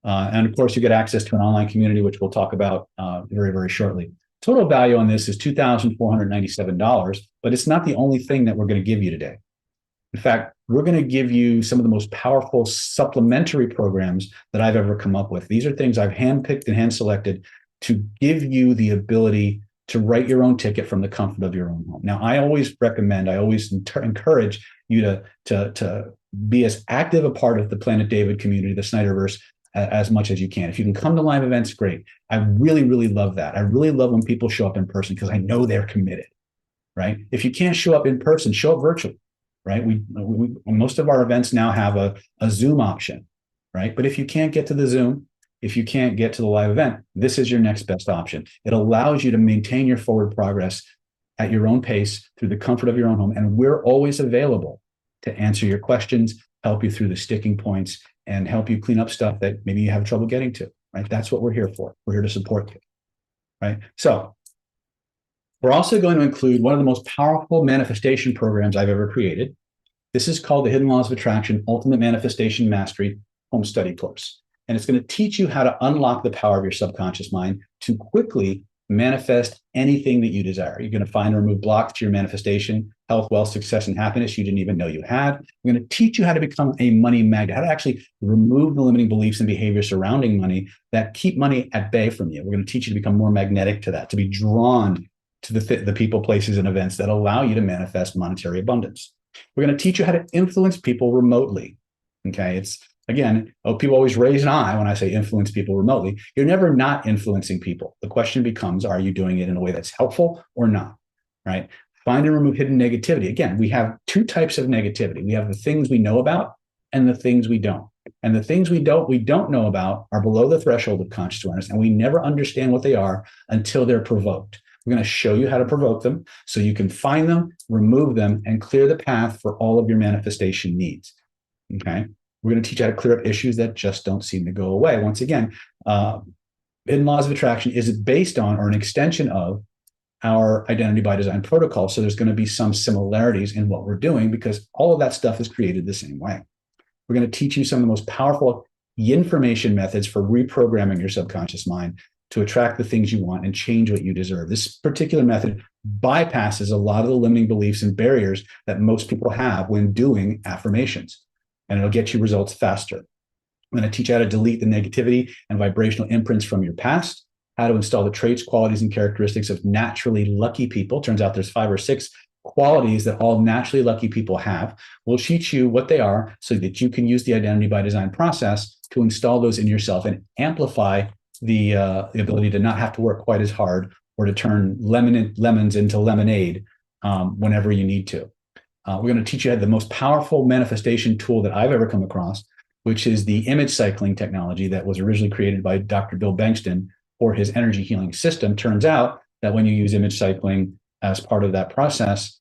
Speaker 1: And of course, you get access to an online community, which we'll talk about very, very shortly. Total value on this is $2,497, but it's not the only thing that we're going to give you today. In fact, we're going to give you some of the most powerful supplementary programs that I've ever come up with. These are things I've handpicked and hand selected to give you the ability to write your own ticket from the comfort of your own home. Now, I always recommend, I always encourage you to be as active a part of the Planet David community, the Snyderverse, as much as you can. If you can come to live events, great. I really, really love that. I really love when people show up in person because I know they're committed, right? If you can't show up in person, show up virtually, right? We most of our events now have a Zoom option, right? But if you can't get to the Zoom, if you can't get to the live event, this is your next best option. It allows you to maintain your forward progress at your own pace through the comfort of your own home. And we're always available to answer your questions, help you through the sticking points, and help you clean up stuff that maybe you have trouble getting to, right? That's what we're here for. We're here to support you, right? So we're also going to include one of the most powerful manifestation programs I've ever created. This is called the Hidden Laws of Attraction Ultimate Manifestation Mastery Home Study Course. And it's going to teach you how to unlock the power of your subconscious mind to quickly manifest anything that you desire. You're going to find and remove blocks to your manifestation, health, wealth, success, and happiness you didn't even know you had. We're going to teach you how to become a money magnet, how to actually remove the limiting beliefs and behaviors surrounding money that keep money at bay from you. We're going to teach you to become more magnetic to that, to be drawn to the people, places, and events that allow you to manifest monetary abundance. We're going to teach you how to influence people remotely. Okay, it's again, people always raise an eye when I say influence people remotely. You're never not influencing people. The question becomes, are you doing it in a way that's helpful or not, right? Find and remove hidden negativity. Again, we have two types of negativity. We have the things we know about and the things we don't. And the things we don't know about are below the threshold of conscious awareness, and we never understand what they are until they're provoked. We're going to show you how to provoke them so you can find them, remove them, and clear the path for all of your manifestation needs, okay? We're going to teach you how to clear up issues that just don't seem to go away. Once again, Hidden Laws of Attraction is based on or an extension of our Identity by Design protocol. So there's going to be some similarities in what we're doing because all of that stuff is created the same way. We're going to teach you some of the most powerful information methods for reprogramming your subconscious mind to attract the things you want and change what you deserve. This particular method bypasses a lot of the limiting beliefs and barriers that most people have when doing affirmations, and it'll get you results faster. I'm going to teach you how to delete the negativity and vibrational imprints from your past, how to install the traits, qualities, and characteristics of naturally lucky people. Turns out there's 5 or 6 qualities that all naturally lucky people have. We'll teach you what they are so that you can use the Identity by Design process to install those in yourself and amplify the ability to not have to work quite as hard or to turn lemons into lemonade whenever you need to. We're going to teach you the most powerful manifestation tool that I've ever come across, which is the image cycling technology that was originally created by Dr. Bill Bankston for his energy healing system. Turns out that when you use image cycling as part of that process,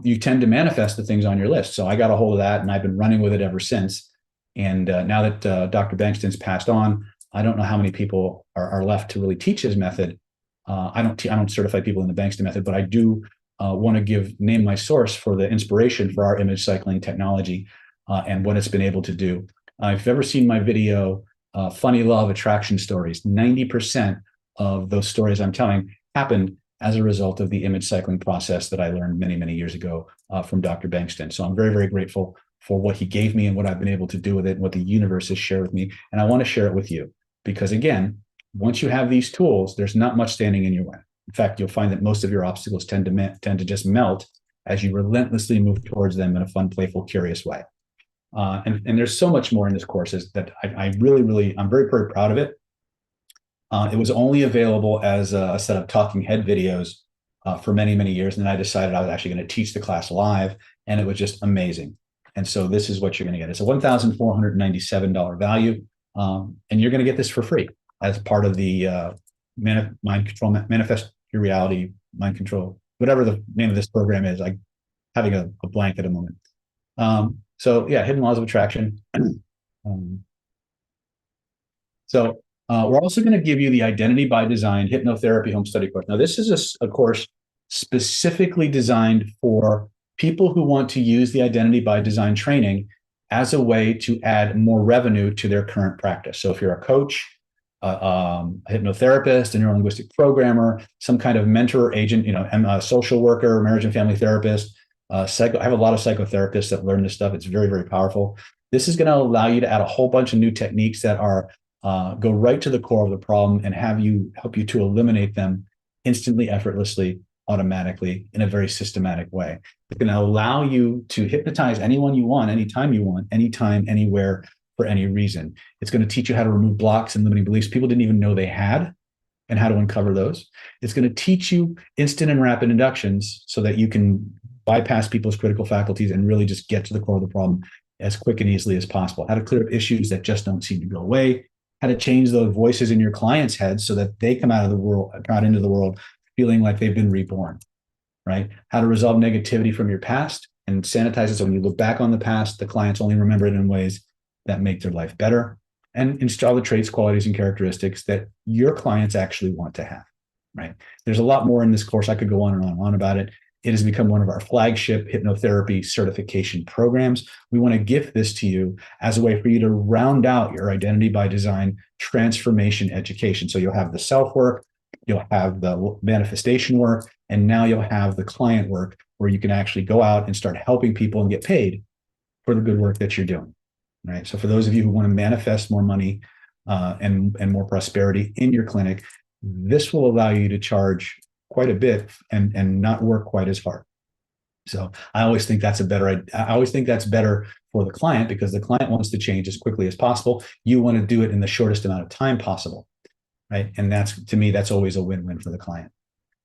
Speaker 1: you tend to manifest the things on your list. So I got a hold of that and I've been running with it ever since. And now that Dr. Bankston's passed on, I don't know how many people are left to really teach his method. I don't certify people in the Bankston method, but I do want to name my source for the inspiration for our image cycling technology and what it's been able to do. If you've ever seen my video, Funny Law of Attraction Stories, 90% of those stories I'm telling happened as a result of the image cycling process that I learned many, many years ago from Dr. Bankston. So I'm very, very grateful for what he gave me and what I've been able to do with it and what the universe has shared with me. And I want to share it with you because, again, once you have these tools, there's not much standing in your way. In fact, you'll find that most of your obstacles tend to just melt as you relentlessly move towards them in a fun, playful, curious way. And there's so much more in this course that I'm very, very proud of it. It was only available as a set of talking head videos for many, many years. And then I decided I was actually going to teach the class live, and it was just amazing. And so this is what you're going to get. It's a $1,497 value. And you're going to get this for free as part of the mind control, manifest your reality, mind control, whatever the name of this program is. I'm having a blank at a moment. So yeah, Hidden Laws of Attraction. We're also going to give you the Identity by Design Hypnotherapy Home Study course. Now, this is a course specifically designed for people who want to use the Identity by Design training as a way to add more revenue to their current practice. So if you're a coach, a hypnotherapist, a neurolinguistic programmer, some kind of mentor agent, a social worker, marriage and family therapist, I have a lot of psychotherapists that learn this stuff. It's very, very powerful. This is going to allow you to add a whole bunch of new techniques that are go right to the core of the problem and help you to eliminate them instantly, effortlessly, automatically, in a very systematic way. It's going to allow you to hypnotize anyone you want, anytime you want, anytime, anywhere, for any reason. It's going to teach you how to remove blocks and limiting beliefs people didn't even know they had, and how to uncover those. It's going to teach you instant and rapid inductions so that you can bypass people's critical faculties and really just get to the core of the problem as quick and easily as possible. How to clear up issues that just don't seem to go away. How to change those voices in your clients' heads so that they come out into the world feeling like they've been reborn, right? How to resolve negativity from your past and sanitize it so when you look back on the past, the clients only remember it in ways that make their life better, and install the traits, qualities, and characteristics that your clients actually want to have, right? There's a lot more in this course. I could go on and on about it. It has become one of our flagship hypnotherapy certification programs. We want to gift this to you as a way for you to round out your identity by design transformation education. So you'll have the self work, you'll have the manifestation work, and now you'll have the client work where you can actually go out and start helping people and get paid for the good work that you're doing, right? So for those of you who want to manifest more money and more prosperity in your clinic, this will allow you to charge quite a bit and not work quite as hard. So I always think that's better for the client, because the client wants to change as quickly as possible. You want to do it in the shortest amount of time possible, right? And to me, that's always a win-win for the client.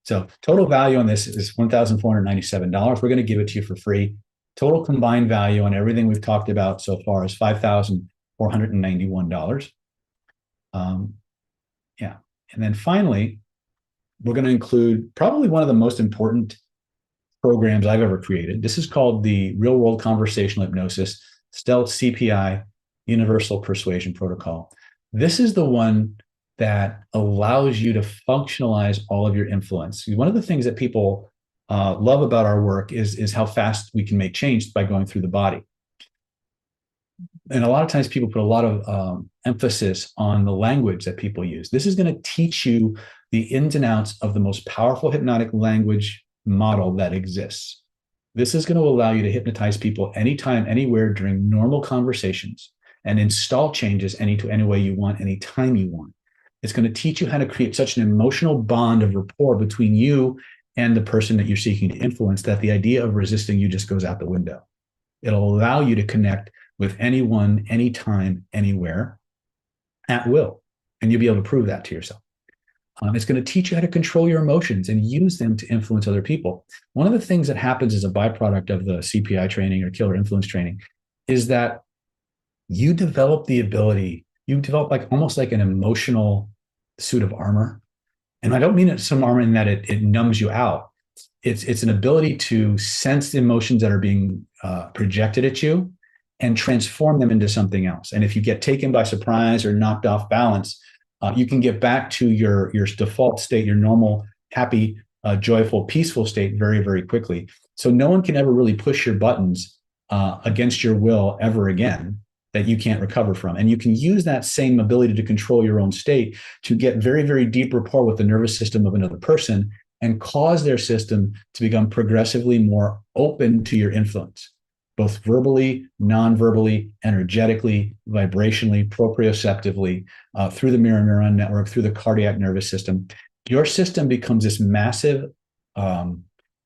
Speaker 1: So total value on this is $1,497. We're going to give it to you for free. Total combined value on everything we've talked about so far is $5,491. Yeah. And then finally, we're going to include probably one of the most important programs I've ever created. This is called the Real World Conversational Hypnosis Stealth CPI Universal Persuasion Protocol. This is the one that allows you to functionalize all of your influence. One of the things that people love about our work is how fast we can make change by going through the body. And a lot of times people put a lot of emphasis on the language that people use. This is going to teach you the ins and outs of the most powerful hypnotic language model that exists. This is going to allow you to hypnotize people anytime, anywhere during normal conversations and install changes any way you want, anytime you want. It's going to teach you how to create such an emotional bond of rapport between you and the person that you're seeking to influence that the idea of resisting you just goes out the window. It'll allow you to connect with anyone, anytime, anywhere, at will. And you'll be able to prove that to yourself. It's going to teach you how to control your emotions and use them to influence other people. One of the things that happens as a byproduct of the CPI training or killer influence training is that you develop almost like an emotional suit of armor. And I don't mean it some armor in that it numbs you out. It's an ability to sense the emotions that are being projected at you and transform them into something else. And if you get taken by surprise or knocked off balance, you can get back to your default state, your normal, happy, joyful, peaceful state very, very quickly. So no one can ever really push your buttons against your will ever again that you can't recover from. And you can use that same ability to control your own state to get very, very deep rapport with the nervous system of another person and cause their system to become progressively more open to your influence, both verbally, non-verbally, energetically, vibrationally, proprioceptively, through the mirror neuron network, through the cardiac nervous system. Your system becomes this massive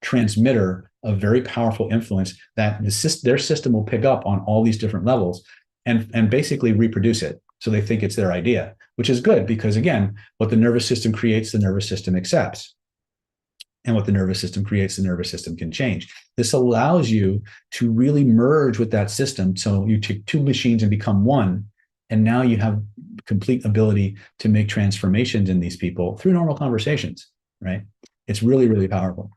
Speaker 1: transmitter of very powerful influence that their system will pick up on all these different levels and basically reproduce it. So they think it's their idea, which is good because, again, what the nervous system creates, the nervous system accepts. And what the nervous system creates, the nervous system can change. This allows you to really merge with that system. So you take two machines and become one. And now you have complete ability to make transformations in these people through normal conversations, right? It's really, really powerful.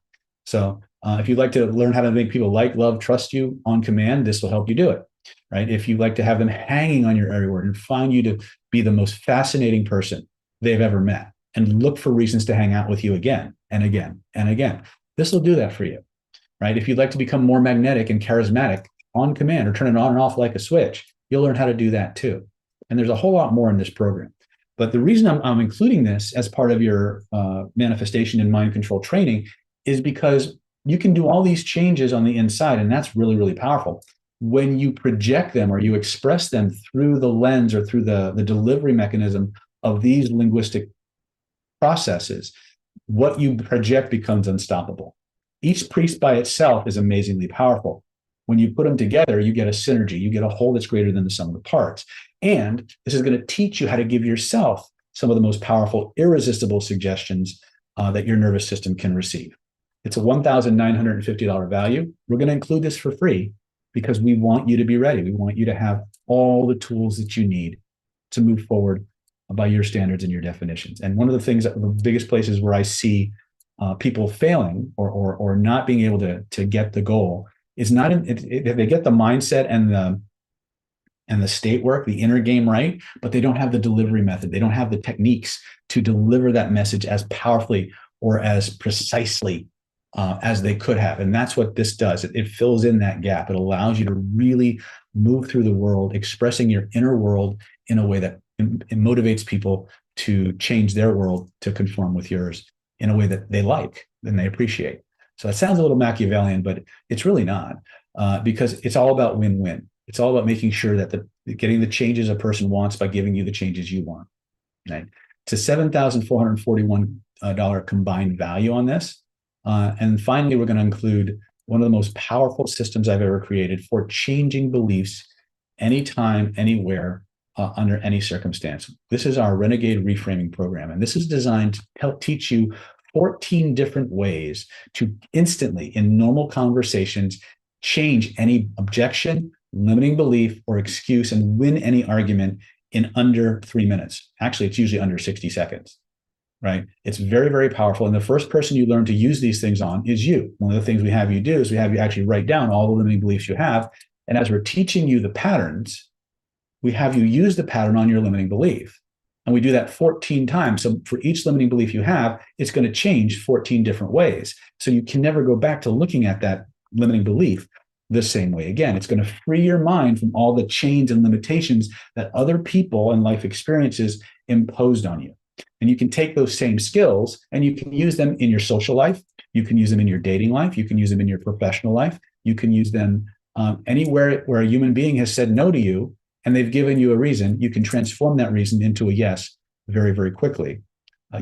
Speaker 1: So if you'd like to learn how to make people like, love, trust you on command, this will help you do it, right? If you'd like to have them hanging on your every word and find you to be the most fascinating person they've ever met and look for reasons to hang out with you again and again and again, this will do that for you, right? If you'd like to become more magnetic and charismatic, on command or turn it on and off like a switch, you'll learn how to do that too. And there's a whole lot more in this program. But the reason I'm including this as part of your manifestation and mind control training is because you can do all these changes on the inside, and that's really, really powerful. When you project them or you express them through the lens or through the delivery mechanism of these linguistic processes, what you project becomes unstoppable. Each piece by itself is amazingly powerful. When you put them together, you get a synergy. You get a whole that's greater than the sum of the parts. And this is going to teach you how to give yourself some of the most powerful, irresistible suggestions that your nervous system can receive. It's a $1,950 value. We're going to include this for free because we want you to be ready. We want you to have all the tools that you need to move forward by your standards and your definitions. And one of the things, the biggest places where I see people failing or not being able to get the goal is not if they get the mindset and the state work, the inner game right, but they don't have the delivery method. They don't have the techniques to deliver that message as powerfully or as precisely as they could have. And that's what this does. It fills in that gap. It allows you to really move through the world, expressing your inner world in a way that it motivates people to change their world to conform with yours in a way that they like and they appreciate. So it sounds a little Machiavellian, but it's really not, because it's all about win-win. It's all about making sure that getting the changes a person wants by giving you the changes you want. Right? It's a $7,441 combined value on this. And finally, we're going to include one of the most powerful systems I've ever created for changing beliefs anytime, anywhere, under any circumstance. This is our Renegade Reframing Program. And this is designed to help teach you 14 different ways to instantly, in normal conversations, change any objection, limiting belief, or excuse and win any argument in under 3 minutes. Actually, it's usually under 60 seconds. Right? It's very, very powerful. And the first person you learn to use these things on is you. One of the things we have you do is we have you actually write down all the limiting beliefs you have. And as we're teaching you the patterns, we have you use the pattern on your limiting belief. And we do that 14 times. So for each limiting belief you have, it's going to change 14 different ways. So you can never go back to looking at that limiting belief the same way again. It's going to free your mind from all the chains and limitations that other people and life experiences imposed on you. And you can take those same skills and you can use them in your social life. You can use them in your dating life. You can use them in your professional life. You can use them anywhere where a human being has said no to you and they've given you a reason. You can transform that reason into a yes very, very quickly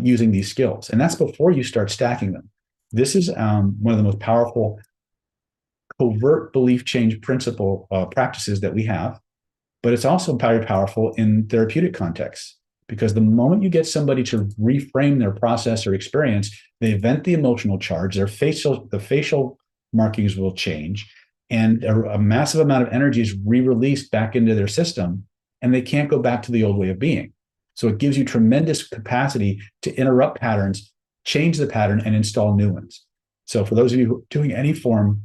Speaker 1: using these skills. And that's before you start stacking them. This is one of the most powerful covert belief change principle practices that we have, but it's also very powerful in therapeutic contexts. Because the moment you get somebody to reframe their process or experience, they vent the emotional charge, the facial markings will change, and a massive amount of energy is re-released back into their system, and they can't go back to the old way of being. So it gives you tremendous capacity to interrupt patterns, change the pattern, and install new ones. So for those of you who are doing any form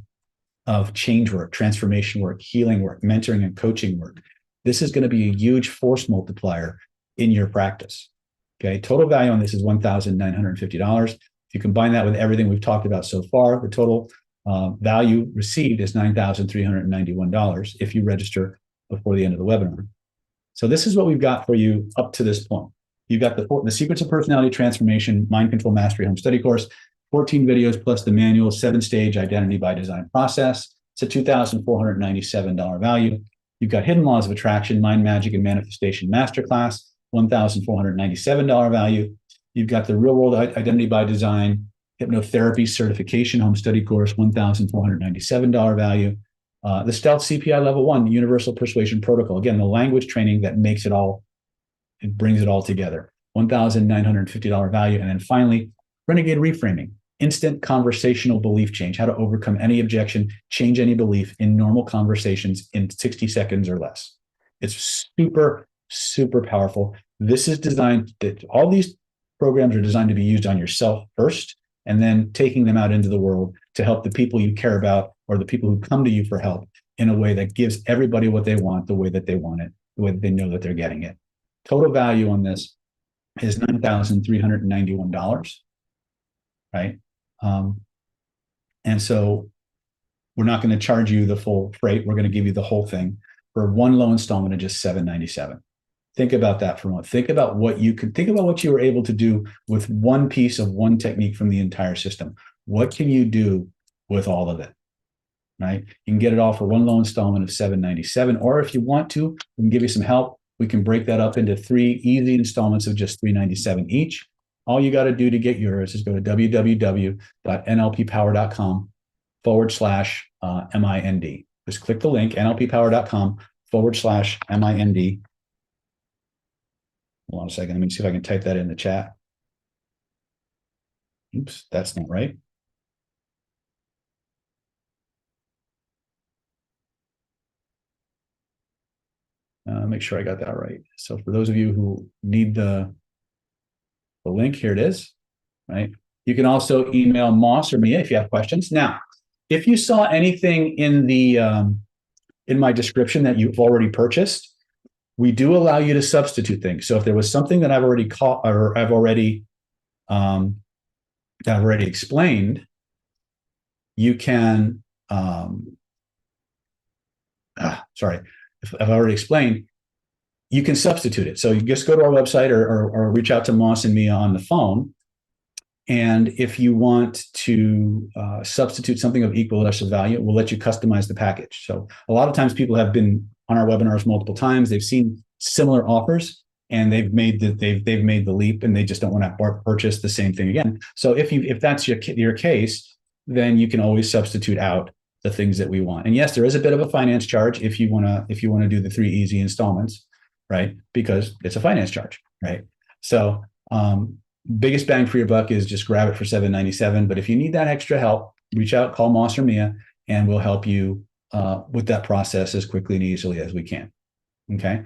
Speaker 1: of change work, transformation work, healing work, mentoring and coaching work, this is going to be a huge force multiplier in your practice. Okay, total value on this is $1,950. If you combine that with everything we've talked about so far, the total value received is $9,391 if you register before the end of the webinar. So this is what we've got for you up to this point. You've got the Secrets of Personality Transformation Mind Control Mastery Home Study Course, 14 videos plus the manual, 7-stage identity by design process. It's a $2,497 value. You've got Hidden Laws of Attraction, Mind Magic, and Manifestation Masterclass, $1,497 value. You've got the Real World Identity by Design Hypnotherapy Certification Home Study Course, $1,497 value. The Stealth CPI Level 1 Universal Persuasion Protocol. Again, the language training that makes it all, it brings it all together. $1,950 value. And then finally, Renegade Reframing, Instant Conversational Belief Change, how to overcome any objection, change any belief in normal conversations in 60 seconds or less. It's super, super powerful. This is designed that all these programs are designed to be used on yourself first, and then taking them out into the world to help the people you care about or the people who come to you for help in a way that gives everybody what they want, the way that they want it, the way that they know that they're getting it. Total value on this is $9,391, right? And so we're not going to charge you the full freight. We're going to give you the whole thing for one low installment of just $797. Think about that for a moment. Think about what you were able to do with one piece of one technique from the entire system. What can you do with all of it? Right? You can get it all for one low installment of $797. Or if you want to, we can give you some help. We can break that up into 3 easy installments of just $397 each. All you got to do to get yours is go to www.nlppower.com/MIND. Just click the link, nlppower.com/MIND. Hold on a second. Let me see if I can type that in the chat. Oops, that's not right. Make sure I got that right. So for those of you who need the link, here it is, right? You can also email Moss or Mia if you have questions. Now, if you saw anything in the in my description that you've already purchased, we do allow you to substitute things. So if there was something that I've already explained, you can if I've already explained, you can substitute it. So you just go to our website or reach out to Moss and Mia on the phone. And if you want to substitute something of equal or lesser value, we'll let you customize the package. So a lot of times people have been on our webinars multiple times. They've seen similar offers and they've made the leap and they just don't want to purchase the same thing again. So if that's your case, then you can always substitute out the things that we want. And yes, there is a bit of a finance charge if you want to do the 3 easy installments, right? Because it's a finance charge, right? So biggest bang for your buck is just grab it for $797. But if you need that extra help, reach out, call Moss or Mia, and we'll help you with that process as quickly and easily as we can. Okay.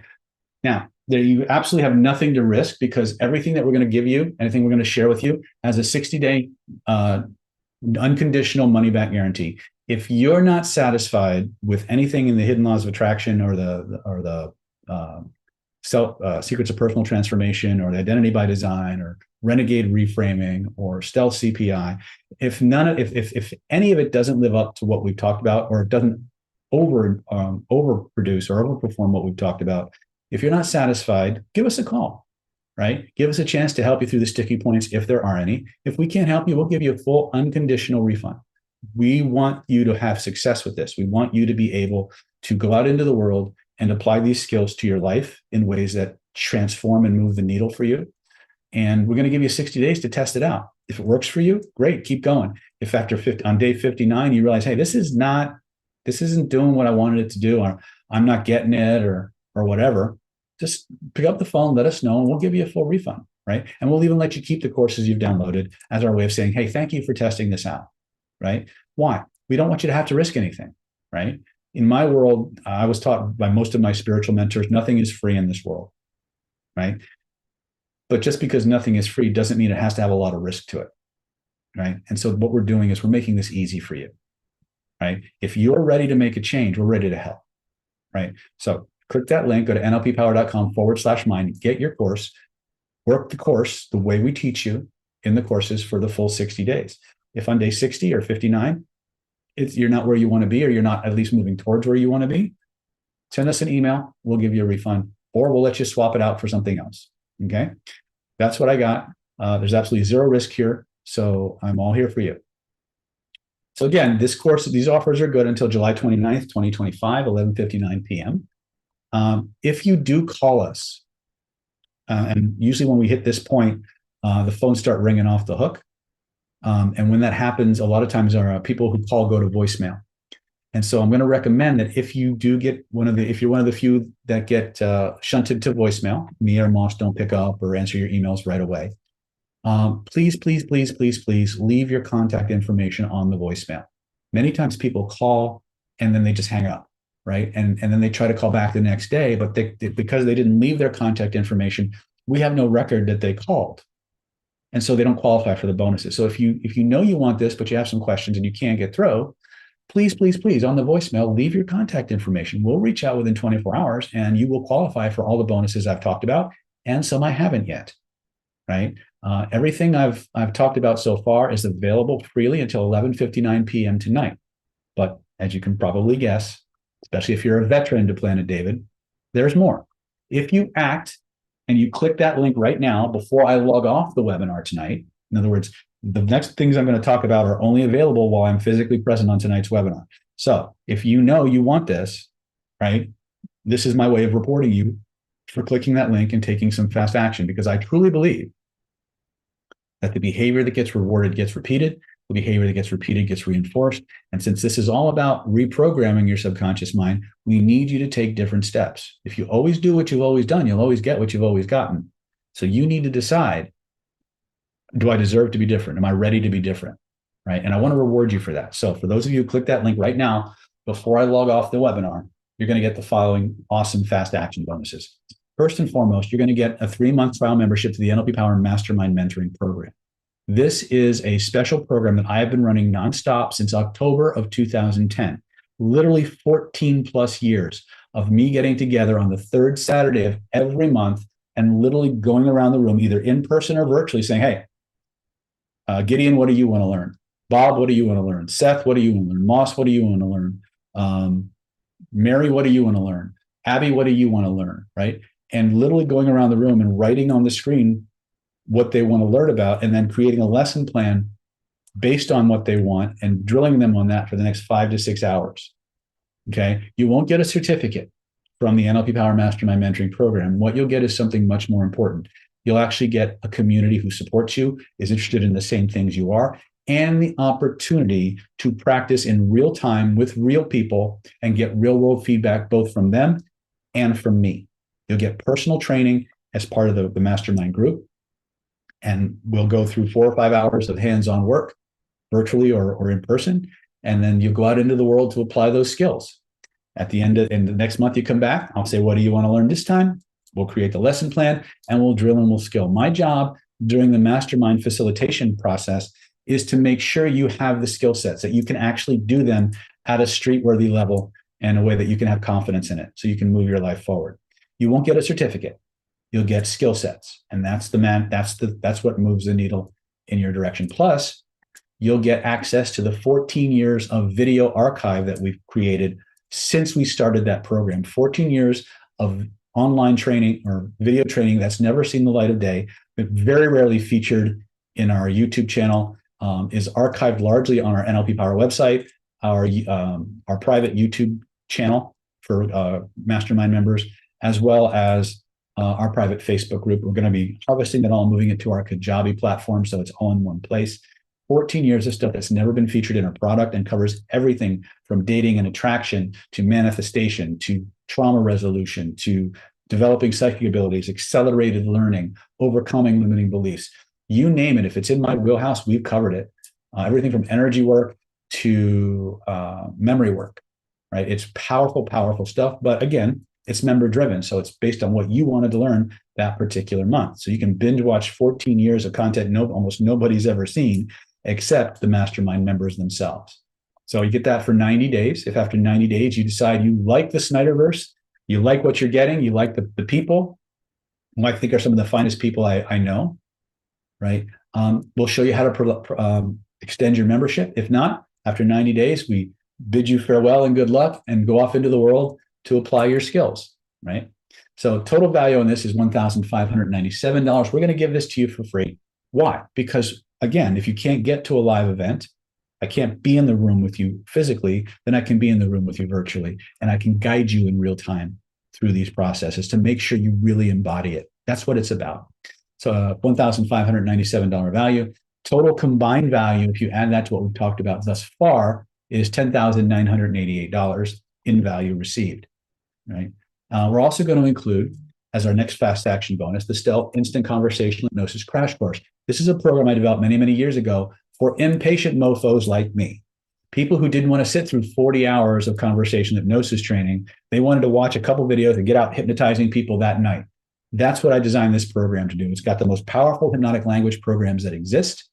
Speaker 1: Now, you absolutely have nothing to risk because everything that we're going to give you, anything we're going to share with you, has a 60-day unconditional money-back guarantee. If you're not satisfied with anything in the hidden laws of attraction or the secrets of personal transformation or the identity by design or renegade reframing or stealth CPI, if any of it doesn't live up to what we've talked about or it doesn't overproduce or overperform what we've talked about, if you're not satisfied, give us a call, right? Give us a chance to help you through the sticky points if there are any. If we can't help you, we'll give you a full unconditional refund. We want you to have success with this. We want you to be able to go out into the world and apply these skills to your life in ways that transform and move the needle for you. And we're going to give you 60 days to test it out. If it works for you, great, keep going. If on day 59, you realize, hey, this isn't doing what I wanted it to do, or I'm not getting it, or whatever, just pick up the phone, let us know, and we'll give you a full refund, right? And we'll even let you keep the courses you've downloaded as our way of saying, hey, thank you for testing this out, right? Why? We don't want you to have to risk anything, right? In my world, I was taught by most of my spiritual mentors, nothing is free in this world, right? But just because nothing is free doesn't mean it has to have a lot of risk to it, right? And so what we're doing is we're making this easy for you, right? If you're ready to make a change, we're ready to help, right? So click that link, go to nlppower.com/mind, get your course, work the course the way we teach you in the courses for the full 60 days. If on day 60 or 59, you're not where you want to be, or you're not at least moving towards where you want to be, send us an email. We'll give you a refund, or we'll let you swap it out for something else. Okay. That's what I got. There's absolutely zero risk here. So I'm all here for you. So again, these offers are good until July 29th, 2025, 11:59 p.m. If you do call us, and usually when we hit this point, the phones start ringing off the hook. And when that happens, a lot of times our people who call go to voicemail. And so I'm going to recommend that if you do get if you're one of the few that get shunted to voicemail, me or Moss don't pick up or answer your emails right away, please leave your contact information on the voicemail. Many times people call and then they just hang up, right? And then they try to call back the next day, but because they didn't leave their contact information, we have no record that they called. And so they don't qualify for the bonuses. So if you know you want this, but you have some questions and you can't get through, please on the voicemail, leave your contact information. We'll reach out within 24 hours and you will qualify for all the bonuses I've talked about and some I haven't yet, right? Everything I've talked about so far is available freely until 11:59 p.m. tonight. But as you can probably guess, especially if you're a veteran to Planet David, there's more. If you act and you click that link right now before I log off the webinar tonight, in other words, the next things I'm going to talk about are only available while I'm physically present on tonight's webinar. So if you know you want this, right, this is my way of reporting you for clicking that link and taking some fast action, because I truly believe that the behavior that gets rewarded gets repeated, the behavior that gets repeated gets reinforced. And since this is all about reprogramming your subconscious mind, we need you to take different steps. If you always do what you've always done, you'll always get what you've always gotten. So you need to decide, do I deserve to be different? Am I ready to be different? Right? And I want to reward you for that. So for those of you who click that link right now, before I log off the webinar, you're going to get the following awesome fast action bonuses. First and foremost, you're going to get a 3-month trial membership to the NLP Power Mastermind Mentoring Program. This is a special program that I have been running nonstop since October of 2010, literally 14 plus years of me getting together on the third Saturday of every month and literally going around the room, either in person or virtually, saying, hey, Gideon, what do you want to learn? Bob, what do you want to learn? Seth, what do you want to learn? Moss, what do you want to learn? Mary, what do you want to learn? Abby, what do you want to learn? Right? And literally going around the room and writing on the screen what they want to learn about, and then creating a lesson plan based on what they want and drilling them on that for the next 5 to 6 hours. Okay. You won't get a certificate from the NLP Power Mastermind Mentoring Program. What you'll get is something much more important. You'll actually get a community who supports you, is interested in the same things you are, and the opportunity to practice in real time with real people and get real world feedback, both from them and from me. You'll get personal training as part of the mastermind group. And we'll go through 4 or 5 hours of hands-on work, virtually or in person. And then you'll go out into the world to apply those skills. At the end of the next month, you come back, I'll say, what do you want to learn this time? We'll create the lesson plan and we'll drill and we'll skill. My job during the mastermind facilitation process is to make sure you have the skill sets, that you can actually do them at a street-worthy level in a way that you can have confidence in it so you can move your life forward. You won't get a certificate. You'll get skill sets. And that's what moves the needle in your direction. Plus, you'll get access to the 14 years of video archive that we've created since we started that program. 14 years of online training or video training that's never seen the light of day, but very rarely featured in our YouTube channel, is archived largely on our NLP Power website, our private YouTube channel for mastermind members, as well as our private Facebook group. We're going to be harvesting that all, moving it to our Kajabi platform, so it's all in one place. 14 years of stuff that's never been featured in our product and covers everything from dating and attraction to manifestation to trauma resolution to developing psychic abilities, accelerated learning, overcoming limiting beliefs. You name it. If it's in my wheelhouse, we've covered it. Everything from energy work to memory work, right? It's powerful, powerful stuff. But again, it's member driven. So it's based on what you wanted to learn that particular month. So you can binge watch 14 years of content almost nobody's ever seen except the mastermind members themselves. So you get that for 90 days. If after 90 days you decide you like the Snyderverse, you like what you're getting, you like the people, who I think are some of the finest people I know, right? We'll show you how to extend your membership. If not, after 90 days, we bid you farewell and good luck and go off into the world to apply your skills, right? So total value on this is $1,597. We're going to give this to you for free. Why? Because again, if you can't get to a live event, I can't be in the room with you physically, then I can be in the room with you virtually, and I can guide you in real time through these processes to make sure you really embody it. That's what it's about. So $1,597 value. Total combined value, if you add that to what we've talked about thus far, is $10,988 in value received, right? We're also going to include, as our next fast action bonus, the Stealth Instant Conversational Hypnosis Crash Course. This is a program I developed many, many years ago for impatient mofos like me. People who didn't want to sit through 40 hours of conversation hypnosis training. They wanted to watch a couple videos and get out hypnotizing people that night. That's what I designed this program to do. It's got the most powerful hypnotic language programs that exist.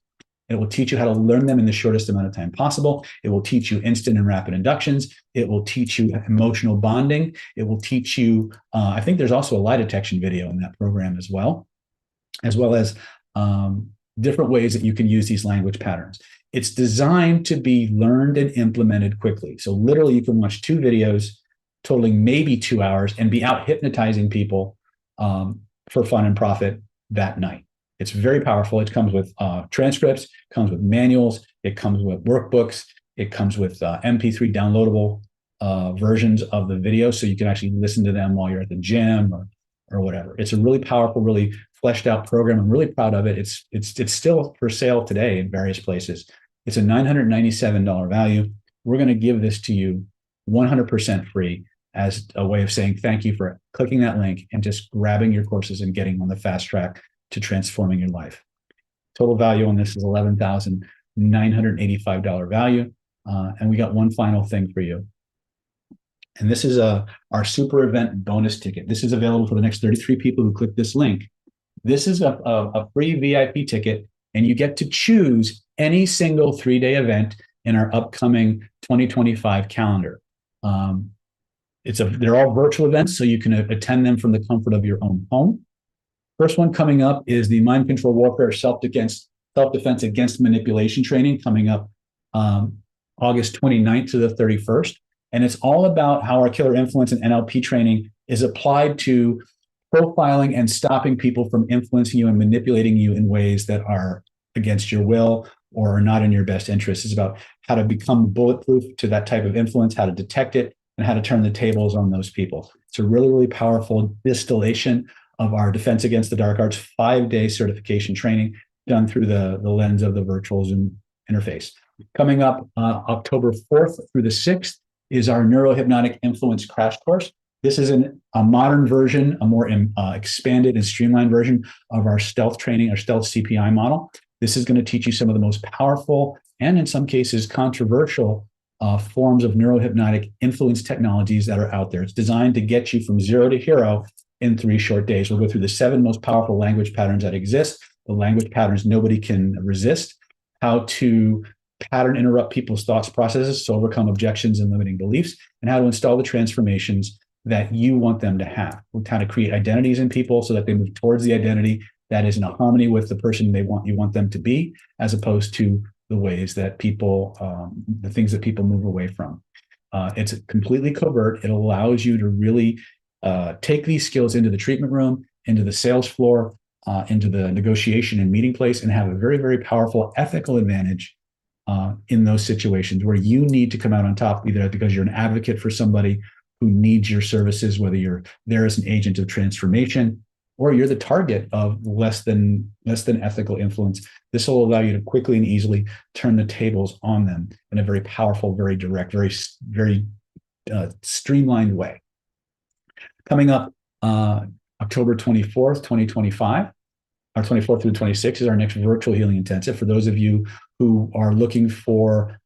Speaker 1: It will teach you how to learn them in the shortest amount of time possible. It will teach you instant and rapid inductions. It will teach you emotional bonding. It will teach you, I think there's also a lie detection video in that program as well as different ways that you can use these language patterns. It's designed to be learned and implemented quickly. So literally you can watch 2 videos totaling maybe 2 hours and be out hypnotizing people for fun and profit that night. It's very powerful. It comes with transcripts, comes with manuals, it comes with workbooks, it comes with MP3 downloadable versions of the video, so you can actually listen to them while you're at the gym or whatever. It's a really powerful, really fleshed out program. I'm really proud of it. It's still for sale today in various places. It's a $997 value. We're going to give this to you 100% free as a way of saying thank you for clicking that link and just grabbing your courses and getting on the fast track to transforming your life. Total value on this is $11,985 value. And we got one final thing for you. And this is our super event bonus ticket. This is available for the next 33 people who click this link. This is a free VIP ticket, and you get to choose any single 3-day event in our upcoming 2025 calendar. They're all virtual events, so you can attend them from the comfort of your own home. First one coming up is the Mind Control Warfare Self-Defense Against Manipulation training, coming up August 29th to the 31st. And it's all about how our killer influence and NLP training is applied to profiling and stopping people from influencing you and manipulating you in ways that are against your will or are not in your best interest. It's about how to become bulletproof to that type of influence, how to detect it, and how to turn the tables on those people. It's a really, really powerful distillation of our Defense Against the Dark Arts 5-day certification training done through the lens of the virtual Zoom interface. Coming up October 4th through the 6th is our Neurohypnotic Influence Crash Course. This is a modern version, a more expanded and streamlined version of our stealth training, our stealth CPI model. This is going to teach you some of the most powerful and in some cases controversial forms of neurohypnotic influence technologies that are out there. It's designed to get you from 0 to hero in 3 short days. We'll go through the 7 most powerful language patterns that exist, the language patterns nobody can resist, how to pattern interrupt people's thoughts processes to overcome objections and limiting beliefs, and how to install the transformations that you want them to have. We'll kind of create identities in people so that they move towards the identity that is in harmony with the person you want them to be, as opposed to the ways that the things that people move away from. It's completely covert. It allows you to really take these skills into the treatment room, into the sales floor, into the negotiation and meeting place, and have a very, very powerful ethical advantage in those situations where you need to come out on top, either because you're an advocate for somebody who needs your services, whether you're there as an agent of transformation, or you're the target of less than ethical influence. This will allow you to quickly and easily turn the tables on them in a very powerful, very direct, very streamlined way. Coming up October 24th, 2025, our 24th through 26th is our next virtual healing intensive. For those of you who are looking for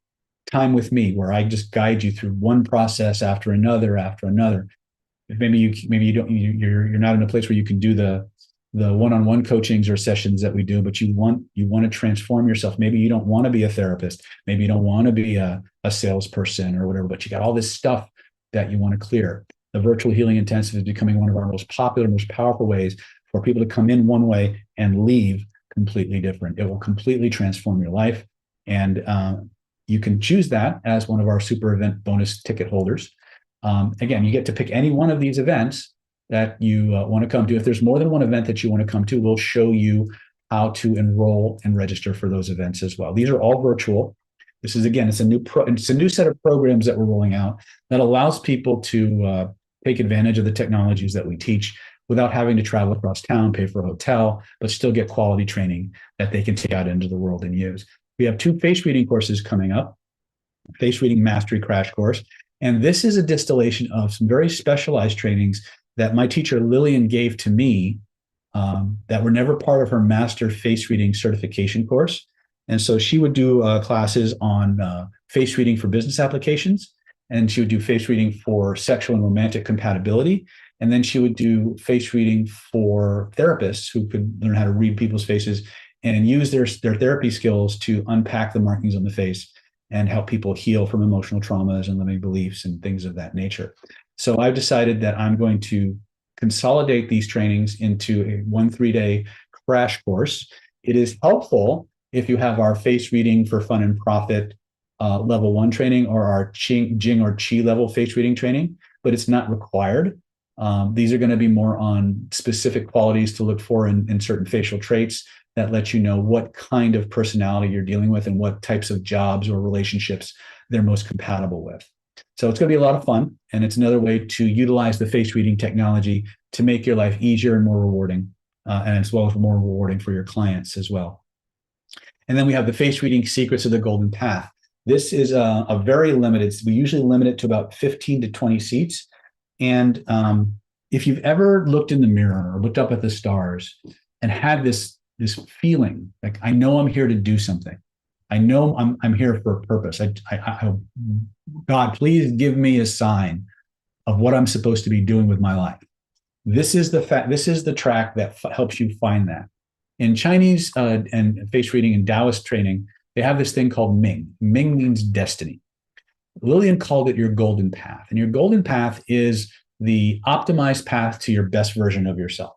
Speaker 1: time with me, where I just guide you through one process after another. Maybe you're not in a place where you can do the one-on-one coachings or sessions that we do, but you want to transform yourself. Maybe you don't want to be a therapist. Maybe you don't want to be a salesperson or whatever, but you got all this stuff that you want to clear. The virtual healing intensive is becoming one of our most popular, most powerful ways for people to come in one way and leave completely different. It will completely transform your life. And you can choose that as one of our super event bonus ticket holders. Again, you get to pick any one of these events that you want to come to. If there's more than one event that you want to come to, we'll show you how to enroll and register for those events as well. These are all virtual. This is, again, it's a new set of programs that we're rolling out that allows people to take advantage of the technologies that we teach without having to travel across town, pay for a hotel, but still get quality training that they can take out into the world and use. We have 2 face reading courses coming up, Face Reading Mastery Crash Course. And this is a distillation of some very specialized trainings that my teacher Lillian gave to me that were never part of her master face reading certification course. And so she would do classes on face reading for business applications, and she would do face reading for sexual and romantic compatibility. And then she would do face reading for therapists who could learn how to read people's faces and use their therapy skills to unpack the markings on the face and help people heal from emotional traumas and limiting beliefs and things of that nature. So I've decided that I'm going to consolidate these trainings into a 1 3-day crash course. It is helpful if you have our face reading for fun and profit level 1 training, or our Jing or Qi level face reading training, but it's not required. These are going to be more on specific qualities to look for in certain facial traits that let you know what kind of personality you're dealing with and what types of jobs or relationships they're most compatible with. So it's going to be a lot of fun, and it's another way to utilize the face reading technology to make your life easier and more rewarding, and as well as more rewarding for your clients as well. And then we have the face reading secrets of the golden path. This is a very limited, we usually limit it to about 15 to 20 seats. And if you've ever looked in the mirror or looked up at the stars and had this feeling, like, I know I'm here to do something. I know I'm here for a purpose. God, please give me a sign of what I'm supposed to be doing with my life. This is the track that helps you find that. In Chinese and face reading and Taoist training, they have this thing called Ming. Ming means destiny. Lillian called it your golden path. And your golden path is the optimized path to your best version of yourself.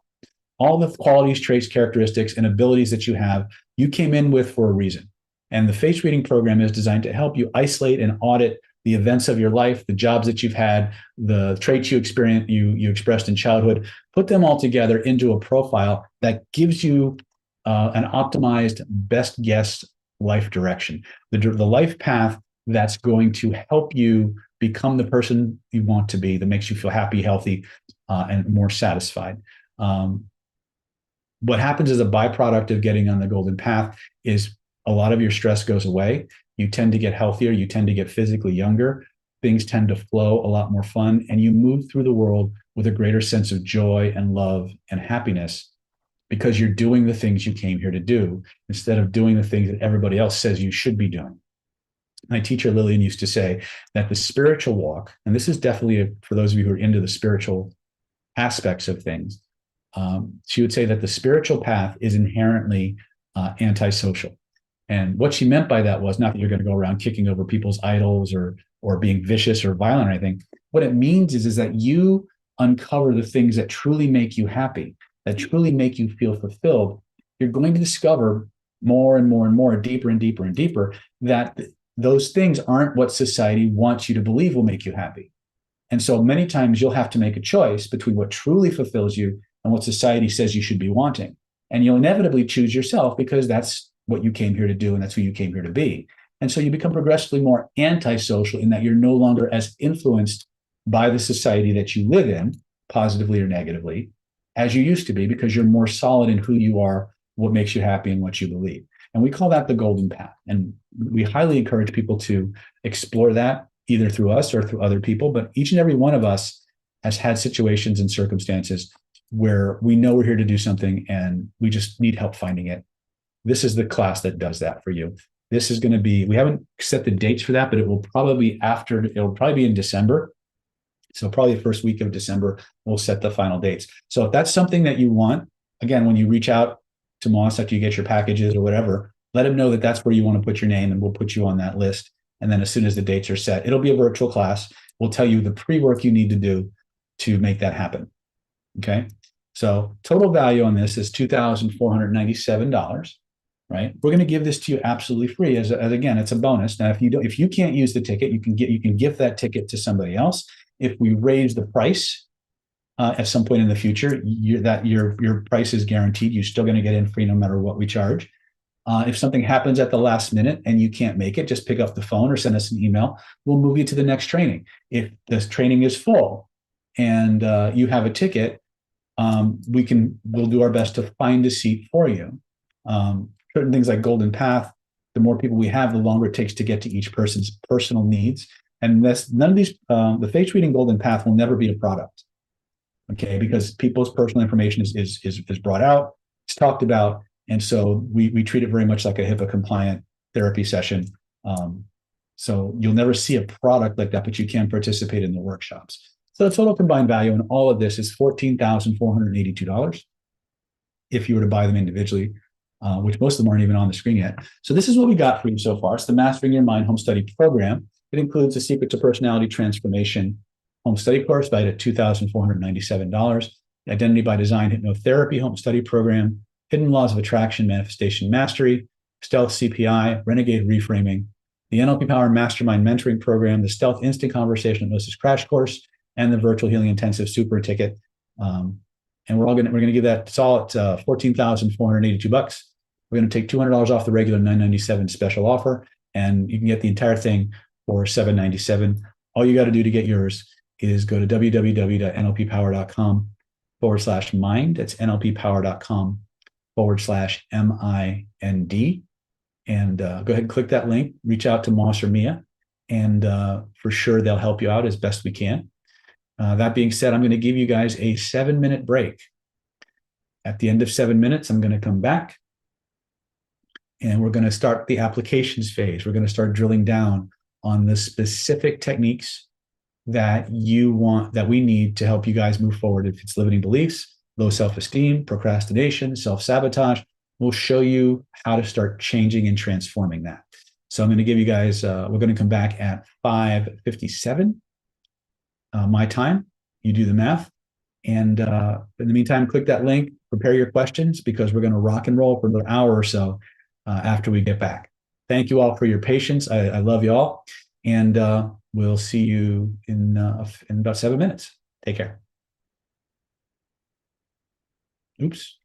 Speaker 1: All the qualities, traits, characteristics, and abilities that you have, you came in with for a reason. And the face reading program is designed to help you isolate and audit the events of your life, the jobs that you've had, the traits you expressed in childhood, put them all together into a profile that gives you an optimized, best guess life direction, the life path that's going to help you become the person you want to be, that makes you feel happy, healthy, and more satisfied. What happens as a byproduct of getting on the golden path is a lot of your stress goes away. You tend to get healthier. You tend to get physically younger. Things tend to flow a lot more fun, and you move through the world with a greater sense of joy and love and happiness, because you're doing the things you came here to do instead of doing the things that everybody else says you should be doing. My teacher Lillian used to say that the spiritual walk, and this is definitely for those of you who are into the spiritual aspects of things, she would say that the spiritual path is inherently antisocial. And what she meant by that was not that you're going to go around kicking over people's idols or being vicious or violent or anything. What it means is that you uncover the things that truly make you happy, that truly make you feel fulfilled. You're going to discover more and more and more, deeper and deeper and deeper, that those things aren't what society wants you to believe will make you happy. And so many times you'll have to make a choice between what truly fulfills you and what society says you should be wanting. And you'll inevitably choose yourself, because that's what you came here to do and that's who you came here to be. And so you become progressively more antisocial in that you're no longer as influenced by the society that you live in, positively or negatively, as you used to be, because you're more solid in who you are, what makes you happy, and what you believe. And we call that the golden path. And we highly encourage people to explore that either through us or through other people. But each and every one of us has had situations and circumstances where we know we're here to do something and we just need help finding it. This is the class that does that for you. This is going to be, we haven't set the dates for that, but it will probably be in December. So probably the first week of December, we'll set the final dates. So if that's something that you want, again, when you reach out to Moss after you get your packages or whatever, let him know that that's where you want to put your name, and we'll put you on that list. And then as soon as the dates are set, it'll be a virtual class. We'll tell you the pre-work you need to do to make that happen. Okay. So total value on this is $2,497. Right? We're going to give this to you absolutely free as again, it's a bonus. Now, if you can't use the ticket, you can gift that ticket to somebody else. If we raise the price at some point in the future, your price is guaranteed. You're still going to get in free no matter what we charge. If something happens at the last minute and you can't make it, just pick up the phone or send us an email. We'll move you to the next training. If this training is full and you have a ticket, we'll do our best to find a seat for you. Certain things like Golden Path, the more people we have, the longer it takes to get to each person's personal needs. And none of these, the face reading Golden Path will never be a product, okay? Because people's personal information is brought out, it's talked about, and so we treat it very much like a HIPAA compliant therapy session. So you'll never see a product like that, but you can participate in the workshops. So the total combined value in all of this is $14,482 if you were to buy them individually. Which most of them aren't even on the screen yet. So this is what we got for you so far. It's the Mastering Your Mind Home Study Program. It includes the Secret to Personality Transformation Home Study Course valued at $2,497, the Identity by Design Hypnotherapy Home Study Program, Hidden Laws of Attraction Manifestation Mastery, Stealth CPI, Renegade Reframing, the NLP Power Mastermind Mentoring Program, the Stealth Instant Conversation Hypnosis Crash Course, and the Virtual Healing Intensive Super Ticket. And we're gonna give that. It's all at $14,482. We're gonna take $200 off the regular $997 special offer, and you can get the entire thing for $797. All you got to do to get yours is go to www.nlppower.com/mind. That's nlppower.com/MIND. And go ahead and click that link, reach out to Moss or Mia, and for sure they'll help you out as best we can. That being said, I'm going to give you guys a 7-minute break. At the end of 7 minutes, I'm going to come back and we're going to start the applications phase. We're going to start drilling down on the specific techniques that we need to help you guys move forward. If it's limiting beliefs, low self-esteem, procrastination, self-sabotage, we'll show you how to start changing and transforming that. So I'm going to give you guys, we're going to come back at 5:57 my time. You do the math. And in the meantime, click that link, prepare your questions, because we're going to rock and roll for another hour or so after we get back. Thank you all for your patience. I love you all. And we'll see you in about 7 minutes. Take care. Oops.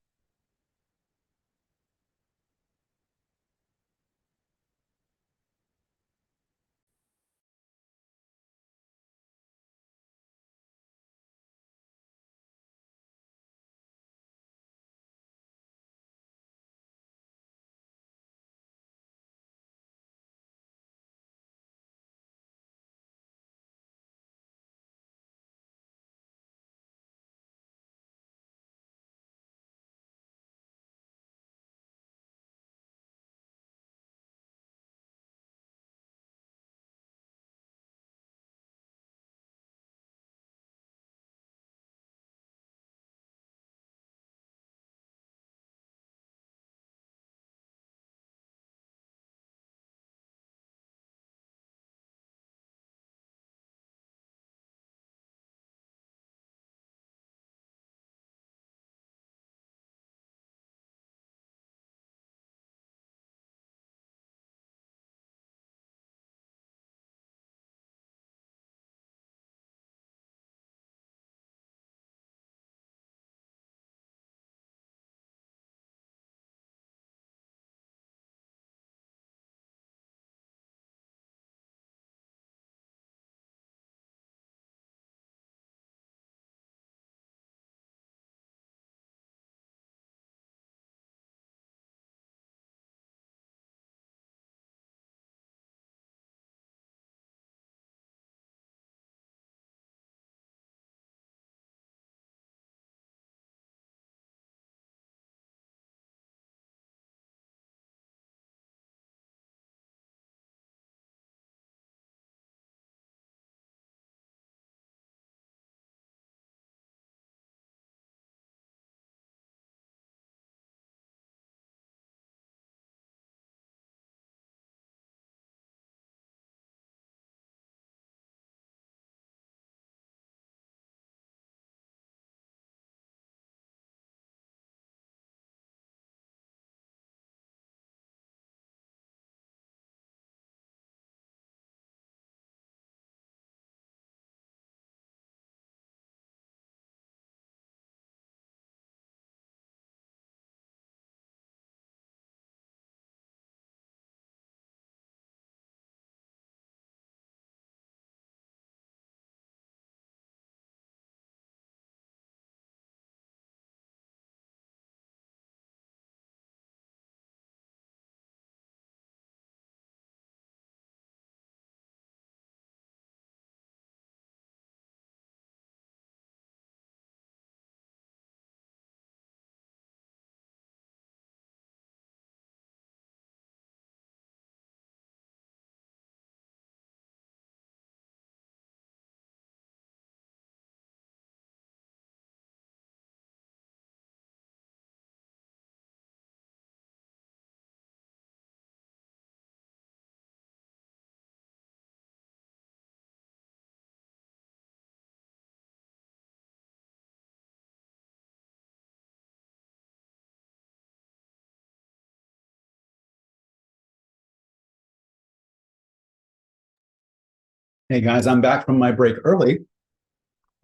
Speaker 1: Hey guys, I'm back from my break early.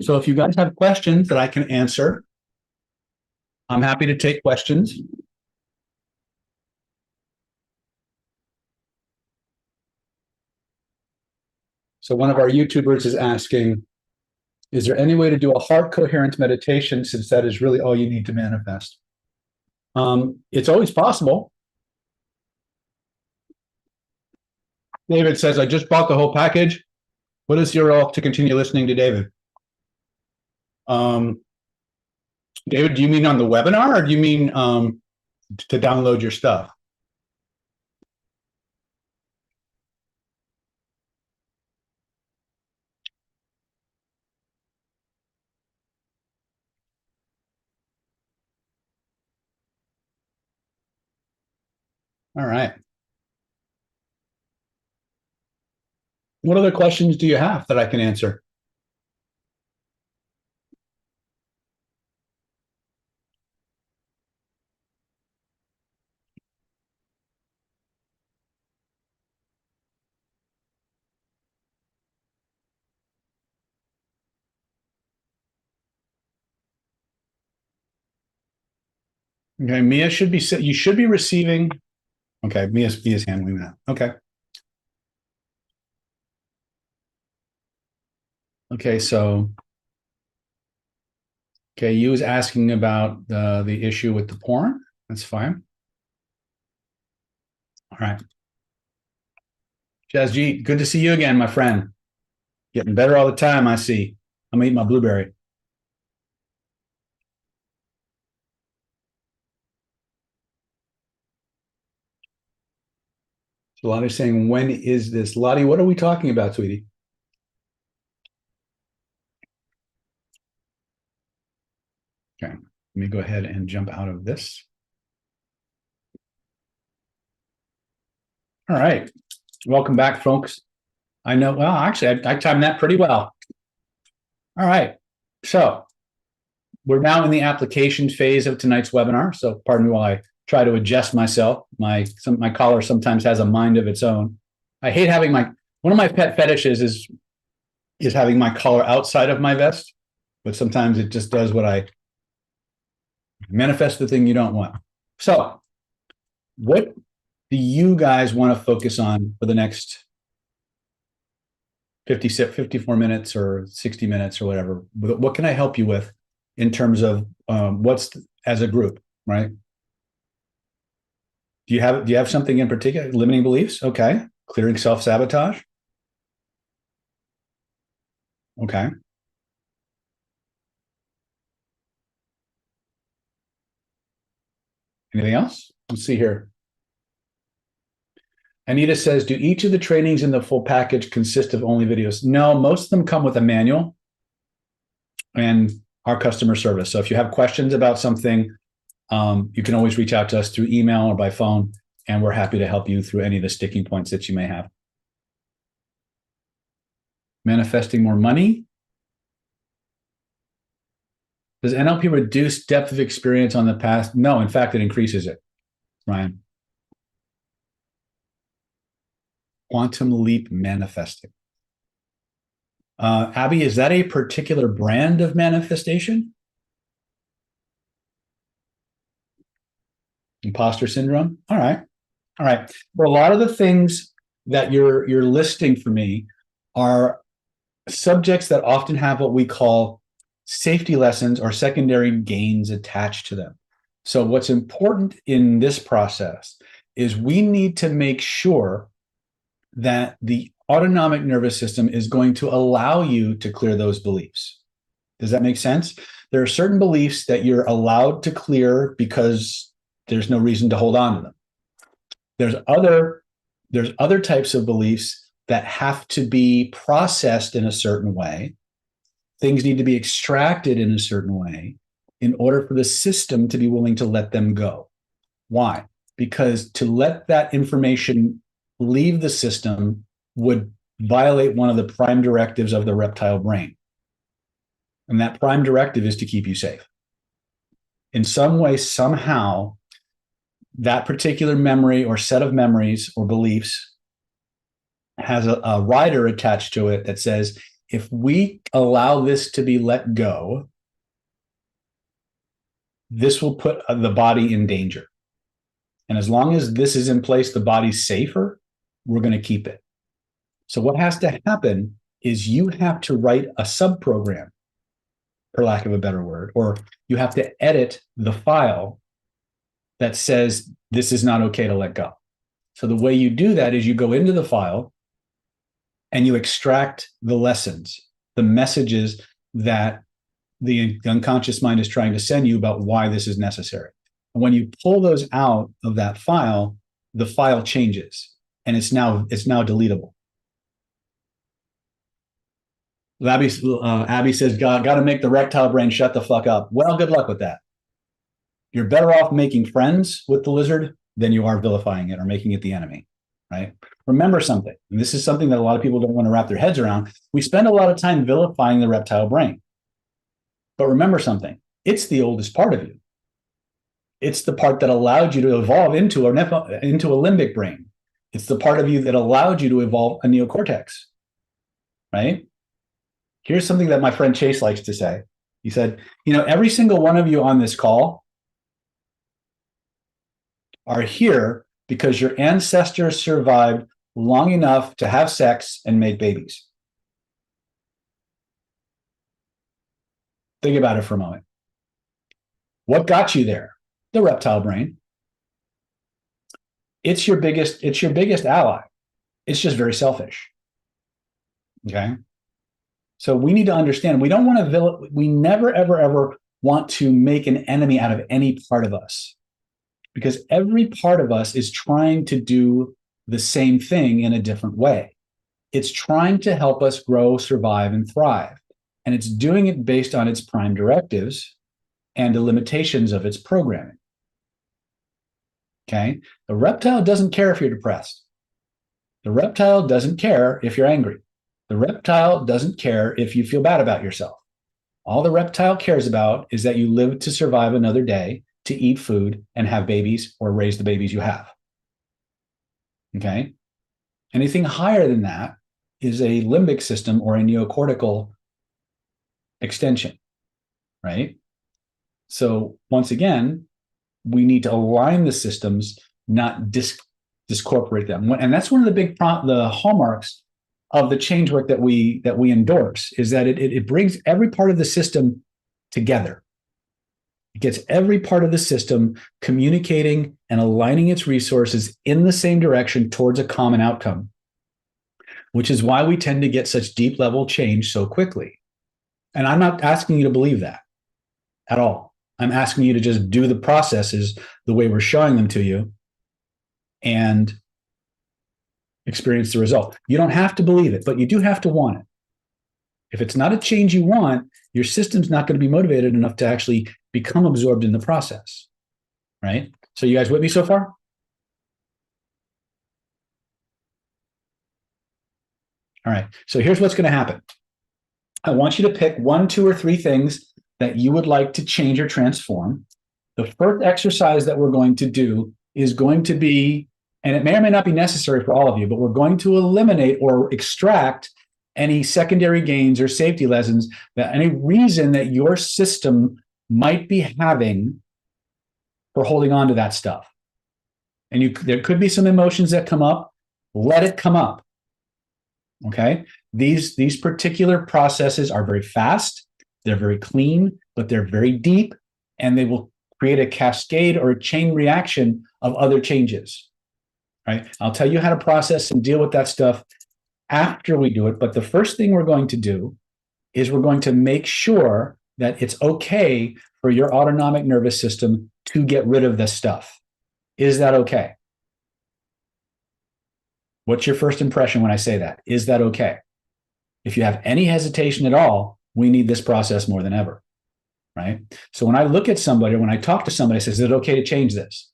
Speaker 1: So if you guys have questions that I can answer, I'm happy to take questions. So one of our YouTubers is asking, is there any way to do a heart coherence meditation since that is really all you need to manifest? It's always possible. David says, I just bought the whole package. What is your all to continue listening to David? Um, David, do you mean on the webinar or do you mean to download your stuff? All right. What other questions do you have that I can answer? Okay, Mia should be, you should be receiving. Okay, Mia's handling that. Okay. Okay, so okay, you was asking about the issue with the porn. That's fine. All right. Jazzy, good to see you again, my friend. Getting better all the time, I see. I'm eating my blueberry. So Lottie's saying, when is this? Lottie, what are we talking about, sweetie? Okay, let me go ahead and jump out of this. All right. Welcome back, folks. I know, well, actually, I timed that pretty well. All right. So we're now in the application phase of tonight's webinar. So pardon me while I try to adjust myself. My collar sometimes has a mind of its own. I hate having one of my pet fetishes is having my collar outside of my vest, but sometimes it just does what I manifest the thing you don't want. So what do you guys want to focus on for the next 54 minutes or 60 minutes or whatever? What can I help you with in terms of what's as a group, right? Do you have something in particular? Limiting beliefs? Okay. Clearing self-sabotage? Okay. Anything else? Let's see here. Anita says, do each of the trainings in the full package consist of only videos? No, most of them come with a manual and our customer service. So if you have questions about something, you can always reach out to us through email or by phone, and we're happy to help you through any of the sticking points that you may have. Manifesting more money? Does NLP reduce depth of experience on the past? No, in fact, it increases it, Ryan. Quantum leap manifesting. Abby, is that a particular brand of manifestation? Imposter syndrome? All right. All right. Well, a lot of the things that you're listing for me are subjects that often have what we call safety lessons or secondary gains attached to them. So what's important in this process is we need to make sure that the autonomic nervous system is going to allow you to clear those beliefs. Does that make sense? There are certain beliefs that you're allowed to clear because there's no reason to hold on to them. There's other types of beliefs that have to be processed in a certain way. Things need to be extracted in a certain way in order for the system to be willing to let them go. Why? Because to let that information leave the system would violate one of the prime directives of the reptile brain. And that prime directive is to keep you safe. In some way, somehow, that particular memory or set of memories or beliefs has a rider attached to it that says, if we allow this to be let go, this will put the body in danger. And as long as this is in place, the body's safer, we're going to keep it. So what has to happen is you have to write a subprogram, for lack of a better word, or you have to edit the file that says this is not okay to let go. So the way you do that is you go into the file and you extract the lessons, the messages that the unconscious mind is trying to send you about why this is necessary. And when you pull those out of that file, the file changes and it's now deletable. Abby says, got to make the reptile brain shut the fuck up. Well, good luck with that. You're better off making friends with the lizard than you are vilifying it or making it the enemy, right? Remember something, and this is something that a lot of people don't want to wrap their heads around. We spend a lot of time vilifying the reptile brain. But remember something, it's the oldest part of you. It's the part that allowed you to evolve into a limbic brain. It's the part of you that allowed you to evolve a neocortex, right? Here's something that my friend Chase likes to say. He said, every single one of you on this call are here because your ancestors survived long enough to have sex and make babies. Think about it for a moment. What got you there? The reptile brain. It's your biggest ally. It's just very selfish. Okay. So we need to understand, we never, ever, ever want to make an enemy out of any part of us, because every part of us is trying to do the same thing in a different way. It's trying to help us grow, survive, and thrive. And it's doing it based on its prime directives and the limitations of its programming. Okay? The reptile doesn't care if you're depressed. The reptile doesn't care if you're angry. The reptile doesn't care if you feel bad about yourself. All the reptile cares about is that you live to survive another day, to eat food and have babies or raise the babies you have. Okay? Anything higher than that is a limbic system or a neocortical extension, right? So once again, we need to align the systems, not discorporate them. And that's one of the hallmarks of the change work that we endorse, is that it brings every part of the system together. It gets every part of the system communicating and aligning its resources in the same direction towards a common outcome, which is why we tend to get such deep level change so quickly. And I'm not asking you to believe that at all. I'm asking you to just do the processes the way we're showing them to you and experience the result. You don't have to believe it, but you do have to want it. If it's not a change you want, your system's not going to be motivated enough to actually become absorbed in the process, right? So you guys with me so far? All right, so here's what's going to happen. I want you to pick 1, 2, or 3 things that you would like to change or transform. The first exercise that we're going to do is going to be, and it may or may not be necessary for all of you, but we're going to eliminate or extract any secondary gains or safety lessons, that any reason that your system might be having for holding on to that stuff. And there could be some emotions that come up. Let it come up. Okay? These particular processes are very fast, they're very clean, but they're very deep, and they will create a cascade or a chain reaction of other changes. Right? I'll tell you how to process and deal with that stuff after we do it. But the first thing we're going to do is we're going to make sure that it's okay for your autonomic nervous system to get rid of this stuff. Is that okay? What's your first impression when I say that? Is that okay? If you have any hesitation at all, we need this process more than ever, right? So when I look at somebody, or when I talk to somebody, I say, is it okay to change this?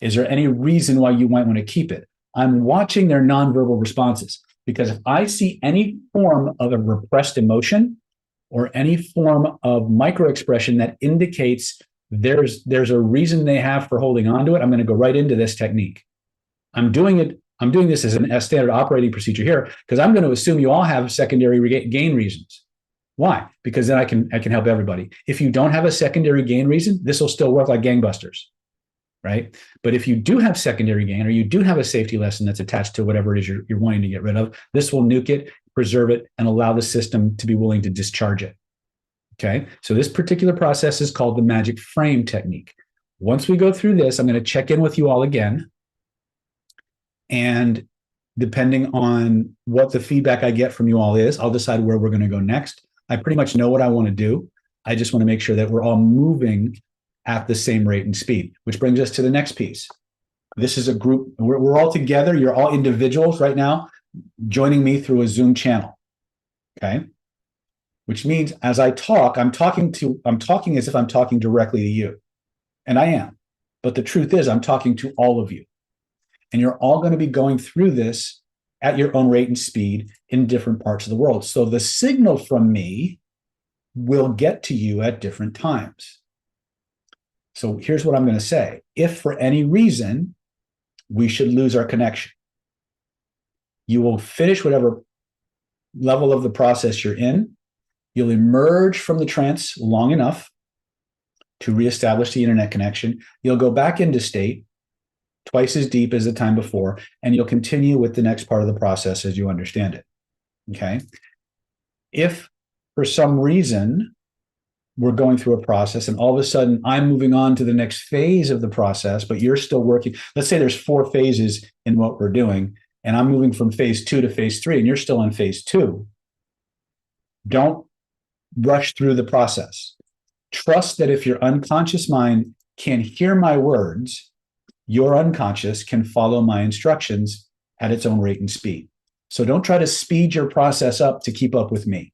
Speaker 1: Is there any reason why you might want to keep it? I'm watching their nonverbal responses, because if I see any form of a repressed emotion or any form of microexpression that indicates there's a reason they have for holding on to it, I'm going to go right into this technique. I'm doing it I'm doing this as a standard operating procedure here because I'm going to assume you all have secondary gain reasons. Why? Because then I can help everybody. If you don't have a secondary gain reason, this will still work like gangbusters, right? But if you do have secondary gain or you do have a safety lesson that's attached to whatever it is you're wanting to get rid of, this will nuke it, preserve it, and allow the system to be willing to discharge it. Okay, so this particular process is called the magic frame technique. Once we go through this, I'm going to check in with you all again. And depending on what the feedback I get from you all is, I'll decide where we're going to go next. I pretty much know what I want to do. I just want to make sure that we're all moving at the same rate and speed, which brings us to the next piece. This is a group. We're all together. You're all individuals right now joining me through a Zoom channel. Okay. Which means as I talk, I'm talking as if I'm talking directly to you. And I am. But the truth is, I'm talking to all of you. And you're all going to be going through this at your own rate and speed in different parts of the world. So the signal from me will get to you at different times. So here's what I'm going to say. If for any reason we should lose our connection, you will finish whatever level of the process you're in. You'll emerge from the trance long enough to reestablish the internet connection. You'll go back into state twice as deep as the time before, and you'll continue with the next part of the process as you understand it. Okay? If for some reason we're going through a process and all of a sudden I'm moving on to the next phase of the process, but you're still working, let's say there's 4 phases in what we're doing, and I'm moving from phase 2 to phase 3, and you're still in phase 2. Don't rush through the process. Trust that if your unconscious mind can hear my words, your unconscious can follow my instructions at its own rate and speed. So don't try to speed your process up to keep up with me.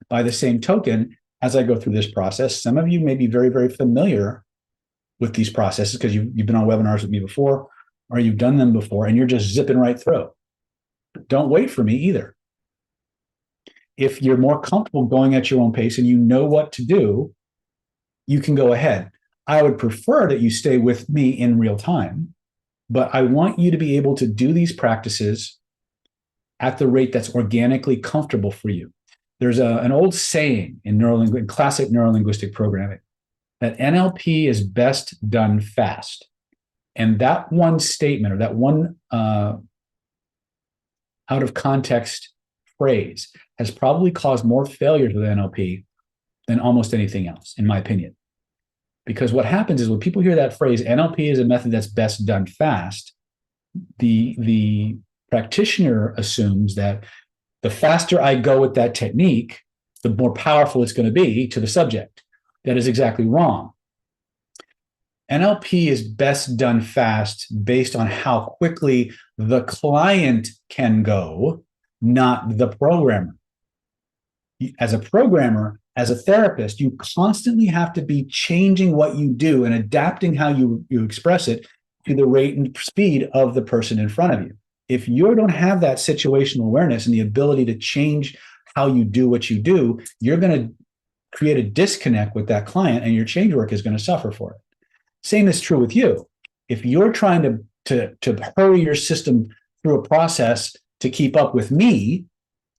Speaker 1: By the same token, as I go through this process, some of you may be very, very familiar with these processes because you've been on webinars with me before, or you've done them before, and you're just zipping right through. Don't wait for me either. If you're more comfortable going at your own pace and you know what to do, you can go ahead. I would prefer that you stay with me in real time, but I want you to be able to do these practices at the rate that's organically comfortable for you. There's an old saying in classic neurolinguistic programming that NLP is best done fast. And that one statement or that one out of context phrase has probably caused more failures with NLP than almost anything else, in my opinion. Because what happens is when people hear that phrase, NLP is a method that's best done fast, the practitioner assumes that the faster I go with that technique, the more powerful it's going to be to the subject. That is exactly wrong. NLP is best done fast based on how quickly the client can go, not the programmer. As a programmer, as a therapist, you constantly have to be changing what you do and adapting how you express it to the rate and speed of the person in front of you. If you don't have that situational awareness and the ability to change how you do what you do, you're going to create a disconnect with that client and your change work is going to suffer for it. Same is true with you. If you're trying to hurry your system through a process to keep up with me,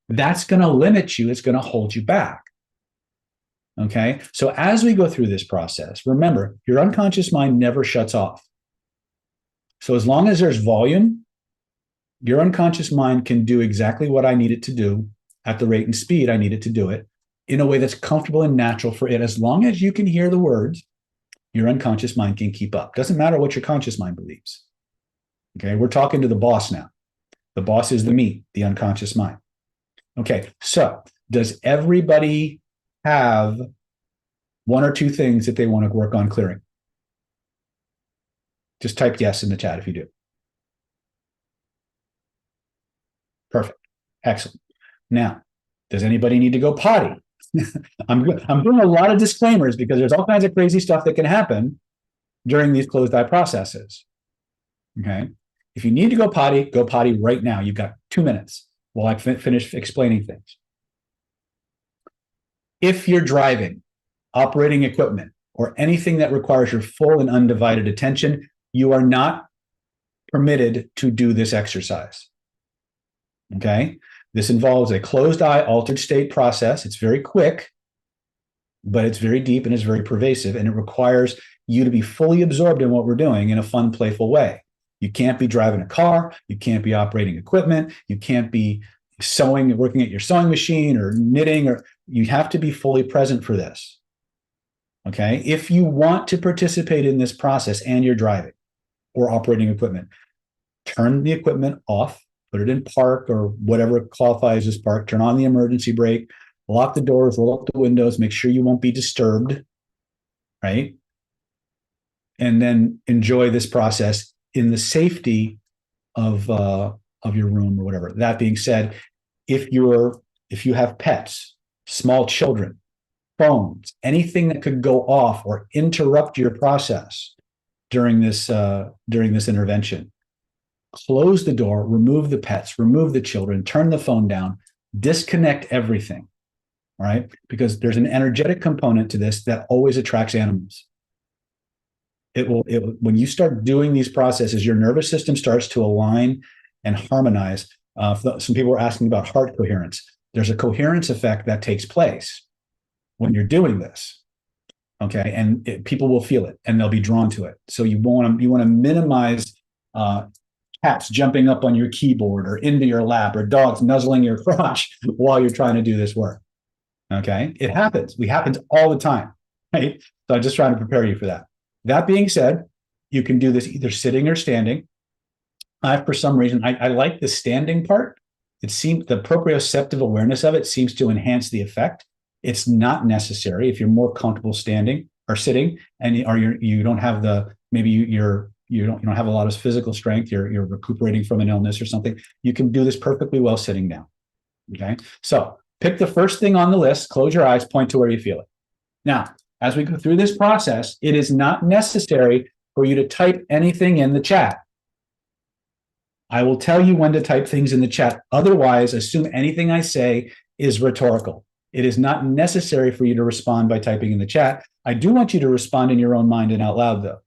Speaker 1: that's going to limit you. It's going to hold you back. Okay. So as we go through this process, remember, your unconscious mind never shuts off. So as long as there's volume, your unconscious mind can do exactly what I need it to do at the rate and speed I need it to do it in a way that's comfortable and natural for it. As long as you can hear the words, your unconscious mind can keep up. Doesn't matter what your conscious mind believes. Okay. We're talking to the boss now. The boss is the me, the unconscious mind. Okay. So does everybody have one or two things that they want to work on clearing? Just type yes in the chat if you do. Perfect. Excellent. Now, does anybody need to go potty? I'm doing a lot of disclaimers because there's all kinds of crazy stuff that can happen during these closed eye processes. Okay. If you need to go potty right now. You've got 2 minutes while I finish explaining things. If you're driving, operating equipment, or anything that requires your full and undivided attention, you are not permitted to do this exercise. Okay? This involves a closed eye altered state process. It's very quick, but it's very deep and it's very pervasive, and it requires you to be fully absorbed in what we're doing in a fun, playful way. You can't be driving a car. You can't be operating equipment. You can't be sewing, working at your sewing machine or knitting, or you have to be fully present for this. Okay? If you want to participate in this process and you're driving or operating equipment, turn the equipment off, put it in park or whatever qualifies as park, turn on the emergency brake, lock the doors, roll up the windows, make sure you won't be disturbed, right? And then enjoy this process in the safety of your room or whatever. That being said, if you have pets, small children, phones, anything that could go off or interrupt your process during this intervention, close the door, remove the pets, remove the children, turn the phone down, disconnect everything. All right, because there's an energetic component to this that always attracts animals. It will when you start doing these processes, your nervous system starts to align and harmonize. Some people are asking about heart coherence. There's a coherence effect that takes place when you're doing this. Okay, and people will feel it and they'll be drawn to it. So you want to minimize cats jumping up on your keyboard or into your lap or dogs nuzzling your crotch while you're trying to do this work. Okay, it happens. It happens all the time, right? So I'm just trying to prepare you for that. That being said, you can do this either sitting or standing. For some reason, I like the standing part. It seems the proprioceptive awareness of it seems to enhance the effect. It's not necessary if you're more comfortable standing or sitting, and you don't have you don't have a lot of physical strength. You're recuperating from an illness or something. You can do this perfectly well sitting down. Okay, so pick the first thing on the list, close your eyes, point to where you feel it. Now, as we go through this process, it is not necessary for you to type anything in the chat. I will tell you when to type things in the chat. Otherwise, assume anything I say is rhetorical. It is not necessary for you to respond by typing in the chat. I do want you to respond in your own mind and out loud, though.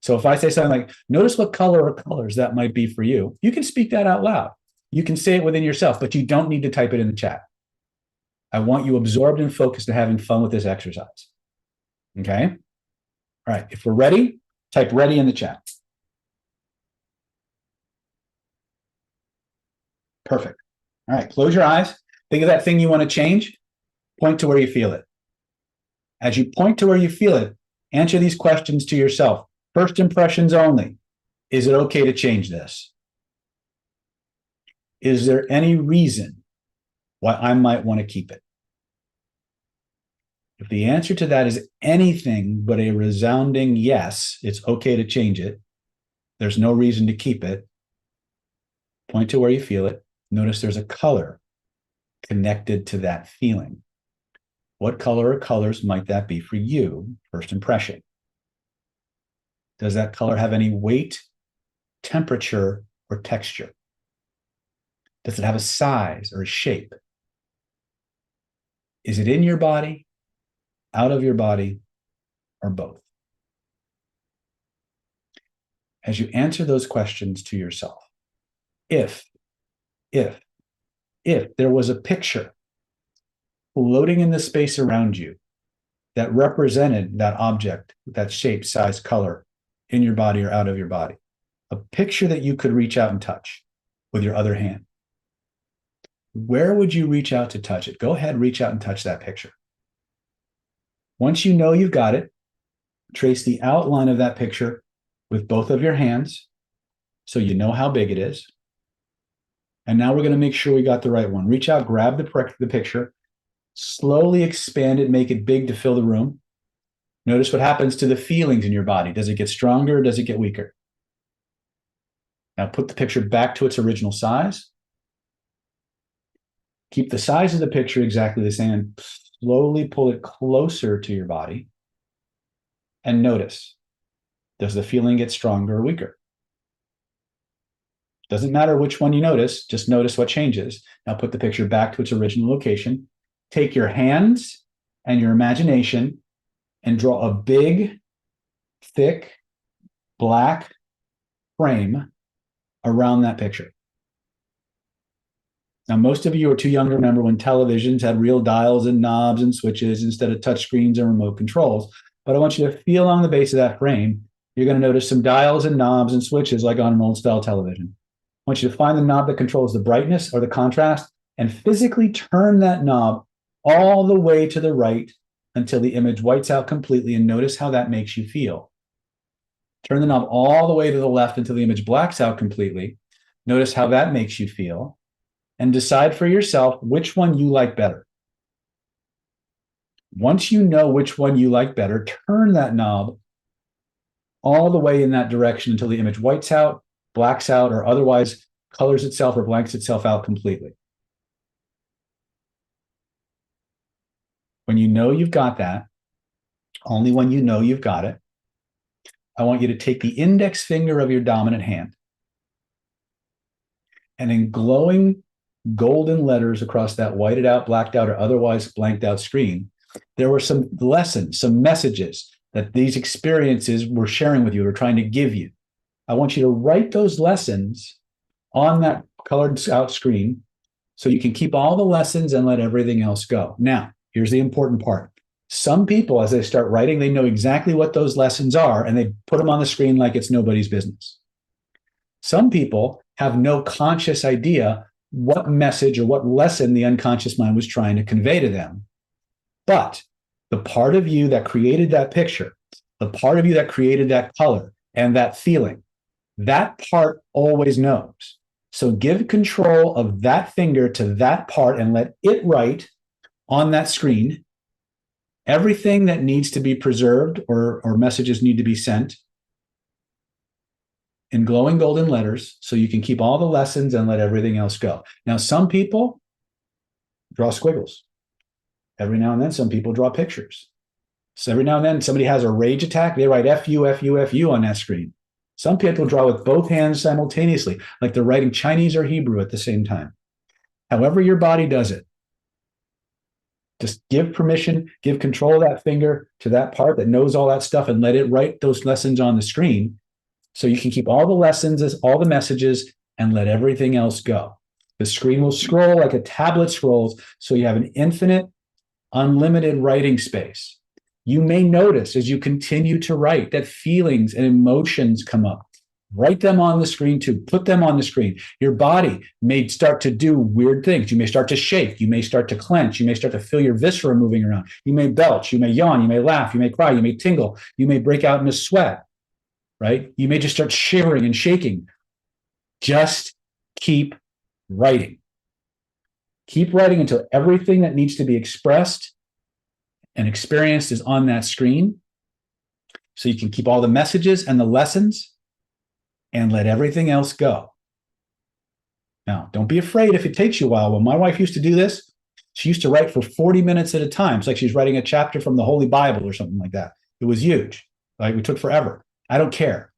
Speaker 1: So if I say something like, notice what color or colors that might be for you, you can speak that out loud. You can say it within yourself, but you don't need to type it in the chat. I want you absorbed and focused and having fun with this exercise. Okay? All right. If we're ready, type ready in the chat. Perfect. All right. Close your eyes. Think of that thing you want to change. Point to where you feel it. As you point to where you feel it, answer these questions to yourself. First impressions only. Is it okay to change this? Is there any reason why I might want to keep it? If the answer to that is anything but a resounding yes, it's okay to change it. There's no reason to keep it. Point to where you feel it. Notice there's a color connected to that feeling. What color or colors might that be for you? First impression. Does that color have any weight, temperature, or texture? Does it have a size or a shape? Is it in your body, out of your body, or both? As you answer those questions to yourself, if there was a picture floating in the space around you that represented that object, that shape, size, color in your body or out of your body, a picture that you could reach out and touch with your other hand, where would you reach out to touch it? Go ahead, reach out and touch that picture. Once you know you've got it, trace the outline of that picture with both of your hands so you know how big it is. And now we're going to make sure we got the right one. Reach out, grab the picture, slowly expand it, make it big to fill the room. Notice what happens to the feelings in your body. Does it get stronger or does it get weaker? Now put the picture back to its original size. Keep the size of the picture exactly the same and slowly pull it closer to your body. And notice, does the feeling get stronger or weaker? Doesn't matter which one you notice, just notice what changes. Now put the picture back to its original location. Take your hands and your imagination and draw a big, thick, black frame around that picture. Now, most of you are too young to remember when televisions had real dials and knobs and switches instead of touch screens and remote controls. But I want you to feel on the base of that frame. You're going to notice some dials and knobs and switches like on an old style television. I want you to find the knob that controls the brightness or the contrast and physically turn that knob all the way to the right until the image whites out completely, and notice how that makes you feel. Turn the knob all the way to the left until the image blacks out completely. Notice how that makes you feel, and decide for yourself which one you like better. Once you know which one you like better, turn that knob all the way in that direction until the image whites out, blacks out, or otherwise colors itself or blanks itself out completely. When you know you've got that, only when you know you've got it, I want you to take the index finger of your dominant hand and in glowing golden letters across that whited out, blacked out, or otherwise blanked out screen, there were some lessons, some messages that these experiences were sharing with you or trying to give you. I want you to write those lessons on that colored out screen so you can keep all the lessons and let everything else go. Now, here's the important part. Some people, as they start writing, they know exactly what those lessons are, and they put them on the screen like it's nobody's business. Some people have no conscious idea what message or what lesson the unconscious mind was trying to convey to them. But the part of you that created that picture, the part of you that created that color and that feeling, that part always knows. So give control of that finger to that part and let it write on that screen everything that needs to be preserved or messages need to be sent in glowing golden letters so you can keep all the lessons and let everything else go. Now, some people draw squiggles. Every now and then, some people draw pictures. So every now and then, somebody has a rage attack, they write F-U, F-U, F-U on that screen. Some people draw with both hands simultaneously, like they're writing Chinese or Hebrew at the same time. However your body does it, just give permission, give control of that finger to that part that knows all that stuff and let it write those lessons on the screen so you can keep all the lessons, all the messages, and let everything else go. The screen will scroll like a tablet scrolls, so you have an infinite, unlimited writing space. You may notice as you continue to write that feelings and emotions come up. Write them on the screen too. Put them on the screen. Your body may start to do weird things. You may start to shake. You may start to clench. You may start to feel your viscera moving around. You may belch. You may yawn. You may laugh. You may cry. You may tingle. You may break out in a sweat, right? You may just start shivering and shaking. Just keep writing. Keep writing until everything that needs to be expressed and experienced is on that screen so you can keep all the messages and the lessons and let everything else go. Now, don't be afraid if it takes you a while. When my wife used to do this, she used to write for 40 minutes at a time. It's like she's writing a chapter from the Holy Bible or something like that. It was huge. Like, it took forever. I don't care.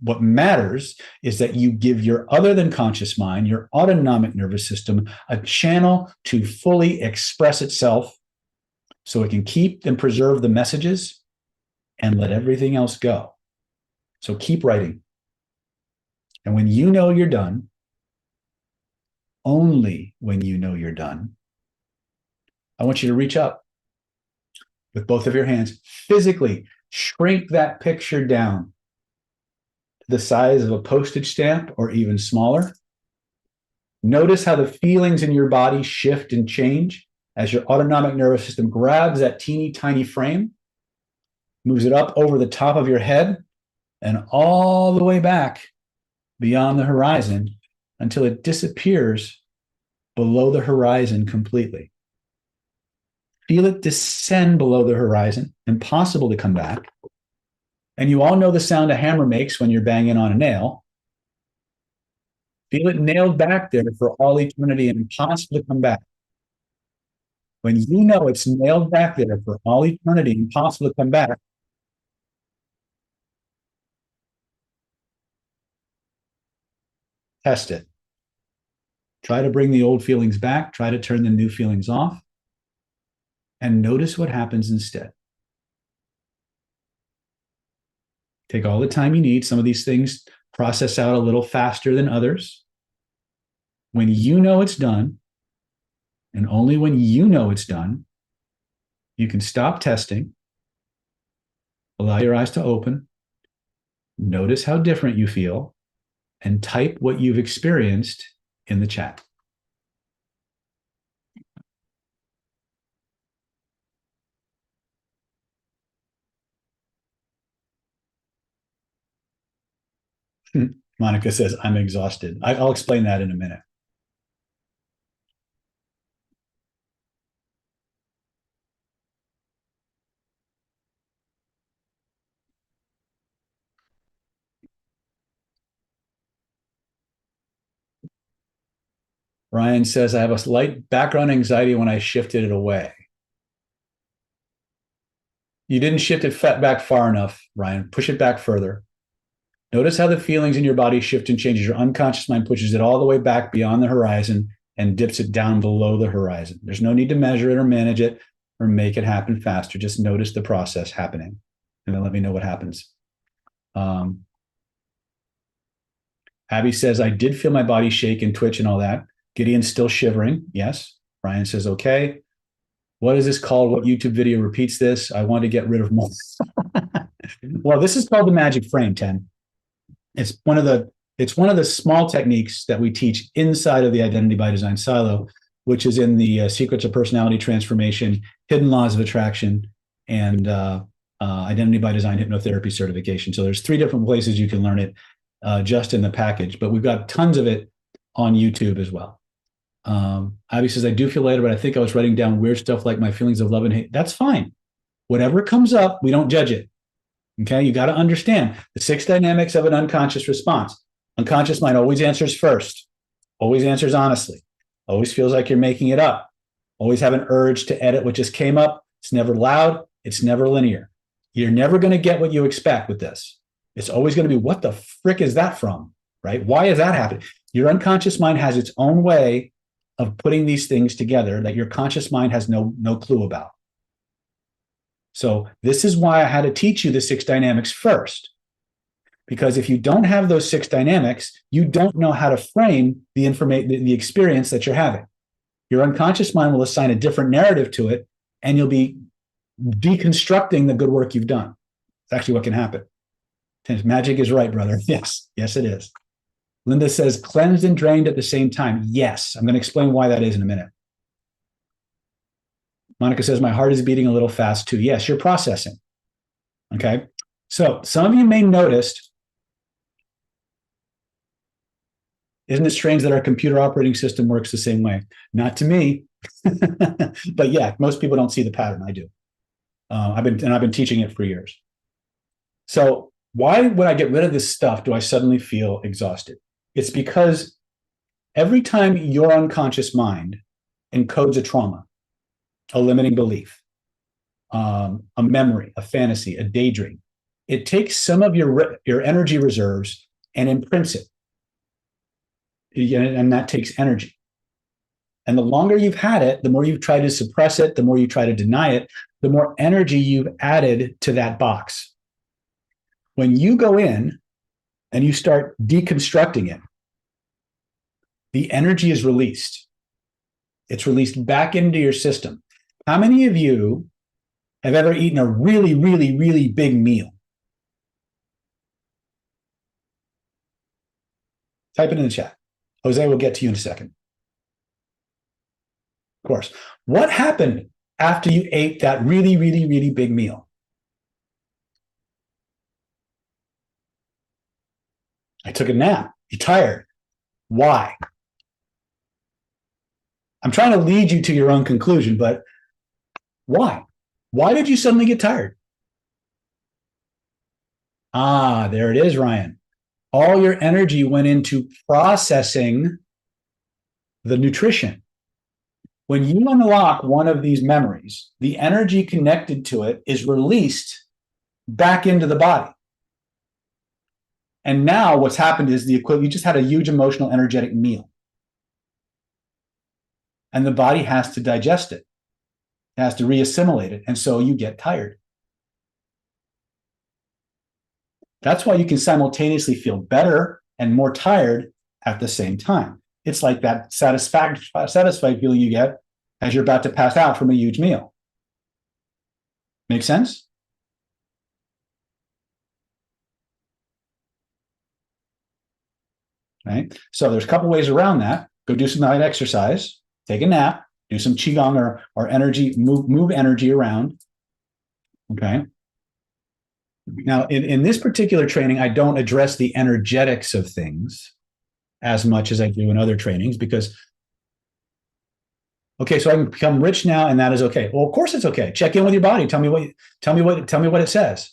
Speaker 1: What matters is that you give your other than conscious mind, your autonomic nervous system, a channel to fully express itself so it can keep and preserve the messages and let everything else go. So keep writing. And when you know you're done, only when you know you're done, I want you to reach up with both of your hands, physically shrink that picture down to the size of a postage stamp or even smaller. Notice how the feelings in your body shift and change as your autonomic nervous system grabs that teeny tiny frame, moves it up over the top of your head and all the way back beyond the horizon until it disappears below the horizon completely. Feel it descend below the horizon, impossible to come back. And you all know the sound a hammer makes when you're banging on a nail. Feel it nailed back there for all eternity and impossible to come back. When you know it's nailed back there for all eternity, impossible to come back, test it. Try to bring the old feelings back. Try to turn the new feelings off. And notice what happens instead. Take all the time you need. Some of these things process out a little faster than others. When you know it's done, and only when you know it's done, you can stop testing, allow your eyes to open, notice how different you feel, and type what you've experienced in the chat. Monica says, I'm exhausted. I'll explain that in a minute. Ryan says, I have a slight background anxiety when I shifted it away. You didn't shift it back far enough, Ryan. Push it back further. Notice how the feelings in your body shift and changes. Your unconscious mind pushes it all the way back beyond the horizon and dips it down below the horizon. There's no need to measure it or manage it or make it happen faster. Just notice the process happening and then let me know what happens. Abby says, I did feel my body shake and twitch and all that. Gideon's still shivering. Yes. Brian says, okay. What is this called? What YouTube video repeats this? I want to get rid of more. Well, this is called the magic frame, 10. It's one of the small techniques that we teach inside of the Identity by Design silo, which is in the Secrets of Personality Transformation, Hidden Laws of Attraction, and Identity by Design Hypnotherapy Certification. So there's 3 different places you can learn it just in the package, but we've got tons of it on YouTube as well. Abby says, I do feel later, but I think I was writing down weird stuff like my feelings of love and hate. That's fine. Whatever comes up, we don't judge it. Okay, you got to understand the 6 dynamics of an unconscious response. Unconscious mind always answers first, always answers honestly, always feels like you're making it up, always have an urge to edit what just came up. It's never loud, it's never linear. You're never going to get what you expect with this. It's always going to be, what the frick is that from, right? Why is that happening? Your unconscious mind has its own way of putting these things together that your conscious mind has no clue about. So this is why I had to teach you the 6 dynamics first. Because if you don't have those 6 dynamics, you don't know how to frame the the experience that you're having. Your unconscious mind will assign a different narrative to it, and you'll be deconstructing the good work you've done. It's actually what can happen. Magic is right, brother. Yes, it is. Linda says, cleansed and drained at the same time. Yes, I'm going to explain why that is in a minute. Monica says, my heart is beating a little fast too. Yes, you're processing. Okay. So some of you may notice, isn't it strange that our computer operating system works the same way? Not to me. But yeah, most people don't see the pattern. I do. I've been teaching it for years. So why, when I get rid of this stuff, do I suddenly feel exhausted? It's because every time your unconscious mind encodes a trauma, a limiting belief, a memory, a fantasy, a daydream, it takes some of your energy reserves and imprints it. And that takes energy. And the longer you've had it, the more you've tried to suppress it, the more you try to deny it, the more energy you've added to that box. When you go in and you start deconstructing it, the energy is released. It's released back into your system. How many of you have ever eaten a really, really, really big meal? Type it in the chat. Jose will get to you in a second. Of course. What happened after you ate that really, really, really big meal? I took a nap. You're tired. Why? I'm trying to lead you to your own conclusion, but why? Why did you suddenly get tired? Ah, there it is, Ryan. All your energy went into processing the nutrition. When you unlock one of these memories, the energy connected to it is released back into the body. And now what's happened is the equivalent, you just had a huge emotional, energetic meal. And the body has to digest it. It has to reassimilate it. And so you get tired. That's why you can simultaneously feel better and more tired at the same time. It's like that satisfied feeling you get as you're about to pass out from a huge meal. Make sense? Right? So there's a couple ways around that. Go do some light exercise, take a nap, do some qigong or energy, move energy around. Okay. Now, in this particular training, I don't address the energetics of things as much as I do in other trainings because, okay, so I can become rich now, and that is okay. Well, of course it's okay. Check in with your body. Tell me what it says.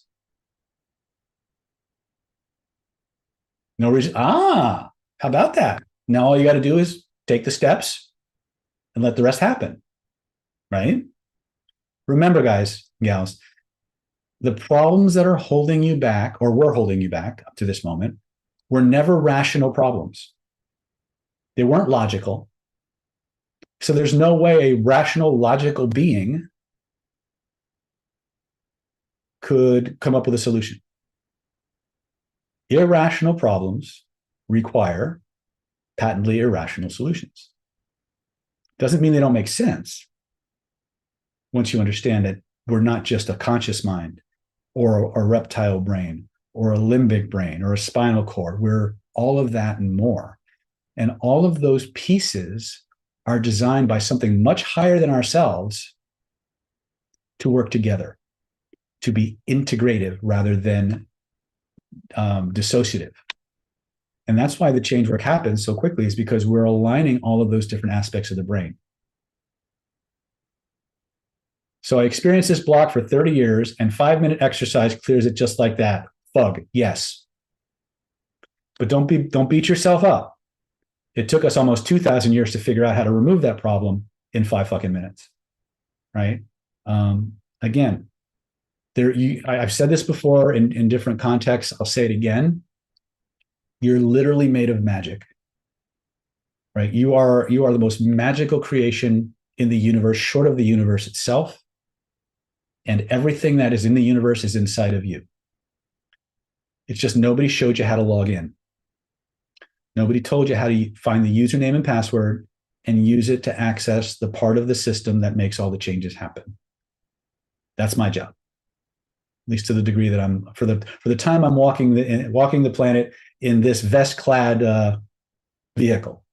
Speaker 1: No reason. How about that? Now all you got to do is take the steps and let the rest happen. Right? Remember, guys, gals, the problems that are holding you back or were holding you back up to this moment were never rational problems. They weren't logical. So there's no way a rational, logical being could come up with a solution. Irrational problems require patently irrational solutions. Doesn't mean they don't make sense once you understand that we're not just a conscious mind or a reptile brain or a limbic brain or a spinal cord. We're all of that and more. And all of those pieces are designed by something much higher than ourselves to work together, to be integrative rather than dissociative. And that's why the change work happens so quickly, is because we're aligning all of those different aspects of the brain. So I experienced this block for 30 years, and 5-minute exercise clears it just like that. Fug, yes. But don't beat yourself up. It took us almost 2,000 years to figure out how to remove that problem in 5 fucking minutes, right? Again, I've said this before in different contexts. I'll say it again. You're literally made of magic, right? You are the most magical creation in the universe, short of the universe itself. And everything that is in the universe is inside of you. It's just nobody showed you how to log in. Nobody told you how to find the username and password and use it to access the part of the system that makes all the changes happen. That's my job, at least to the degree that I'm for the time I'm walking the planet in this vest-clad vehicle,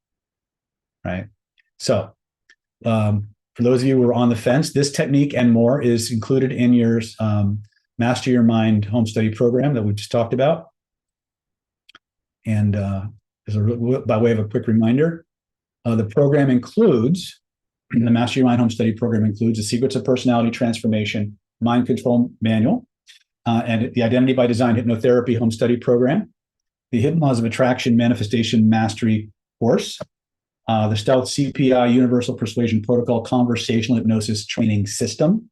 Speaker 1: right? So, for those of you who are on the fence, this technique and more is included in your Master Your Mind home study program that we just talked about. And by way of a quick reminder, the program includes, the Master Your Mind home study program includes the Secrets of Personality Transformation Mind Control Manual, and the Identity by Design Hypnotherapy home study program, the Hidden Laws of Attraction Manifestation Mastery course, the Stealth CPI Universal Persuasion Protocol Conversational Hypnosis Training System,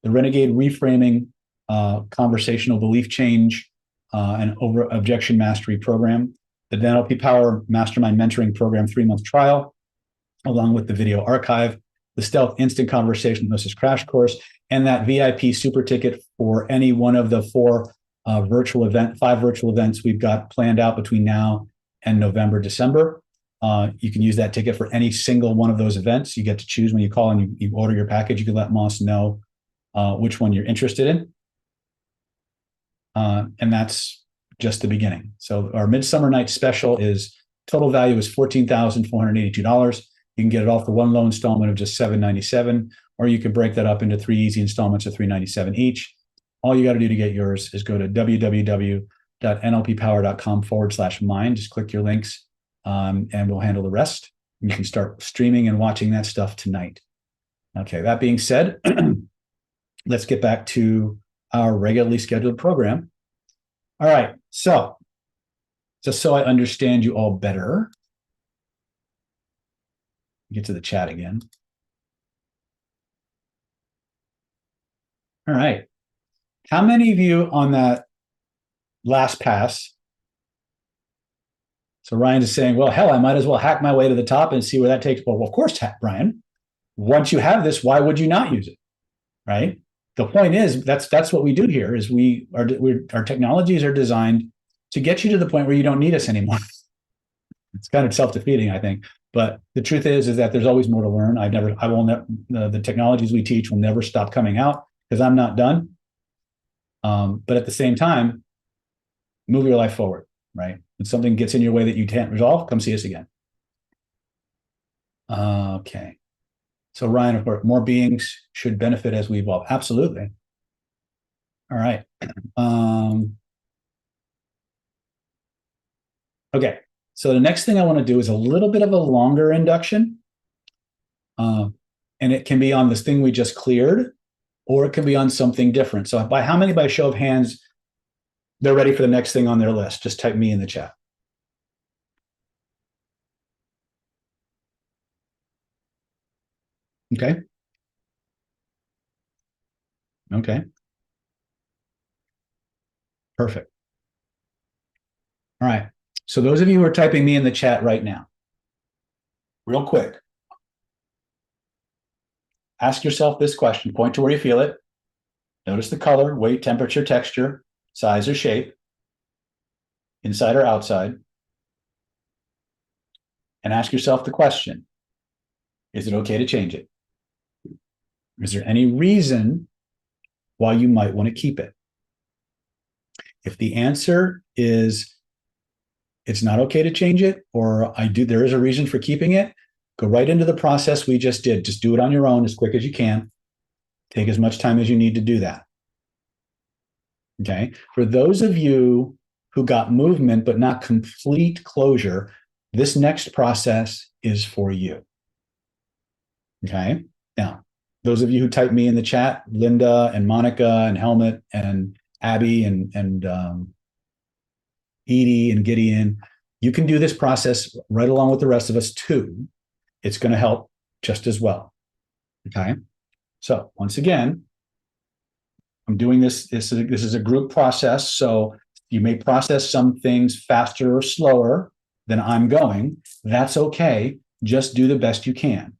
Speaker 1: the Renegade Reframing Conversational Belief Change and Over Objection Mastery Program, the NLP Power Mastermind Mentoring Program 3-month trial, along with the video archive, the Stealth Instant Conversation Hypnosis Crash Course, and that VIP super ticket for any one of the 5 virtual events we've got planned out between now and November, December. You can use that ticket for any single one of those events. You get to choose when you call and you order your package. You can let Moss know which one you're interested in. And that's just the beginning. So our Midsummer Night Special is total value is $14,482. You can get it off the one low installment of just $797, or you can break that up into 3 easy installments of $397 each. All you got to do to get yours is go to www.nlppower.com/mind. Just click your links, and we'll handle the rest. You can start streaming and watching that stuff tonight. Okay, that being said, let's get back to our regularly scheduled program. All right, so just so I understand you all better, get to the chat again. All right. How many of you on that last pass? So Ryan is saying, well, hell, I might as well hack my way to the top and see where that takes. Well, of course, Brian, once you have this, why would you not use it? Right? the point is that's what we do here is our technologies are designed to get you to the point where you don't need us anymore. It's kind of self-defeating, I think. But the truth is that there's always more to learn. The technologies we teach will never stop coming out because I'm not done. But at the same time, move your life forward, right? When something gets in your way that you can't resolve, come see us again. Okay. So Ryan, of course, more beings should benefit as we evolve. Absolutely. All right. Okay. So the next thing I want to do is a little bit of a longer induction. And it can be on this thing we just cleared, or it can be on something different. So by how many, by show of hands, they're ready for the next thing on their list? Just type me in the chat. Okay. Okay. Perfect. All right. So those of you who are typing me in the chat right now, real quick, ask yourself this question. Point to where you feel it. Notice the color, weight, temperature, texture, size or shape, inside or outside. And ask yourself the question, is it okay to change it? Is there any reason why you might want to keep it? If the answer is it's not okay to change it, or there is a reason for keeping it, go right into the process we just did. Just do it on your own as quick as you can. Take as much time as you need to do that. Okay. For those of you who got movement but not complete closure, this next process is for you. Okay. Now, those of you who type me in the chat, Linda and Monica and Helmut and Abby and Edie and Gideon, you can do this process right along with the rest of us too. It's going to help just as well. Okay. So once again, I'm doing this. This is a group process. So you may process some things faster or slower than I'm going. That's okay. Just do the best you can.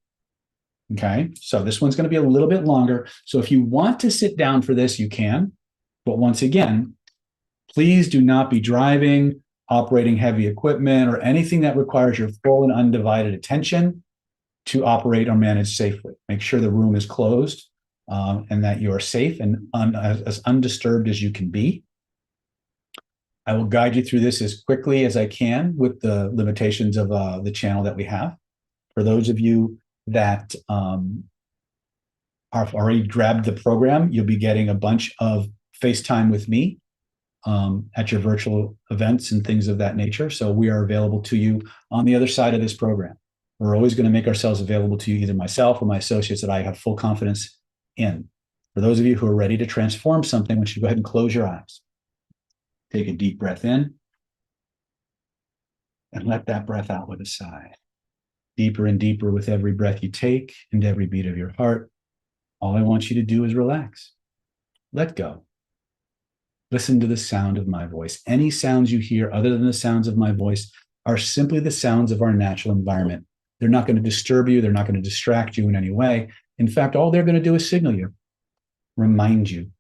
Speaker 1: Okay. So this one's going to be a little bit longer. So if you want to sit down for this, you can. But once again, please do not be driving, operating heavy equipment, or anything that requires your full and undivided attention to operate or manage safely. Make sure the room is closed and that you are safe and as undisturbed as you can be. I will guide you through this as quickly as I can with the limitations of the channel that we have. For those of you that have already grabbed the program, you'll be getting a bunch of FaceTime with me at your virtual events and things of that nature. So we are available to you on the other side of this program. We're always going to make ourselves available to you, either myself or my associates that I have full confidence in. For those of you who are ready to transform something, I want you to go ahead and close your eyes. Take a deep breath in and let that breath out with a sigh. Deeper and deeper with every breath you take and every beat of your heart. All I want you to do is relax. Let go. Listen to the sound of my voice. Any sounds you hear other than the sounds of my voice are simply the sounds of our natural environment. They're not going to disturb you. They're not going to distract you in any way. In fact, all they're going to do is signal you, remind you,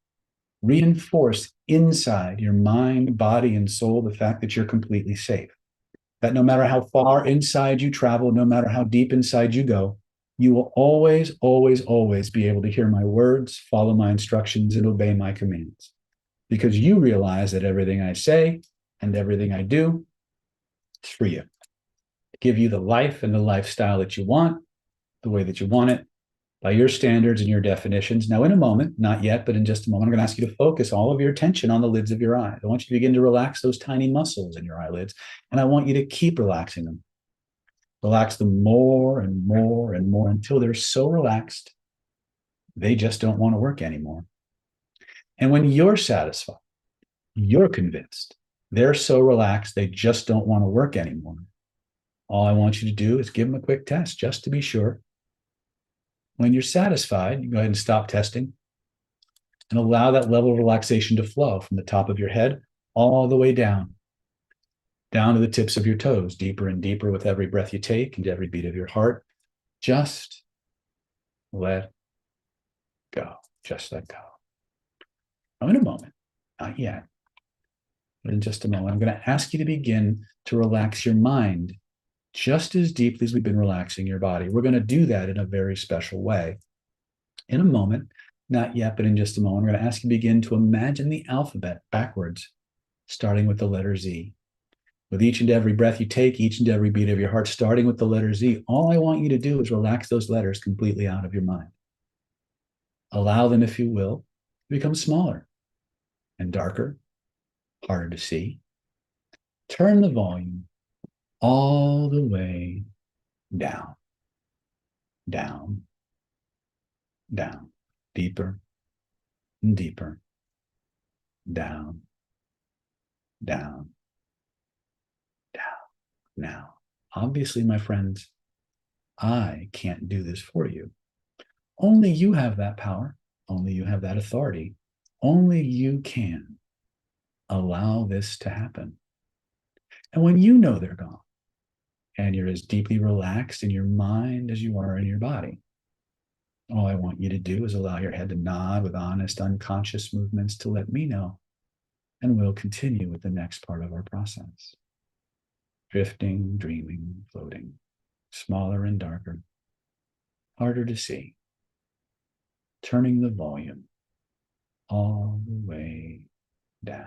Speaker 1: reinforce inside your mind, body, and soul the fact that you're completely safe. That no matter how far inside you travel, no matter how deep inside you go, you will always, always, always be able to hear my words, follow my instructions, and obey my commands. Because you realize that everything I say and everything I do is for you. Give you the life and the lifestyle that you want, the way that you want it, by your standards and your definitions. Now, in a moment, not yet, but in just a moment, I'm going to ask you to focus all of your attention on the lids of your eyes. I want you to begin to relax those tiny muscles in your eyelids, and I want you to keep relaxing them. Relax them more and more and more until they're so relaxed, they just don't want to work anymore. And when you're satisfied, you're convinced, they're so relaxed, they just don't want to work anymore. All I want you to do is give them a quick test just to be sure. When you're satisfied, you go ahead and stop testing and allow that level of relaxation to flow from the top of your head all the way down to the tips of your toes, deeper and deeper with every breath you take and every beat of your heart. Just let go. Just let go. Now, in a moment, not yet, but in just a moment, I'm going to ask you to begin to relax your mind just as deeply as we've been relaxing your body. We're going to do that in a very special way. In a moment, not yet, but in just a moment, we're going to ask you to begin to imagine the alphabet backwards, starting with the letter Z. With each and every breath you take, each and every beat of your heart, starting with the letter Z, all I want you to do is relax those letters completely out of your mind. Allow them, if you will, to become smaller and darker, harder to see. Turn the volume all the way down, down, down, deeper and deeper, down, down, down. Now, obviously, my friends, I can't do this for you. Only you have that power. Only you have that authority. Only you can allow this to happen. And when you know they're gone, and you're as deeply relaxed in your mind as you are in your body, all I want you to do is allow your head to nod with honest, unconscious movements to let me know. And we'll continue with the next part of our process. Drifting, dreaming, floating, smaller and darker, harder to see. Turning the volume all the way down,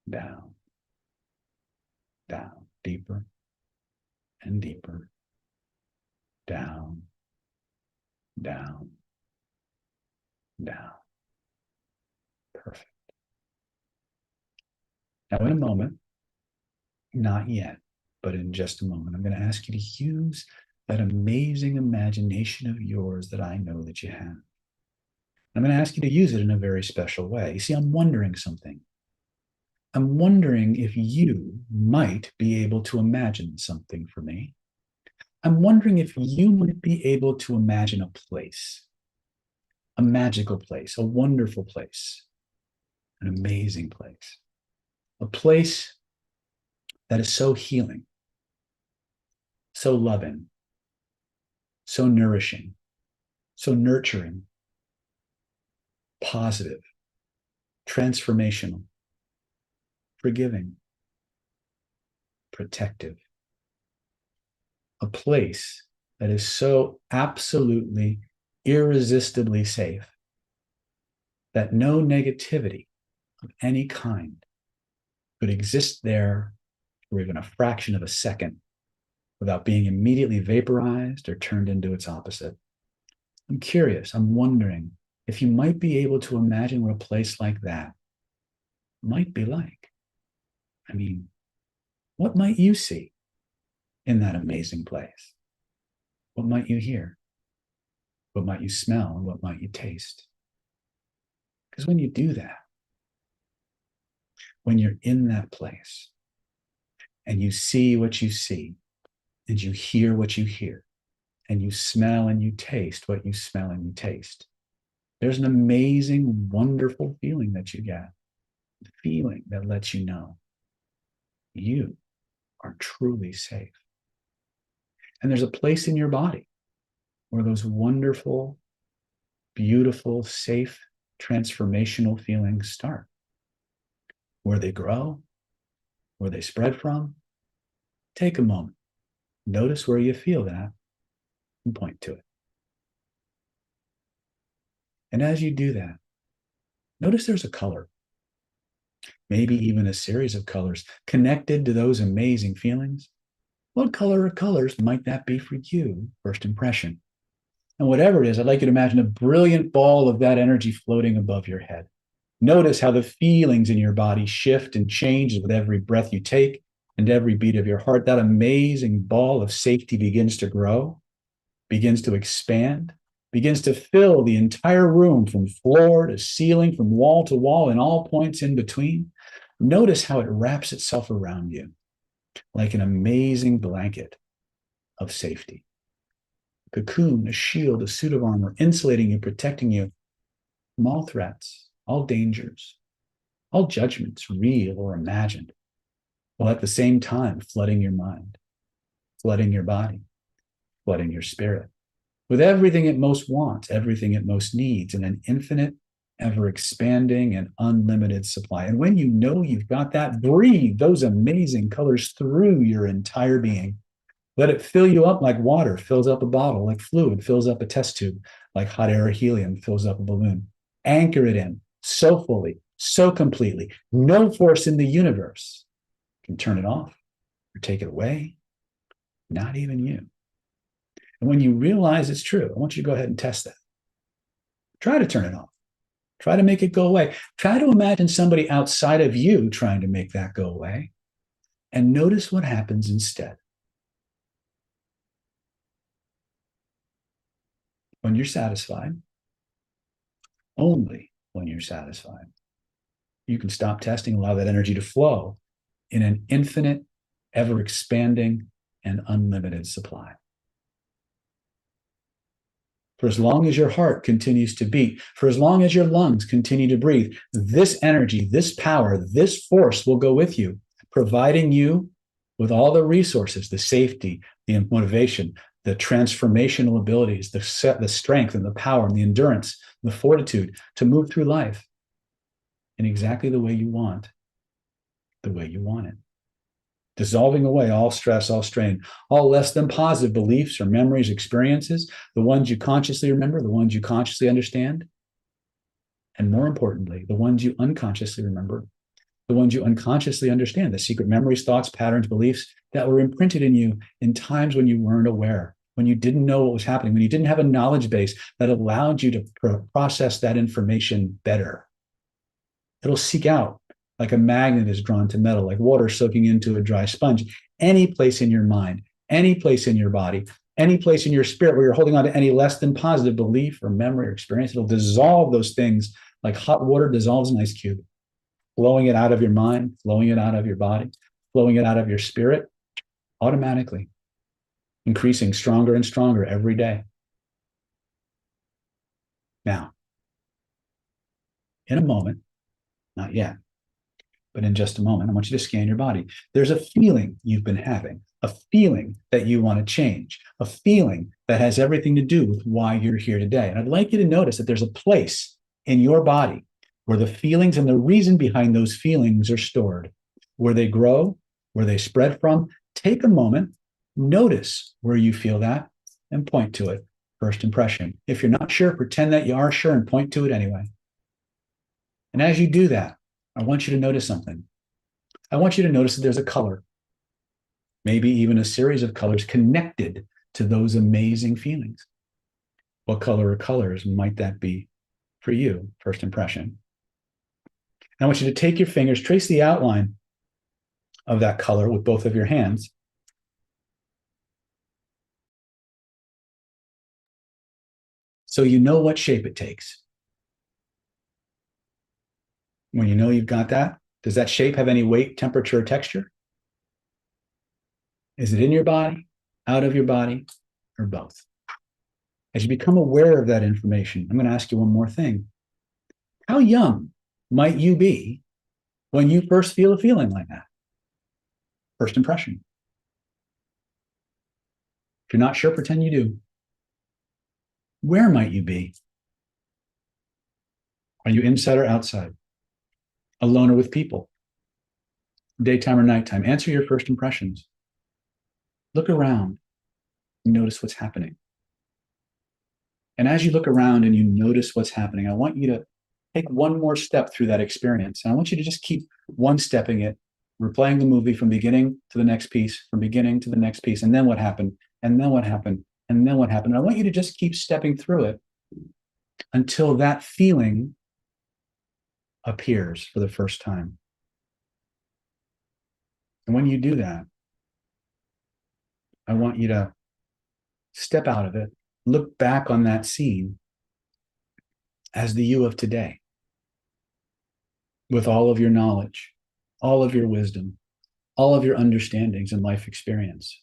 Speaker 1: down, down, deeper and deeper, down, down, down. Perfect. Now, in a moment, not yet, but in just a moment, I'm going to ask you to use that amazing imagination of yours that I know that you have. I'm going to ask you to use it in a very special way. You see, I'm wondering something. I'm wondering if you might be able to imagine something for me. I'm wondering if you might be able to imagine a place, a magical place, a wonderful place, an amazing place, a place that is so healing, so loving, so nourishing, so nurturing, positive, transformational, forgiving, protective. A place that is so absolutely, irresistibly safe that no negativity of any kind could exist there for even a fraction of a second without being immediately vaporized or turned into its opposite. I'm curious, I'm wondering if you might be able to imagine what a place like that might be like. I mean, what might you see in that amazing place? What might you hear? What might you smell? And what might you taste? Because when you do that, when you're in that place and you see what you see, and you hear what you hear, and you smell and you taste what you smell and you taste, there's an amazing, wonderful feeling that you get. The feeling that lets you know you are truly safe. And there's a place in your body where those wonderful, beautiful, safe, transformational feelings start. Where they grow, where they spread from. Take a moment. Notice where you feel that and point to it. And as you do that, notice there's a color, maybe even a series of colors connected to those amazing feelings. What color or colors might that be for you, first impression? And whatever it is, I'd like you to imagine a brilliant ball of that energy floating above your head. Notice how the feelings in your body shift and change with every breath you take and every beat of your heart. That amazing ball of safety begins to grow, begins to expand, begins to fill the entire room from floor to ceiling, from wall to wall, and all points in between. Notice how it wraps itself around you like an amazing blanket of safety. A cocoon, a shield, a suit of armor, insulating you, protecting you from all threats, all dangers, all judgments, real or imagined, while at the same time flooding your mind, flooding your body, flooding your spirit with everything it most wants, everything it most needs, in an infinite, ever expanding, and unlimited supply. And when you know you've got that, breathe those amazing colors through your entire being. Let it fill you up like water fills up a bottle, like fluid fills up a test tube, like hot air or helium fills up a balloon. Anchor it in so fully, so completely. No force in the universe can turn it off or take it away, not even you. And when you realize it's true, I want you to go ahead and test that. Try to turn it off. Try to make it go away. Try to imagine somebody outside of you trying to make that go away, and notice what happens instead. When you're satisfied, only when you're satisfied, you can stop testing, allow that energy to flow in an infinite, ever expanding, and unlimited supply. For as long as your heart continues to beat, for as long as your lungs continue to breathe, this energy, this power, this force will go with you, providing you with all the resources, the safety, the motivation, the transformational abilities, the strength and the power and the endurance, the fortitude to move through life in exactly the way you want it. Dissolving away all stress, all strain, all less than positive beliefs or memories, experiences, the ones you consciously remember, the ones you consciously understand, and more importantly, the ones you unconsciously remember, the ones you unconsciously understand, the secret memories, thoughts, patterns, beliefs that were imprinted in you in times when you weren't aware, when you didn't know what was happening, when you didn't have a knowledge base that allowed you to process that information better. It'll seek out like a magnet is drawn to metal, like water soaking into a dry sponge. Any place in your mind, any place in your body, any place in your spirit where you're holding on to any less than positive belief or memory or experience, it'll dissolve those things like hot water dissolves an ice cube, flowing it out of your mind, flowing it out of your body, flowing it out of your spirit automatically, increasing stronger and stronger every day. Now, in a moment, not yet, but in just a moment, I want you to scan your body. There's a feeling you've been having, a feeling that you want to change, a feeling that has everything to do with why you're here today. And I'd like you to notice that there's a place in your body where the feelings and the reason behind those feelings are stored, where they grow, where they spread from. Take a moment, notice where you feel that, and point to it. First impression. If you're not sure, pretend that you are sure and point to it anyway. And as you do that, I want you to notice something. I want you to notice that there's a color, maybe even a series of colors connected to those amazing feelings. What color or colors might that be for you? First impression. And I want you to take your fingers, trace the outline of that color with both of your hands. So you know what shape it takes. When you know you've got that, does that shape have any weight, temperature, or texture? Is it in your body, out of your body, or both? As you become aware of that information, I'm going to ask you one more thing. How young might you be when you first feel a feeling like that? First impression. If you're not sure, pretend you do. Where might you be? Are you inside or outside? Alone or with people? Daytime or nighttime? Answer your first impressions. Look around and notice what's happening. And as you look around and you notice what's happening, I want you to take one more step through that experience. And I want you to just keep one-stepping it, replaying the movie from beginning to the next piece, from beginning to the next piece, and then what happened, and then what happened, and then what happened. I want you to just keep stepping through it until that feeling appears for the first time. And when you do that, I want you to step out of it, look back on that scene as the you of today, with all of your knowledge, all of your wisdom, all of your understandings and life experience.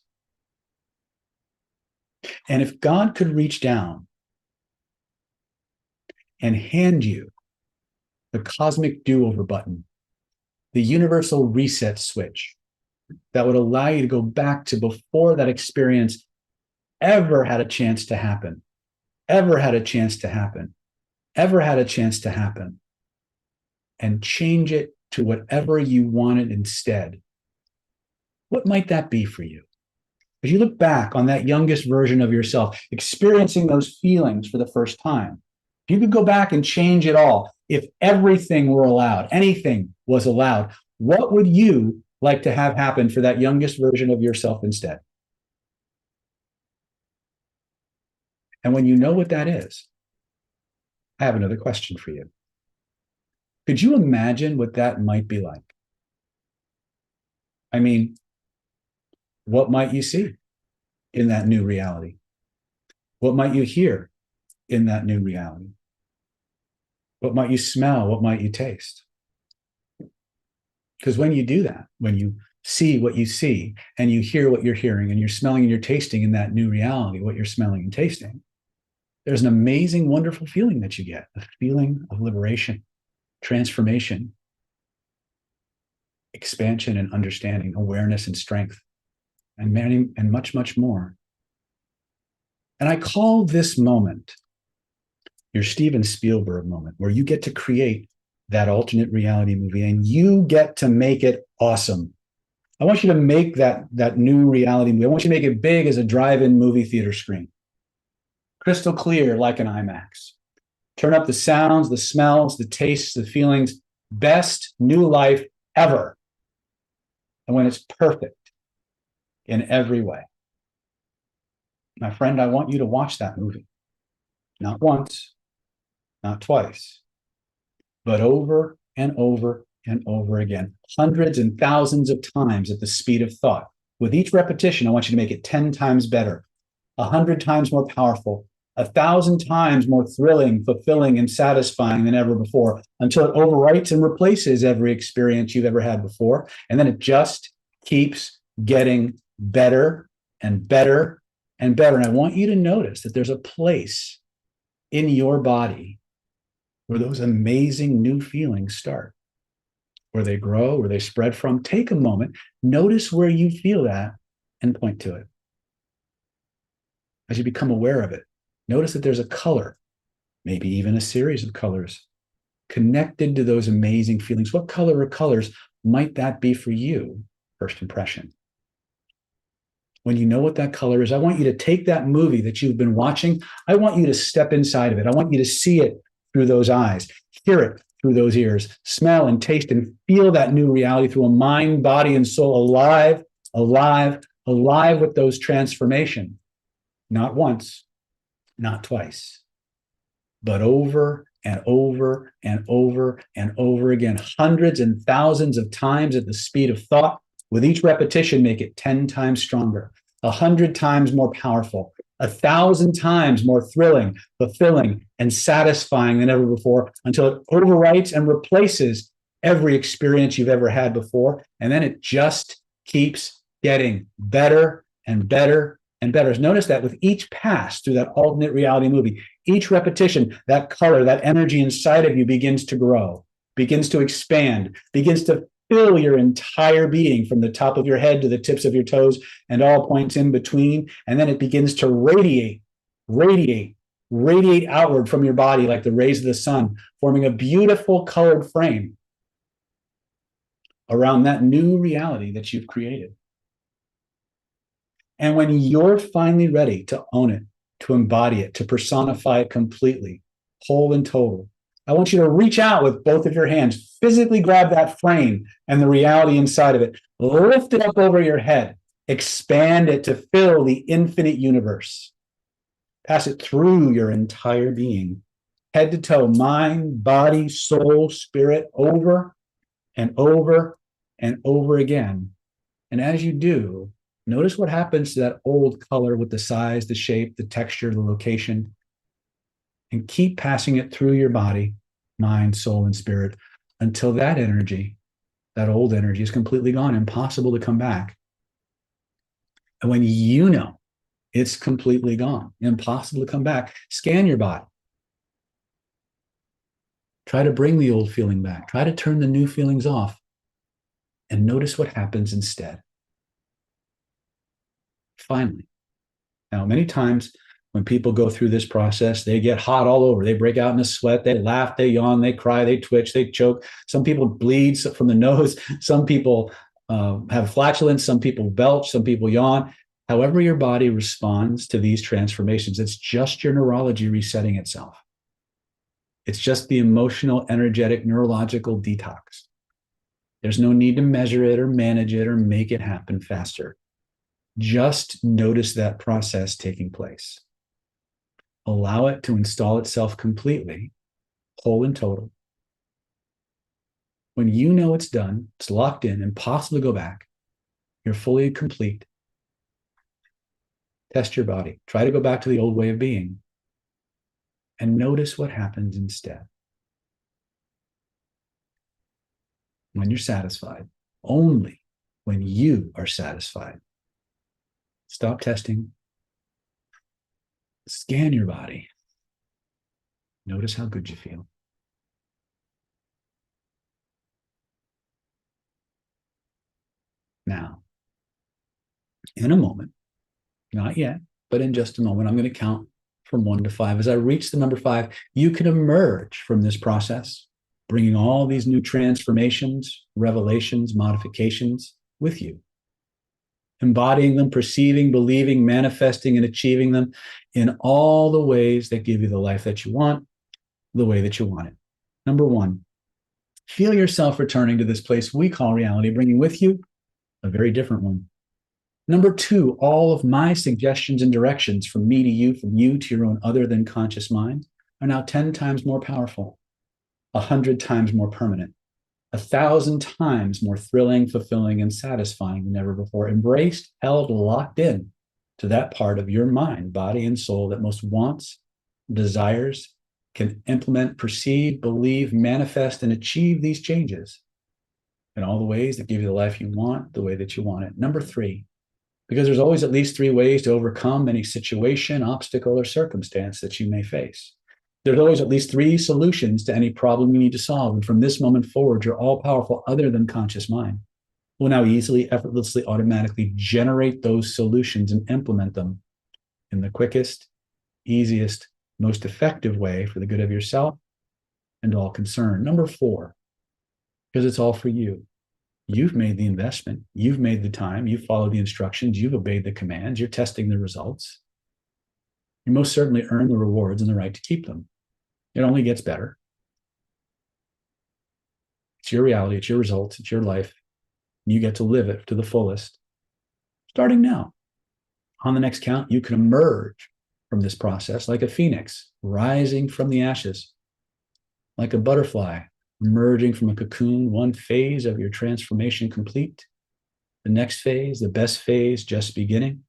Speaker 1: And if God could reach down and hand you the cosmic do-over button, the universal reset switch that would allow you to go back to before that experience ever had a chance to happen, ever had a chance to happen and change it to whatever you wanted instead, what might that be for you? As you look back on that youngest version of yourself, experiencing those feelings for the first time, if you could go back and change it all, if everything were allowed, anything was allowed, what would you like to have happen for that youngest version of yourself instead? And when you know what that is, I have another question for you. Could you imagine what that might be like? I mean, what might you see in that new reality? What might you hear in that new reality? What might you smell? What might you taste? Because when you do that, when you see what you see and you hear what you're hearing and you're smelling and you're tasting in that new reality, what you're smelling and tasting, there's an amazing, wonderful feeling that you get, a feeling of liberation, transformation, expansion and understanding, awareness and strength, and many and much, much more. And I call this moment your Steven Spielberg moment, where you get to create that alternate reality movie and you get to make it awesome. I want you to make that new reality movie. I want you to make it big as a drive-in movie theater screen, crystal clear like an IMAX. Turn up the sounds, the smells, the tastes, the feelings. Best new life ever. And when it's perfect in every way. My friend, I want you to watch that movie. Not once, not twice, but over and over and over again, hundreds and thousands of times at the speed of thought. With each repetition, I want you to make it 10 times better, 100 times more powerful, 1,000 times more thrilling, fulfilling, and satisfying than ever before, until it overwrites and replaces every experience you've ever had before. And then it just keeps getting better and better and better. And I want you to notice that there's a place in your body where those amazing new feelings start, where they grow, where they spread from. Take a moment, notice where you feel that, and point to it. As you become aware of it, notice that there's a color, maybe even a series of colors connected to those amazing feelings. What color or colors might that be for you? First impression. When you know what that color is, I want you to take that movie that you've been watching. I want you to step inside of it. I want you to see it through those eyes, hear it through those ears, smell and taste and feel that new reality through a mind, body, and soul, alive, alive, alive with those transformations. Not once, not twice, but over and over and over and over again, hundreds and thousands of times at the speed of thought. With each repetition, make it 10 times stronger, 100 times more powerful, 1,000 times more thrilling, fulfilling, and satisfying than ever before, until it overwrites and replaces every experience you've ever had before. And then it just keeps getting better and better and better. Notice that with each pass through that alternate reality movie, each repetition, that color, that energy inside of you begins to grow, begins to expand, begins to fill your entire being from the top of your head to the tips of your toes and all points in between. And then it begins to radiate outward from your body like the rays of the sun, forming a beautiful colored frame around that new reality that you've created. And when you're finally ready to own it, to embody it, to personify it completely, whole and total, I want you to reach out with both of your hands, physically grab that frame and the reality inside of it, lift it up over your head, expand it to fill the infinite universe. Pass it through your entire being, head to toe, mind, body, soul, spirit, over and over and over again. And as you do, notice what happens to that old color with the size, the shape, the texture, the location, and keep passing it through your body, mind, soul, and spirit until that energy, that old energy, is completely gone, impossible to come back. And when you know it's completely gone, impossible to come back, scan your body. Try to bring the old feeling back. Try to turn the new feelings off and notice what happens instead. Finally. Now, many times When people go through this process, they get hot all over. They break out in a sweat. They laugh, they yawn, they cry, they twitch, they choke. Some people bleed from the nose. Some people have flatulence. Some people belch. Some people yawn. However your body responds to these transformations, it's just your neurology resetting itself. It's just the emotional, energetic, neurological detox. There's no need to measure it or manage it or make it happen faster. Just notice that process taking place. Allow it to install itself completely, whole and total. When you know it's done, it's locked in, impossible to go back, you're fully complete. Test your body. Try to go back to the old way of being and notice what happens instead. When you're satisfied, only when you are satisfied. Stop testing. Scan your body. Notice how good you feel. Now, in a moment, not yet, but in just a moment, I'm going to count from 1 to 5. As I reach the number 5, you can emerge from this process, bringing all these new transformations, revelations, modifications with you, embodying them, perceiving, believing, manifesting, and achieving them in all the ways that give you the life that you want, the way that you want it. Number 1, feel yourself returning to this place we call reality, bringing with you a very different one. Number 2, all of my suggestions and directions from me to you, from you to your own other than conscious mind, are now 10 times more powerful, 100 times more permanent, 1,000 times more thrilling, fulfilling, and satisfying than ever before. Embraced, held, locked in to that part of your mind, body, and soul that most wants, desires, can implement, perceive, believe, manifest, and achieve these changes in all the ways that give you the life you want, the way that you want it. Number 3, because there's always at least 3 ways to overcome any situation, obstacle, or circumstance that you may face. There's always at least 3 solutions to any problem you need to solve. And from this moment forward, your all-powerful other than conscious mind will now easily, effortlessly, automatically generate those solutions and implement them in the quickest, easiest, most effective way for the good of yourself and all concerned. Number 4, because it's all for you. You've made the investment. You've made the time. You've followed the instructions. You've obeyed the commands. You're testing the results. You most certainly earn the rewards and the right to keep them. It only gets better. It's your reality. It's your results. It's your life. You get to live it to the fullest. Starting now. On the next count, you can emerge from this process like a phoenix, rising from the ashes, like a butterfly, emerging from a cocoon, one phase of your transformation complete. The next phase, the best phase, just beginning.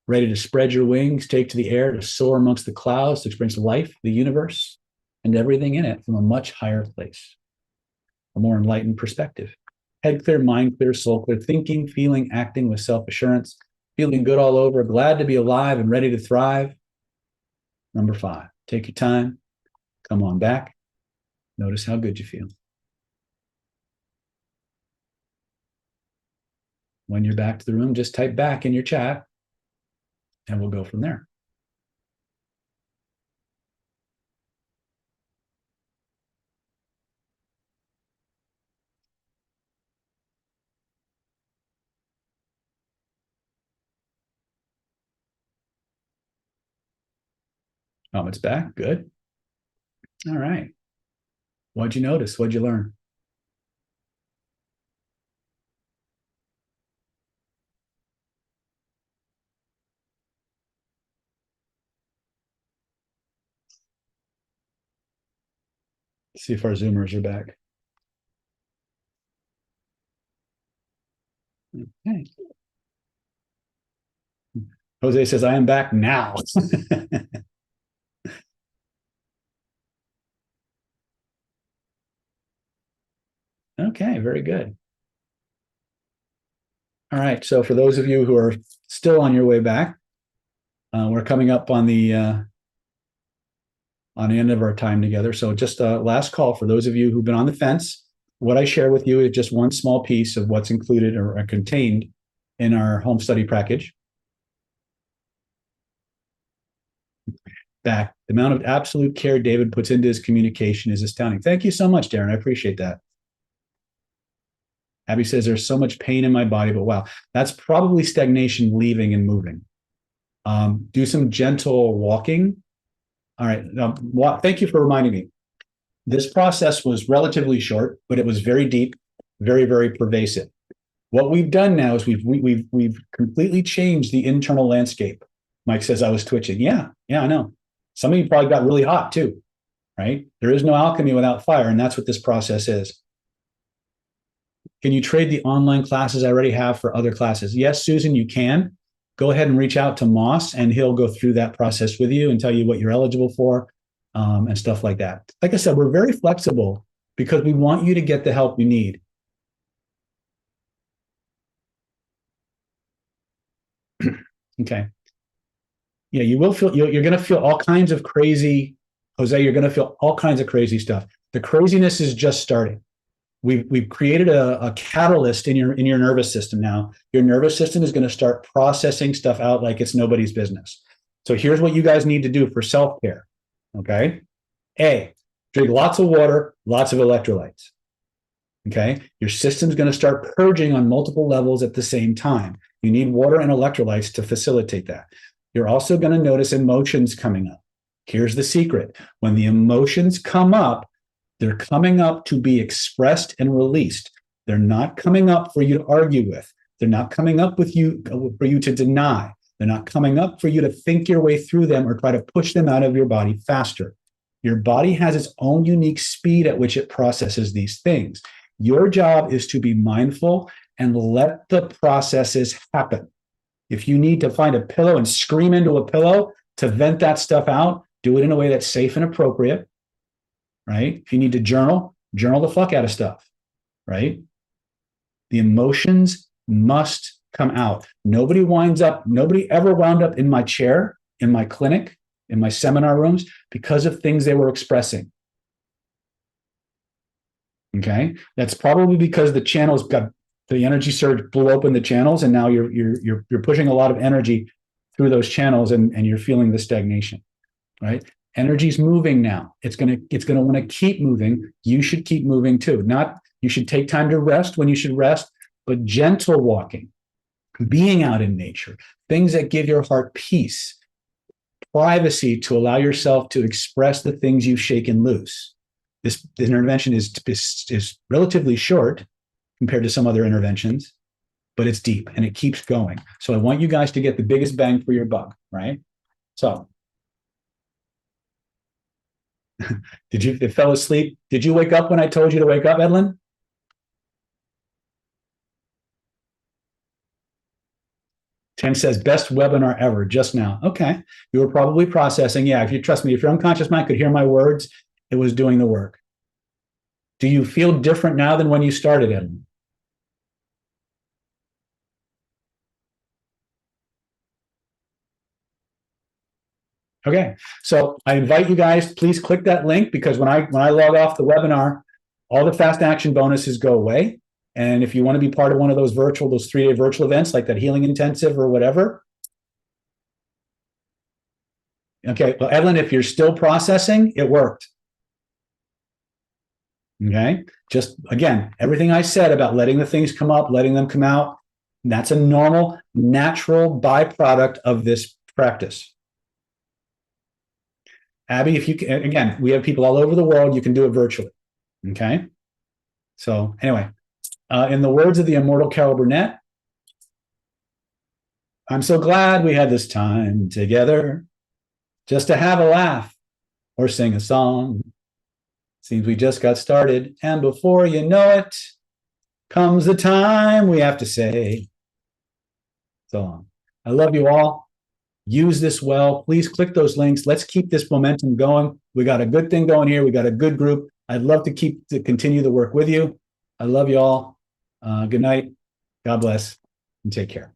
Speaker 1: Ready to spread your wings, take to the air, to soar amongst the clouds, to experience life, the universe, and everything in it from a much higher place, a more enlightened perspective. Head clear, mind clear, soul clear, thinking, feeling, acting with self-assurance, feeling good all over, glad to be alive and ready to thrive. Number 5, take your time, come on back. Notice how good you feel. When you're back to the room, just type back in your chat and we'll go from there. It's back. Good. All right. What'd you notice? What'd you learn? See if our Zoomers are back. Okay. Jose says, I am back now. Okay, very good. All right. So for those of you who are still on your way back, we're coming up on the end of our time together. So just a last call for those of you who've been on the fence. What I share with you is just one small piece of what's included or contained in our home study package. Back. The amount of absolute care David puts into his communication is astounding. Thank you so much, Darren. I appreciate that. Abby says there's so much pain in my body, but wow, that's probably stagnation, leaving and moving. Do some gentle walking. All right. Thank you for reminding me. This process was relatively short, but it was very deep, very, very pervasive. What we've done now is we've completely changed the internal landscape. Mike says I was twitching. Yeah, I know. Some of you probably got really hot too, right? There is no alchemy without fire, and that's what this process is. Can you trade the online classes I already have for other classes? Yes, Susan, you can. Go ahead and reach out to Moss, and he'll go through that process with you and tell you what you're eligible for, and stuff like that. Like I said, we're very flexible because we want you to get the help you need. Okay. Yeah, you will feel, you're going to feel all kinds of crazy, Jose, you're going to feel all kinds of crazy stuff. The craziness is just starting. We've created a catalyst in your nervous system now. Your nervous system is going to start processing stuff out like it's nobody's business. So here's what you guys need to do for self-care. Okay. A, drink lots of water, lots of electrolytes. Okay. Your system's going to start purging on multiple levels at the same time. You need water and electrolytes to facilitate that. You're also going to notice emotions coming up. Here's the secret. When the emotions come up, they're coming up to be expressed and released. They're not coming up for you to argue with. They're not coming up with you for you to deny. They're not coming up for you to think your way through them or try to push them out of your body faster. Your body has its own unique speed at which it processes these things. Your job is to be mindful and let the processes happen. If you need to find a pillow and scream into a pillow to vent that stuff out, do it in a way that's safe and appropriate. Right? If you need to journal the fuck out of stuff, right? The emotions must come out. Nobody ever wound up in my chair, in my clinic, in my seminar rooms because of things they were expressing. Okay? That's probably because the channels got, the energy surge blew open the channels, and now you're pushing a lot of energy through those channels, and you're feeling the stagnation, right? Energy's moving now. It's gonna want to keep moving. You should keep moving too. You should take time to rest when you should rest, but gentle walking, being out in nature, things that give your heart peace, privacy to allow yourself to express the things you've shaken loose. This intervention is relatively short compared to some other interventions, but it's deep and it keeps going. So I want you guys to get the biggest bang for your buck, right? So It fell asleep? Did you wake up when I told you to wake up, Edlin? Tim says, best webinar ever just now. Okay. You were probably processing. Yeah, if you trust me, if your unconscious mind could hear my words, it was doing the work. Do you feel different now than when you started, Edlin? Okay, so I invite you guys, please click that link, because when I log off the webinar, all the fast action bonuses go away. And if you want to be part of one of those 3-day virtual events, like that healing intensive or whatever. Okay, well, Edlin, if you're still processing, it worked. Okay, just again, everything I said about letting the things come up, letting them come out, that's a normal, natural byproduct of this practice. Abby, if you can, again, we have people all over the world. You can do it virtually. Okay. So anyway, in the words of the immortal Carol Burnett, I'm so glad we had this time together just to have a laugh or sing a song. Seems we just got started, and before you know it, comes the time we have to say so long. I love you all. Use this well. Please click those links. Let's keep this momentum going. We got a good thing going here. We got a good group. I'd love to continue the work with you. I love you all. Good night. God bless, and take care.